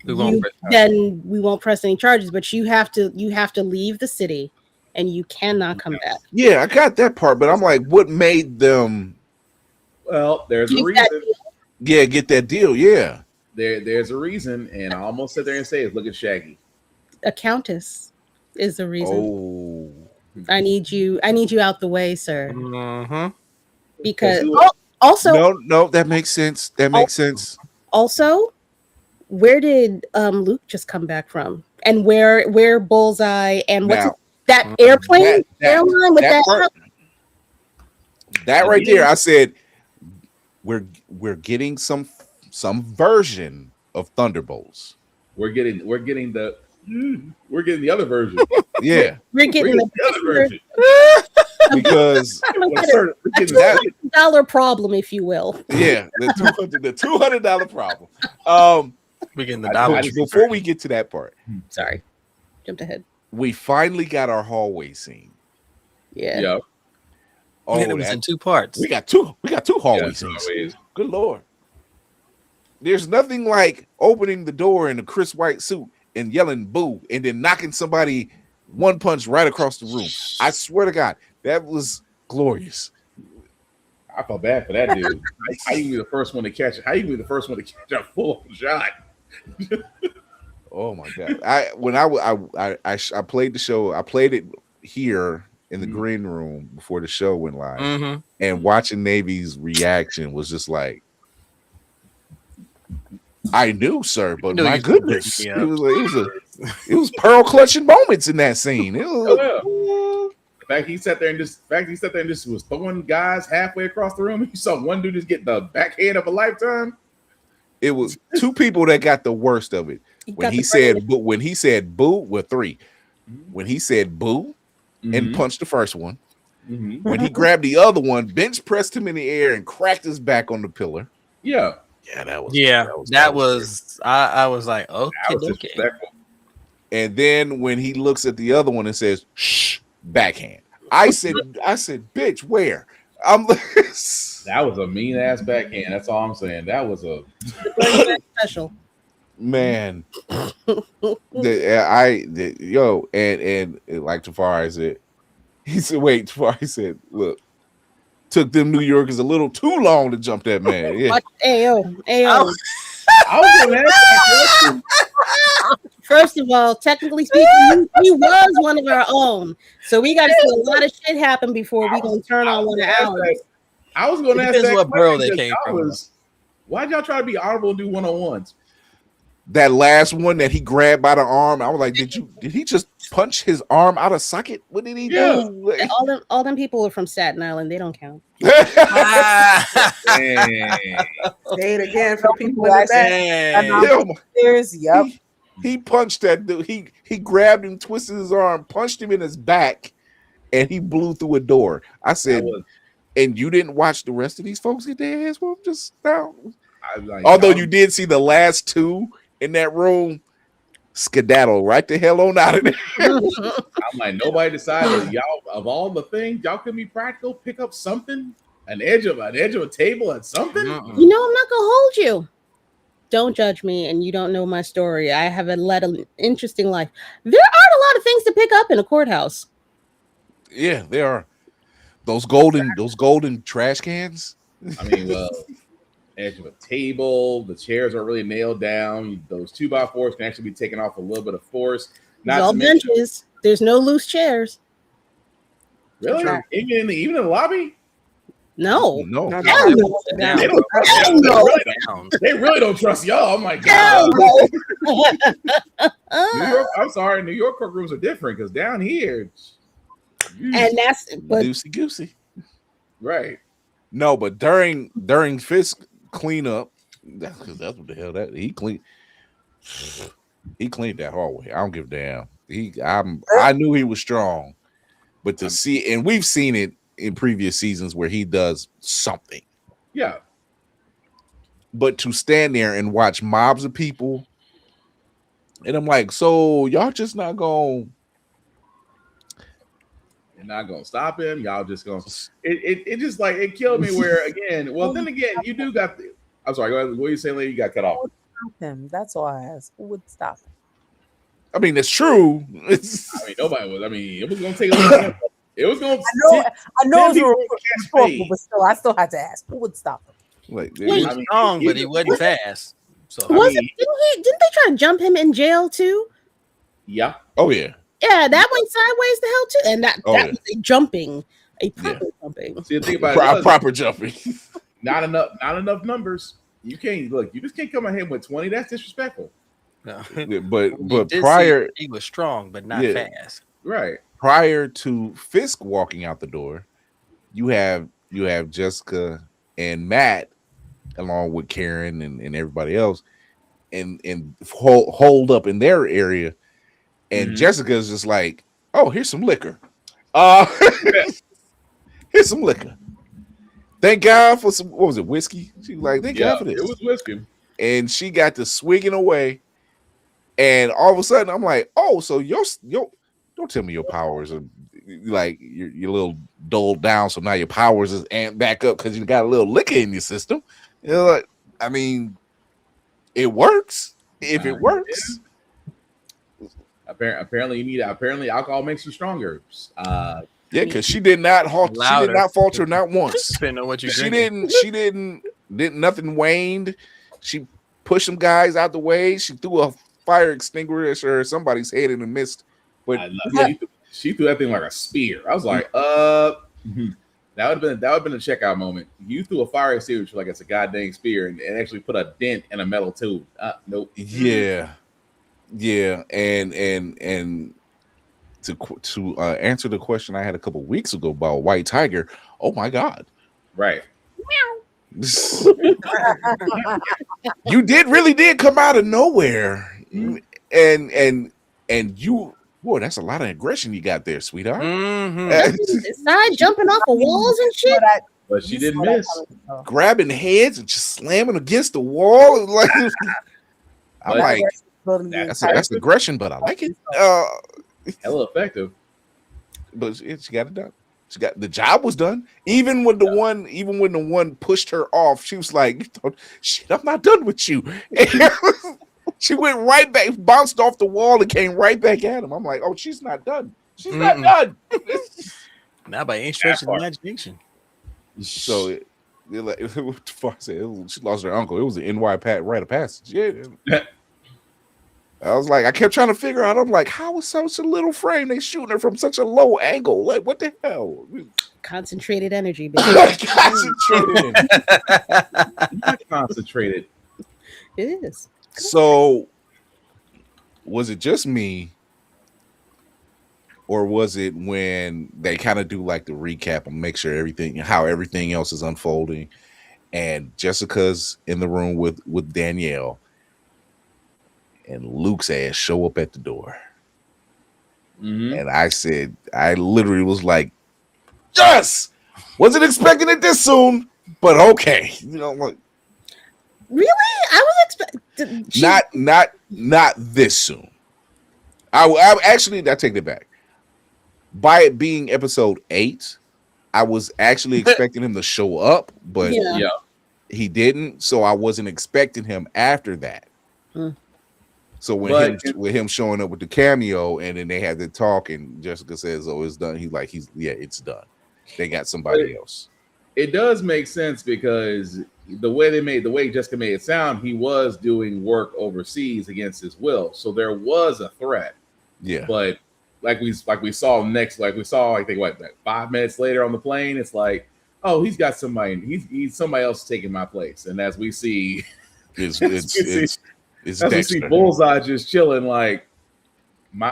then we won't press any charges. But you have to leave the city, and you cannot come back. Yeah, I got that part, but I'm like, what made them? Well, there's a reason. Yeah, get that deal. Yeah, there's a reason, and I almost sit there and say, "Look at Shaggy." A countess is the reason. Oh, I need you out the way, sir. Mm-hmm. Because also, no, that makes sense. That makes sense. Also, where did Luke just come back from? And where Bullseye and what's that airplane airline with that? That right there, I said, we're getting some version of Thunderbolts. We're getting the other version. Yeah, we're getting the other version. Because $200 problem, if you will. Yeah, the $200 problem. We're getting the dollar. Before we get to that part, sorry, jumped ahead. We finally got our hallway scene. Yeah. Yep. Oh, and it was in 2 parts. We got two hallway scenes. Good Lord. There's nothing like opening the door in a Chris White suit and yelling boo and then knocking somebody one punch right across the room. I swear to God, that was glorious. I felt bad for that dude. How you be the first one to catch it? How you be the first one to catch a full shot? Oh my God! I played the show. I played it here in the green room before the show went live, and watching Navy's reaction was just like, I knew, sir, but my goodness, it was pearl clutching moments in that scene. It was, the fact he sat there and just was throwing guys halfway across the room. You saw one dude just get the backhand of a lifetime. It was 2 people that got the worst of it. When he said boo, well, 3. When he said boo and punched the first one, when he grabbed the other one, bench pressed him in the air and cracked his back on the pillar. Yeah. That was I was like, okay. And then when he looks at the other one and says, shh, backhand. I said, bitch, where? That was a mean ass backhand. That's all I'm saying. That was a special. Man, and like Tafari said, Tafari said, look, took them New Yorkers a little too long to jump that man. Yeah. Ayo. I was gonna ask that question. First of all, technically speaking, he was one of our own. So we got to see a lot of shit happen before we gonna turn on one of ours. I was gonna ask that what borough they came from. Why'd y'all try to be honorable and do 1-on-1s? That last one that he grabbed by the arm, I was like, did he just punch his arm out of socket? What did he do? All them people are from Staten Island. They don't count. Say it again for people in the back. Yep. He punched that dude. He grabbed him, twisted his arm, punched him in his back, and he blew through a door. I said, and you didn't watch the rest of these folks get their ass whooped just now? Although you did see the last 2 in that room skedaddle right the hell on out of there. I'm like, nobody decided, y'all, of all the things, y'all could be practical, pick up something, an edge of a table and something. You know, I'm not gonna hold you. Don't judge me, and you don't know my story. I have led an interesting life. There aren't a lot of things to pick up in a courthouse. Yeah, there are those golden trash cans. I mean, well, edge of a table, the chairs are really nailed down. Those 2x4s can actually be taken off a little bit of force. Not all benches. There's no loose chairs. Really? Even in the lobby? No. They really don't trust y'all. Oh my God. New York, I'm sorry, New York courtrooms are different because down here, and that's loosey goosey. Right. No, but during Fisk cleanup, that's what the hell that he cleaned that hallway. I don't give a damn. I knew he was strong, but to see, and we've seen it in previous seasons where he does something. Yeah. But to stand there and watch mobs of people, and I'm like, so y'all just not gonna. You're not gonna stop him. Y'all just gonna. It just like it killed me. Where again? Well, then again, you do got. I'm sorry. Go ahead. What were you saying, lady? You got cut off. Who would stop him? That's all I asked. Who would stop him? I mean, that's true. I mean, nobody was. I mean, it was gonna take a little time. It was gonna. I know it was rhetorical, but still, I still had to ask. Who would stop him? Like, He was strong, but he wasn't fast. So Didn't they try to jump him in jail too? Yeah. Oh yeah. Yeah, that went sideways to hell too, and that yeah. was a jumping, a proper jumping. See, the thing about proper jumping. Not enough numbers. You can't look. You just can't come ahead with 20. That's disrespectful. No. But prior, he was strong, but not fast. Right. Prior to Fisk walking out the door, you have Jessica and Matt, along with Karen and everybody else, and hold up in their area. And Jessica's just like, oh, here's some liquor. Here's some liquor. Thank God for some, what was it, whiskey? She was like, thank God for this. It was whiskey. And she got to swigging away. And all of a sudden, I'm like, oh, so your don't tell me your powers are like you're a little dulled down. So now your powers is amped back up because you got a little liquor in your system. You know, like, I mean, it works. If it works. Apparently, you need. Apparently, alcohol makes you stronger. Yeah, because she did not halt. She did not falter not once. Depending on what you. She didn't. Nothing waned. She pushed some guys out the way. She threw a fire extinguisher or somebody's head in the mist. But she threw that thing like a spear. I was like, that would have been a checkout moment. You threw a fire extinguisher like it's a goddamn spear and actually put a dent in a metal tube. Nope. Yeah. And to answer the question I had a couple weeks ago about White Tiger. Oh my God! Right. You really did come out of nowhere, and you. Boy, that's a lot of aggression you got there, sweetheart. Besides jumping off of walls and shit. But she didn't miss. Grabbing heads and just slamming against the wall. Like, I'm like, that's aggression, but I like it. Hella effective. But she got it done. She got the job was done. Even when the one pushed her off, she was like, "Shit, I'm not done with you." She went right back, bounced off the wall, and came right back at him. I'm like, "Oh, she's not done. She's not done." Not by any stretch of the imagination. So, she lost her uncle. It was an NY rite of passage. Yeah. I was like, I kept trying to figure out. I'm like, how is such a little frame they shooting her from such a low angle? Like, what the hell? Concentrated energy, baby. Concentrated. Not concentrated. It is. So, was it just me, or was it when they kind of do like the recap and make sure how everything else is unfolding, and Jessica's in the room with Danielle? And Luke's ass show up at the door. And I literally was like, yes! Wasn't expecting it this soon, but okay. You know, like, really? I was expecting not this soon. I actually, I take it back. By it being episode 8, I was actually expecting him to show up, but he didn't. So I wasn't expecting him after that. So with him showing up with the cameo, and then they had to talk, and Jessica says, "Oh, it's done." It's done. They got somebody else. It does make sense because the way Jessica made it sound, he was doing work overseas against his will, so there was a threat. Yeah, but like we saw 5 minutes later on the plane, it's like, oh, he's got somebody. He's somebody else taking my place, and as we see, it's as we see Bullseye just chilling, like my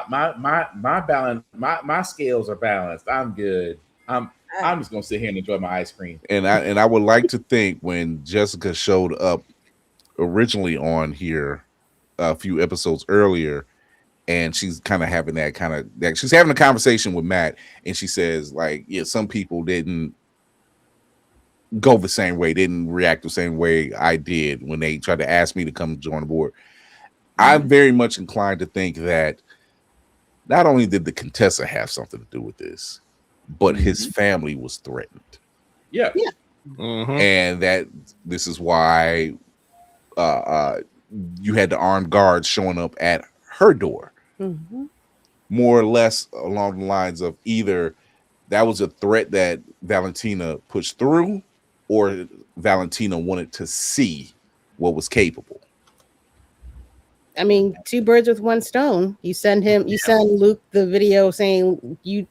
balance, my scales are balanced. I'm good. I'm just gonna sit here and enjoy my ice cream. And I would like to think when Jessica showed up originally on here a few episodes earlier, and she's kind of having that she's having a conversation with Matt, and she says like, yeah, some people didn't go the same way, didn't react the same way I did when they tried to ask me to come join the board. I'm very much inclined to think that not only did the Contessa have something to do with this, but his family was threatened. Yeah. And that this is why you had the armed guards showing up at her door. More or less along the lines of either that was a threat that Valentina pushed through, or Valentina wanted to see what was capable. I mean, two birds with one stone. You send Luke the video saying you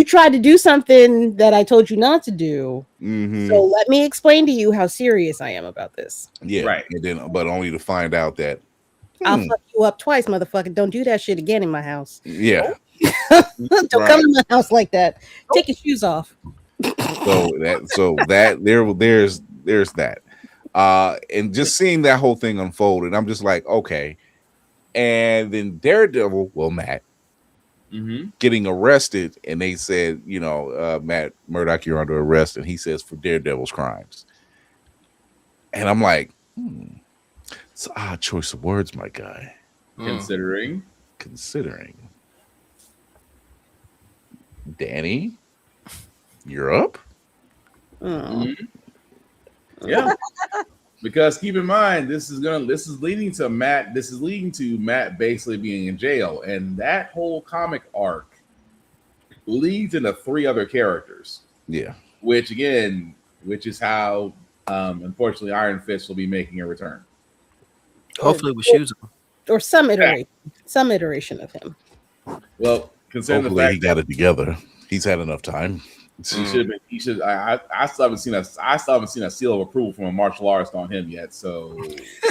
tried to do something that I told you not to do. So let me explain to you how serious I am about this. Yeah, right. And then, but only to find out that I'll fuck you up twice, motherfucker. Don't do that shit again in my house. Yeah. Don't come in my house like that. Take your shoes off. There's that. And just seeing that whole thing unfold, and I'm just like, okay. And then Daredevil, Matt, getting arrested, and they said, Matt Murdock, you're under arrest, and he says for Daredevil's crimes. And I'm like, it's an odd choice of words, my guy. Considering Danny, you're up. Yeah. Because keep in mind, this is leading to Matt basically being in jail, and that whole comic arc leads into 3 other characters. Yeah. Which is how unfortunately Iron Fist will be making a return. Hopefully with shoes on. Or some iteration of him. Well, considering hopefully the fact he got it together. He's had enough time. He should. I still haven't seen a seal of approval from a martial artist on him yet. So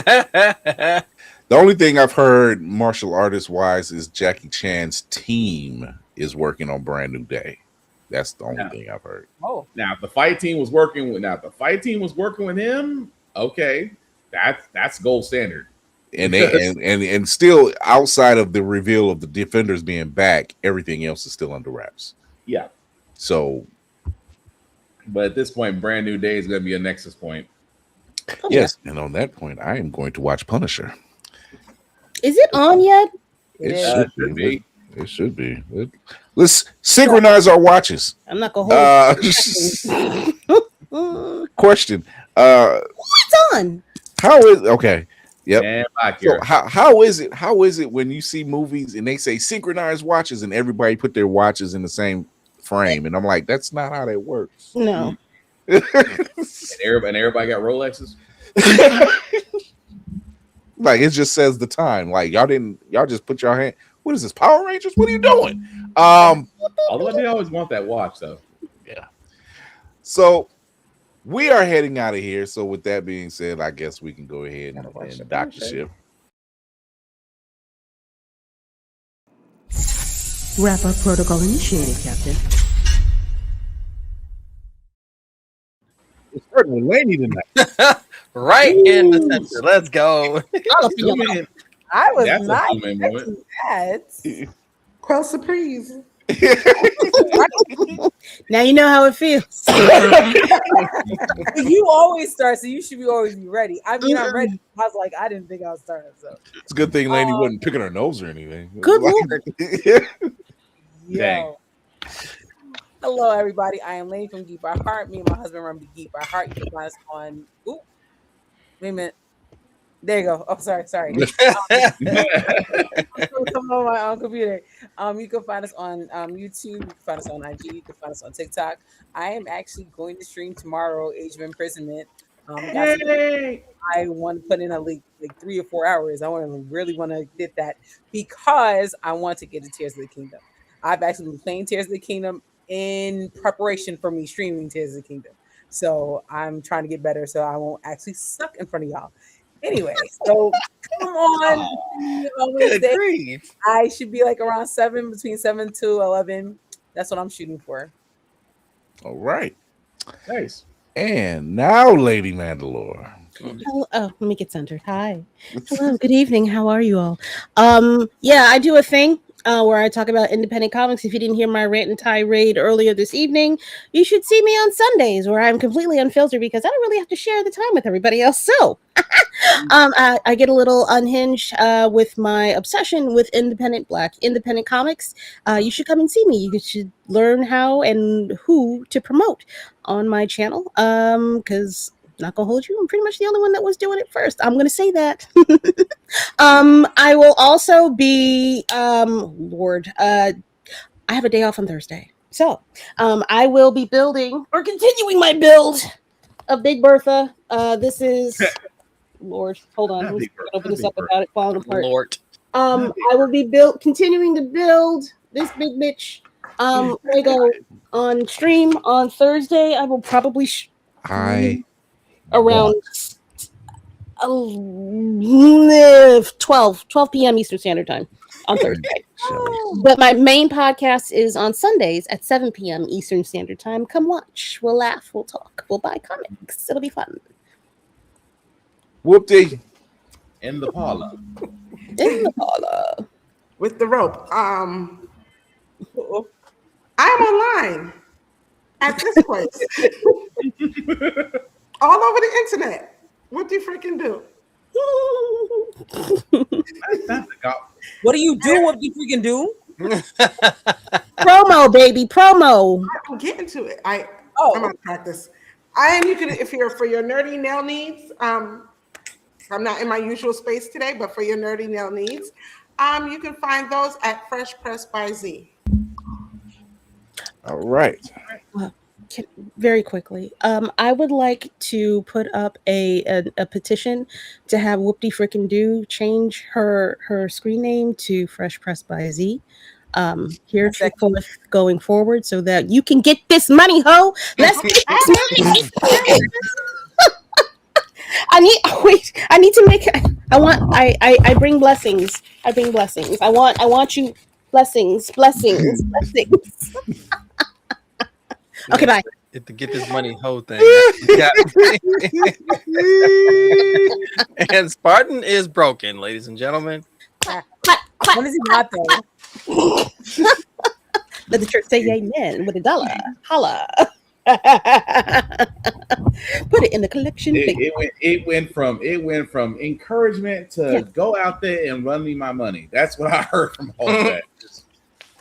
the only thing I've heard martial artist wise is Jackie Chan's team is working on Brand New Day. That's the only thing I've heard. Oh, now if the fight team was working with him, okay, that's gold standard. And they and still outside of the reveal of the Defenders being back, everything else is still under wraps. Yeah. So, but at this point, Brand New Day is going to be a nexus point. Yes, and on that point, I am going to watch Punisher. Is it on yet? It should be. It should be. Let's synchronize our watches. I'm not gonna hold. Question. What's on? How is okay? Yep. So how is it when you see movies and they say synchronized watches and everybody put their watches in the same frame, and I'm like, that's not how that works. No. and everybody got Rolexes. Like it just says the time. Like y'all just put your hand. What is this, Power Rangers? What are you doing? Although I did always want that watch though. Yeah. So we are heading out of here. So with that being said, I guess we can go ahead and dock the ship. Wrap up protocol initiated, Captain. It's starting with Laney tonight. Right in the center. Let's go. I was That's not a zoom-in moment. that. Quell surprise. Now you know how it feels. You always start, so you should always be ready. I mean, I'm ready. I was like, I didn't think I was starting. So It's a good thing Laney wasn't picking her nose or anything. Good Lord. Yo. Hello, everybody. I am Lane from Geek by Heart. Me and my husband run Geek by Heart. You can find us on. Ooh, wait a minute. There you go. Oh, sorry. I'm on my own computer. You can find us on YouTube. You can find us on IG. You can find us on TikTok. I am actually going to stream tomorrow. Age of Imprisonment. I want to put in like 3 or 4 hours. I really want to get that because I want to get to Tears of the Kingdom. I've actually been playing Tears of the Kingdom in preparation for me streaming Tears of the Kingdom. So I'm trying to get better so I won't actually suck in front of y'all. Anyway, so come on. Wednesday, I should be like around between 7 to 11. That's what I'm shooting for. All right. Nice. And now, Lady Mandalore. Hello. Oh, let me get centered. Hi. Hello. Good evening. How are you all? Yeah, I do a thing where I talk about independent comics. If you didn't hear my rant and tirade earlier this evening, you should see me on Sundays where I'm completely unfiltered because I don't really have to share the time with everybody else. So I get a little unhinged with my obsession with independent comics. You should come and see me. You should learn how and who to promote on my channel. Because not gonna hold you, I'm pretty much the only one that was doing it first. I'm gonna say that. I will also be Lord. I have a day off on Thursday, so I will be building or continuing my build of Big Bertha. This is Lord. Hold on, let me open this up without it falling apart. Lord. I will be continuing to build this big bitch. Lego on stream on Thursday. I will probably around 12 p.m. Eastern Standard Time on Thursday. But my main podcast is on Sundays at 7 p.m. Eastern Standard Time. Come watch. We'll laugh. We'll talk. We'll buy comics. It'll be fun. Whoop-dee. In the parlor. In the parlor. With the rope. I'm online at this place. All over the internet. What do you freaking do? What do you do? What do you freaking do? Promo, baby, promo. I'm getting to it. I'm out of practice. And you can, if you're for your nerdy nail needs, I'm not in my usual space today, but for your nerdy nail needs, you can find those at Fresh Press by Z. All right. Very quickly, I would like to put up a petition to have Whoopty Frickin' Do change her screen name to Fresh Press by Z. Heretofore going forward, so that you can get this money, ho. Let's get this money. I need to make. I bring blessings. I bring blessings. I want you blessings. Okay, bye. To get this money whole thing. And Spartan is broken, ladies and gentlemen. When is he not though? Let the church say amen with $1. Holla. Put it in the collection. It went from encouragement to go out there and run me my money. That's what I heard from all that. Just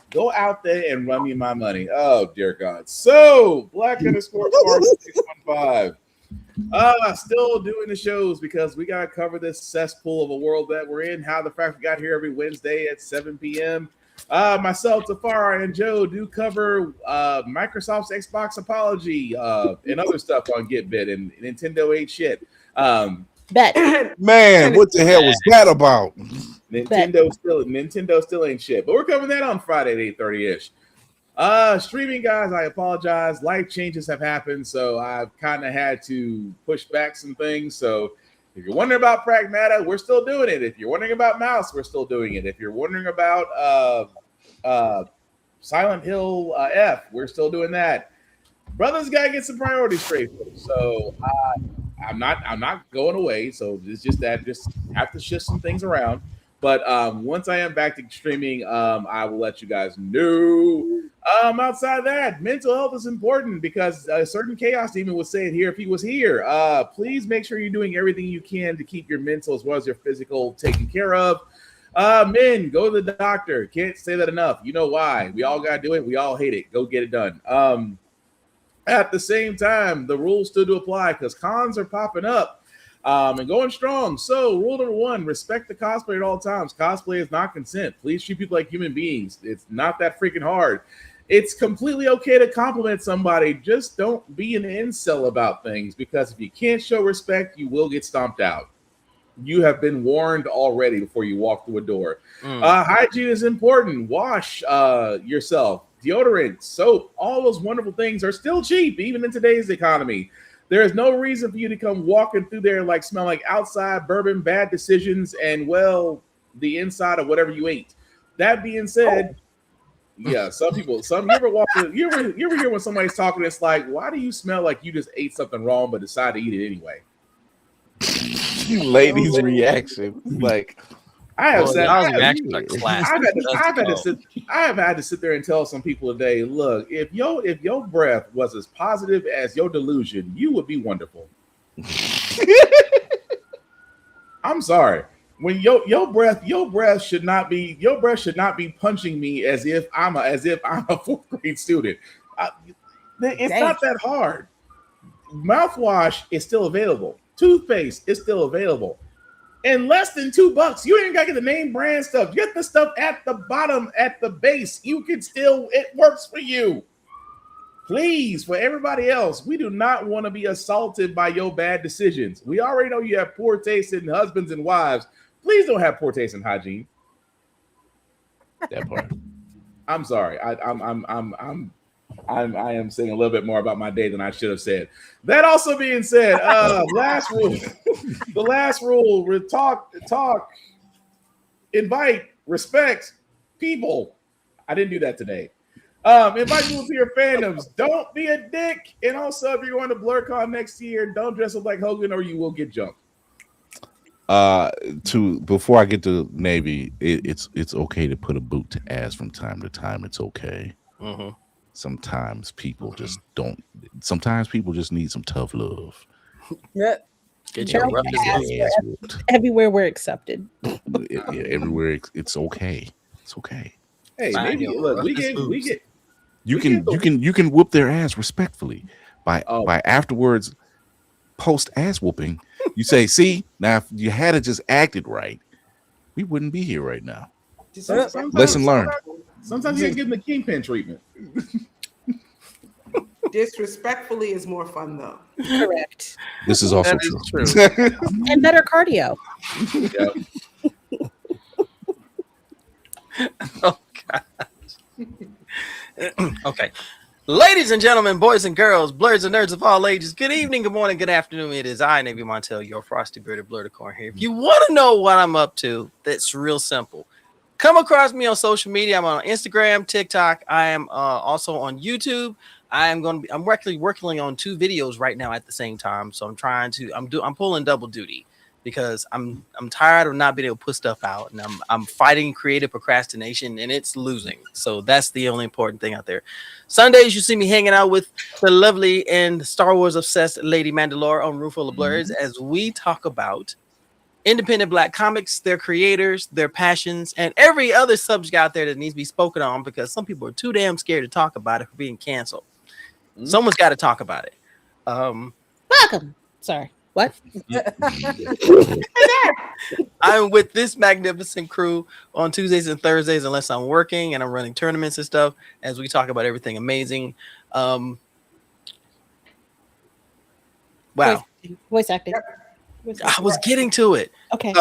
go out there and run me my money. Oh dear God. So Black_615. Still doing the shows because we gotta cover this cesspool of a world that we're in. How the fact we got here every Wednesday at 7 p.m. Myself, Tafara, and Joe do cover Microsoft's Xbox apology and other stuff on GetBit, and Nintendo ain't shit. Bet. Man, what the hell was that about? Nintendo still ain't shit. But we're covering that on Friday at 8:30-ish. Streaming guys, I apologize. Life changes have happened, so I've kind of had to push back some things. So if you're wondering about Pragmata, we're still doing it. If you're wondering about Mouse, we're still doing it. If you're wondering about Silent Hill F, we're still doing that. Brothers gotta get some priorities straight. So I'm not going away. So it's just that just have to shift some things around. But once I am back to streaming, I will let you guys know. Outside of that, mental health is important because a certain Chaos Demon would say it here if he was here. Please make sure you're doing everything you can to keep your mental as well as your physical taken care of. Men, go to the doctor. Can't say that enough. You know why. We all got to do it. We all hate it. Go get it done. At the same time, the rules still do apply because cons are popping up and going strong. So rule number 1, respect the cosplay at all times. Cosplay is not consent. Please treat people like human beings. It's not that freaking hard. It's completely okay to compliment somebody. Just don't be an incel about things because if you can't show respect, you will get stomped out. You have been warned already before you walk through a door. Hygiene is important. Wash yourself. Deodorant, soap, all those wonderful things are still cheap, even in today's economy. There is no reason for you to come walking through there like smell like outside bourbon, bad decisions, and well, the inside of whatever you ate. That being said, yeah, you ever hear when somebody's talking, it's like, why do you smell like you just ate something wrong but decide to eat it anyway? Ladies' reaction. Like, I have Well, said, y'all's reactions are classic. I have had to sit there and tell some people today, look, if your breath was as positive as your delusion, you would be wonderful. I'm sorry. When your breath should not be punching me as if I'm a fourth grade student. It's not that hard. Mouthwash is still available. Toothpaste is still available. In less than $2, you ain't gotta get the name brand stuff. Get the stuff at the bottom, at the base. You can still, it works for you. Please, for everybody else, we do not want to be assaulted by your bad decisions. We already know you have poor taste in husbands and wives. Please don't have poor taste in hygiene. that part. I'm sorry. I am saying a little bit more about my day than I should have said. That also being said, last rule, the last rule: talk, invite, respect people. I didn't do that today. Invite people to your fandoms. Don't be a dick. And also, if you're going to BlerdCon next year, don't dress up like Hogan or you will get jumped. Before I get to Navy, it's okay to put a boot to ass from time to time. It's okay. Mm-hmm. Sometimes people just don't. Sometimes people just need some tough love. Yeah. Get your rough Ass whooped. Everywhere we're accepted. Yeah, everywhere it's okay. It's okay. Hey, Fine, maybe yo, look, rough we as get You we can get you can whoop their ass respectfully by Oh. afterwards post ass whooping. You say, see, now if you had it just acted right, we wouldn't be here right now. sometimes- Lesson learned. Sometimes you can give them the kingpin treatment. Disrespectfully is more fun though. Correct. This is also That is true. And better cardio. Yep. Oh gosh. Okay. Ladies and gentlemen, boys and girls, blerds and nerds of all ages, good evening, good morning, good afternoon. It is I, Navy Montel, your frosty bearded blurticorn here. If you want to know what I'm up to, that's real simple. Come across me on social media. I'm on Instagram, TikTok. I am also on YouTube. I'm actually working on 2 videos right now at the same time. So I'm pulling double duty because I'm tired of not being able to put stuff out, and I'm fighting creative procrastination, and it's losing. So that's the only important thing out there. Sundays, you see me hanging out with the lovely and Star Wars obsessed Lady Mandalore on Roomful of Blerds as we talk about independent Black comics, their creators, their passions, and every other subject out there that needs to be spoken on, because some people are too damn scared to talk about it for being canceled. Someone's got to talk about it. Welcome. Sorry. What? I'm with this magnificent crew on Tuesdays and Thursdays, unless I'm working and I'm running tournaments and stuff, as we talk about everything amazing. Wow. Voice acting. I was getting to it. Okay.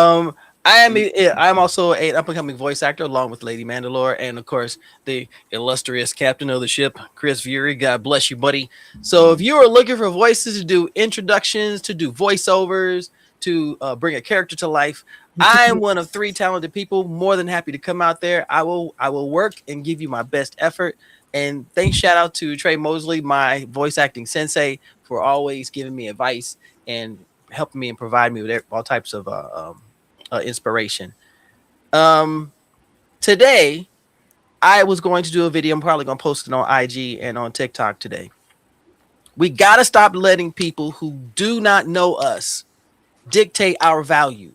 I'm also an up-and-coming voice actor along with Lady Mandalore, and of course the illustrious captain of the ship, Chris Fury. God bless you, buddy. So if you are looking for voices to do introductions, to do voiceovers, to bring a character to life, I am one of 3 talented people. More than happy to come out there. I will work and give you my best effort. And shout out to Trey Mosley, my voice acting sensei, for always giving me advice and helping me and providing me with all types of inspiration. Today I was going to do a video. I'm probably going to post it on IG and on TikTok today. We got to stop letting people who do not know us dictate our value.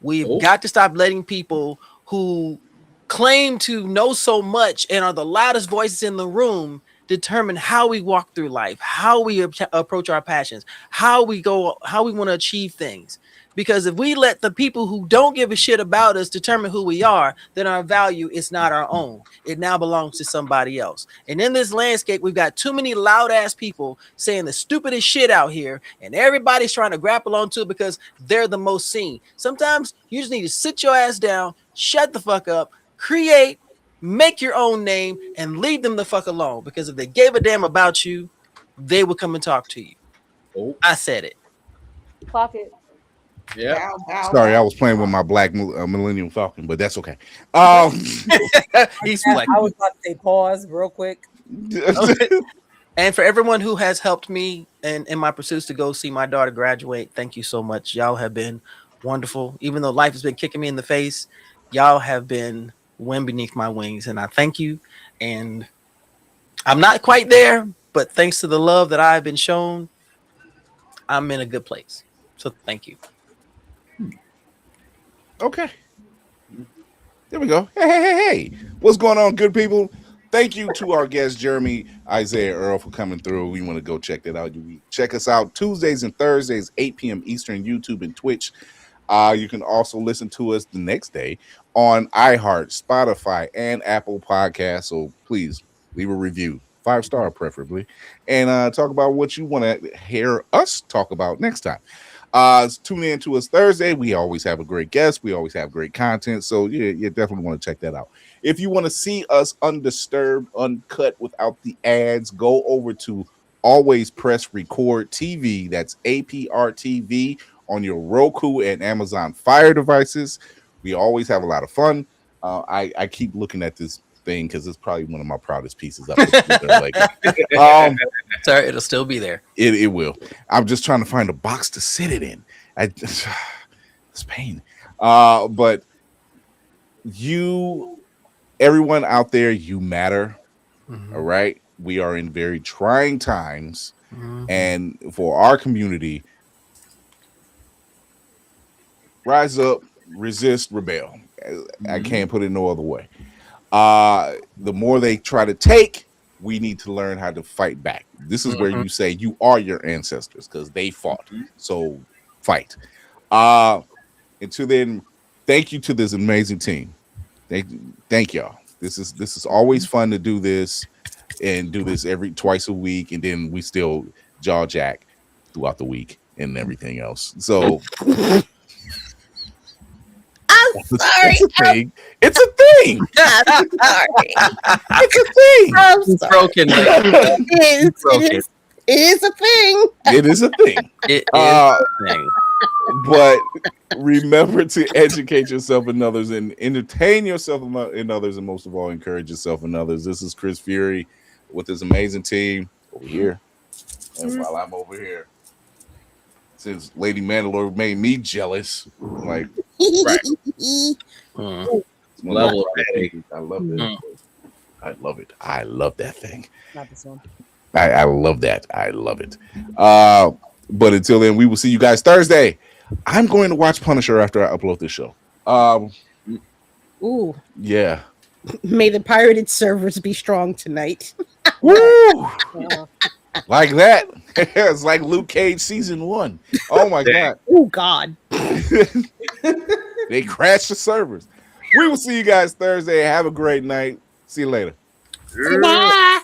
We've got to stop letting people who claim to know so much and are the loudest voices in the room determine how we walk through life, how we approach our passions, how we want to achieve things. Because if we let the people who don't give a shit about us determine who we are, then our value is not our own. It now belongs to somebody else. And in this landscape, we've got too many loud ass people saying the stupidest shit out here, and everybody's trying to grapple onto it because they're the most seen. Sometimes you just need to sit your ass down, shut the fuck up, create, make your own name, and leave them the fuck alone. Because if they gave a damn about you, they would come and talk to you. I said it. Clock it. Yeah. Sorry, I was playing with my black Millennium Falcon, but that's okay. He's like, I was about to say pause real quick. And for everyone who has helped me in my pursuits to go see my daughter graduate, thank you so much. Y'all have been wonderful. Even though life has been kicking me in the face, y'all have been wind beneath my wings, and I thank you. And I'm not quite there, but thanks to the love that I've been shown, I'm in a good place. So thank you. Okay. There we go. Hey. What's going on, good people? Thank you to our guest, Jeremy Isaiah Earl, for coming through. We want to go check that out. You check us out Tuesdays and Thursdays, 8 p.m. Eastern, YouTube and Twitch. You can also listen to us the next day on iHeart, Spotify, and Apple Podcasts. So please leave a review, 5-star preferably, and talk about what you want to hear us talk about next time. Tune in to us Thursday. We always have a great guest. We always have great content. So yeah, you definitely want to check that out. If you want to see us undisturbed, uncut, without the ads, go over to Always Press Record TV. That's APR TV on your Roku and Amazon Fire devices. We always have a lot of fun. I keep looking at this thing because it's probably one of my proudest pieces up there. Like, Sorry, it'll still be there. It will. I'm just trying to find a box to sit it in. It's pain. But everyone out there, you matter. Mm-hmm. All right. We are in very trying times. Mm-hmm. And for our community, rise up, resist, rebel. Mm-hmm. I can't put it no other way. The more they try to take, we need to learn how to fight back. This is where you say you are your ancestors because they fought. Mm-hmm. So fight. Until then, thank you to this amazing team. Thank y'all. This is always fun to do this and do this twice a week, and then we still jaw jack throughout the week and everything else. So I'm sorry. It's a thing. I'm sorry. It's a thing. I'm sorry. It's broken. It is a thing. It is a thing. It is a thing. But remember to educate yourself and others, and entertain yourself and others, and most of all, encourage yourself and others. This is Chris Fury with his amazing team over here. And while I'm over here, since Lady Mandalore made me jealous, I'm like, right. Level I love it. I love it. I love that thing. Not this one. I love that. I love it. But until then, we will see you guys Thursday. I'm going to watch Punisher after I upload this show. Ooh. Yeah. May the pirated servers be strong tonight. Woo! Like that. It's like Luke Cage season 1. Oh my God. Oh God. They crashed the servers. We will see you guys Thursday. Have a great night. See you later. Bye.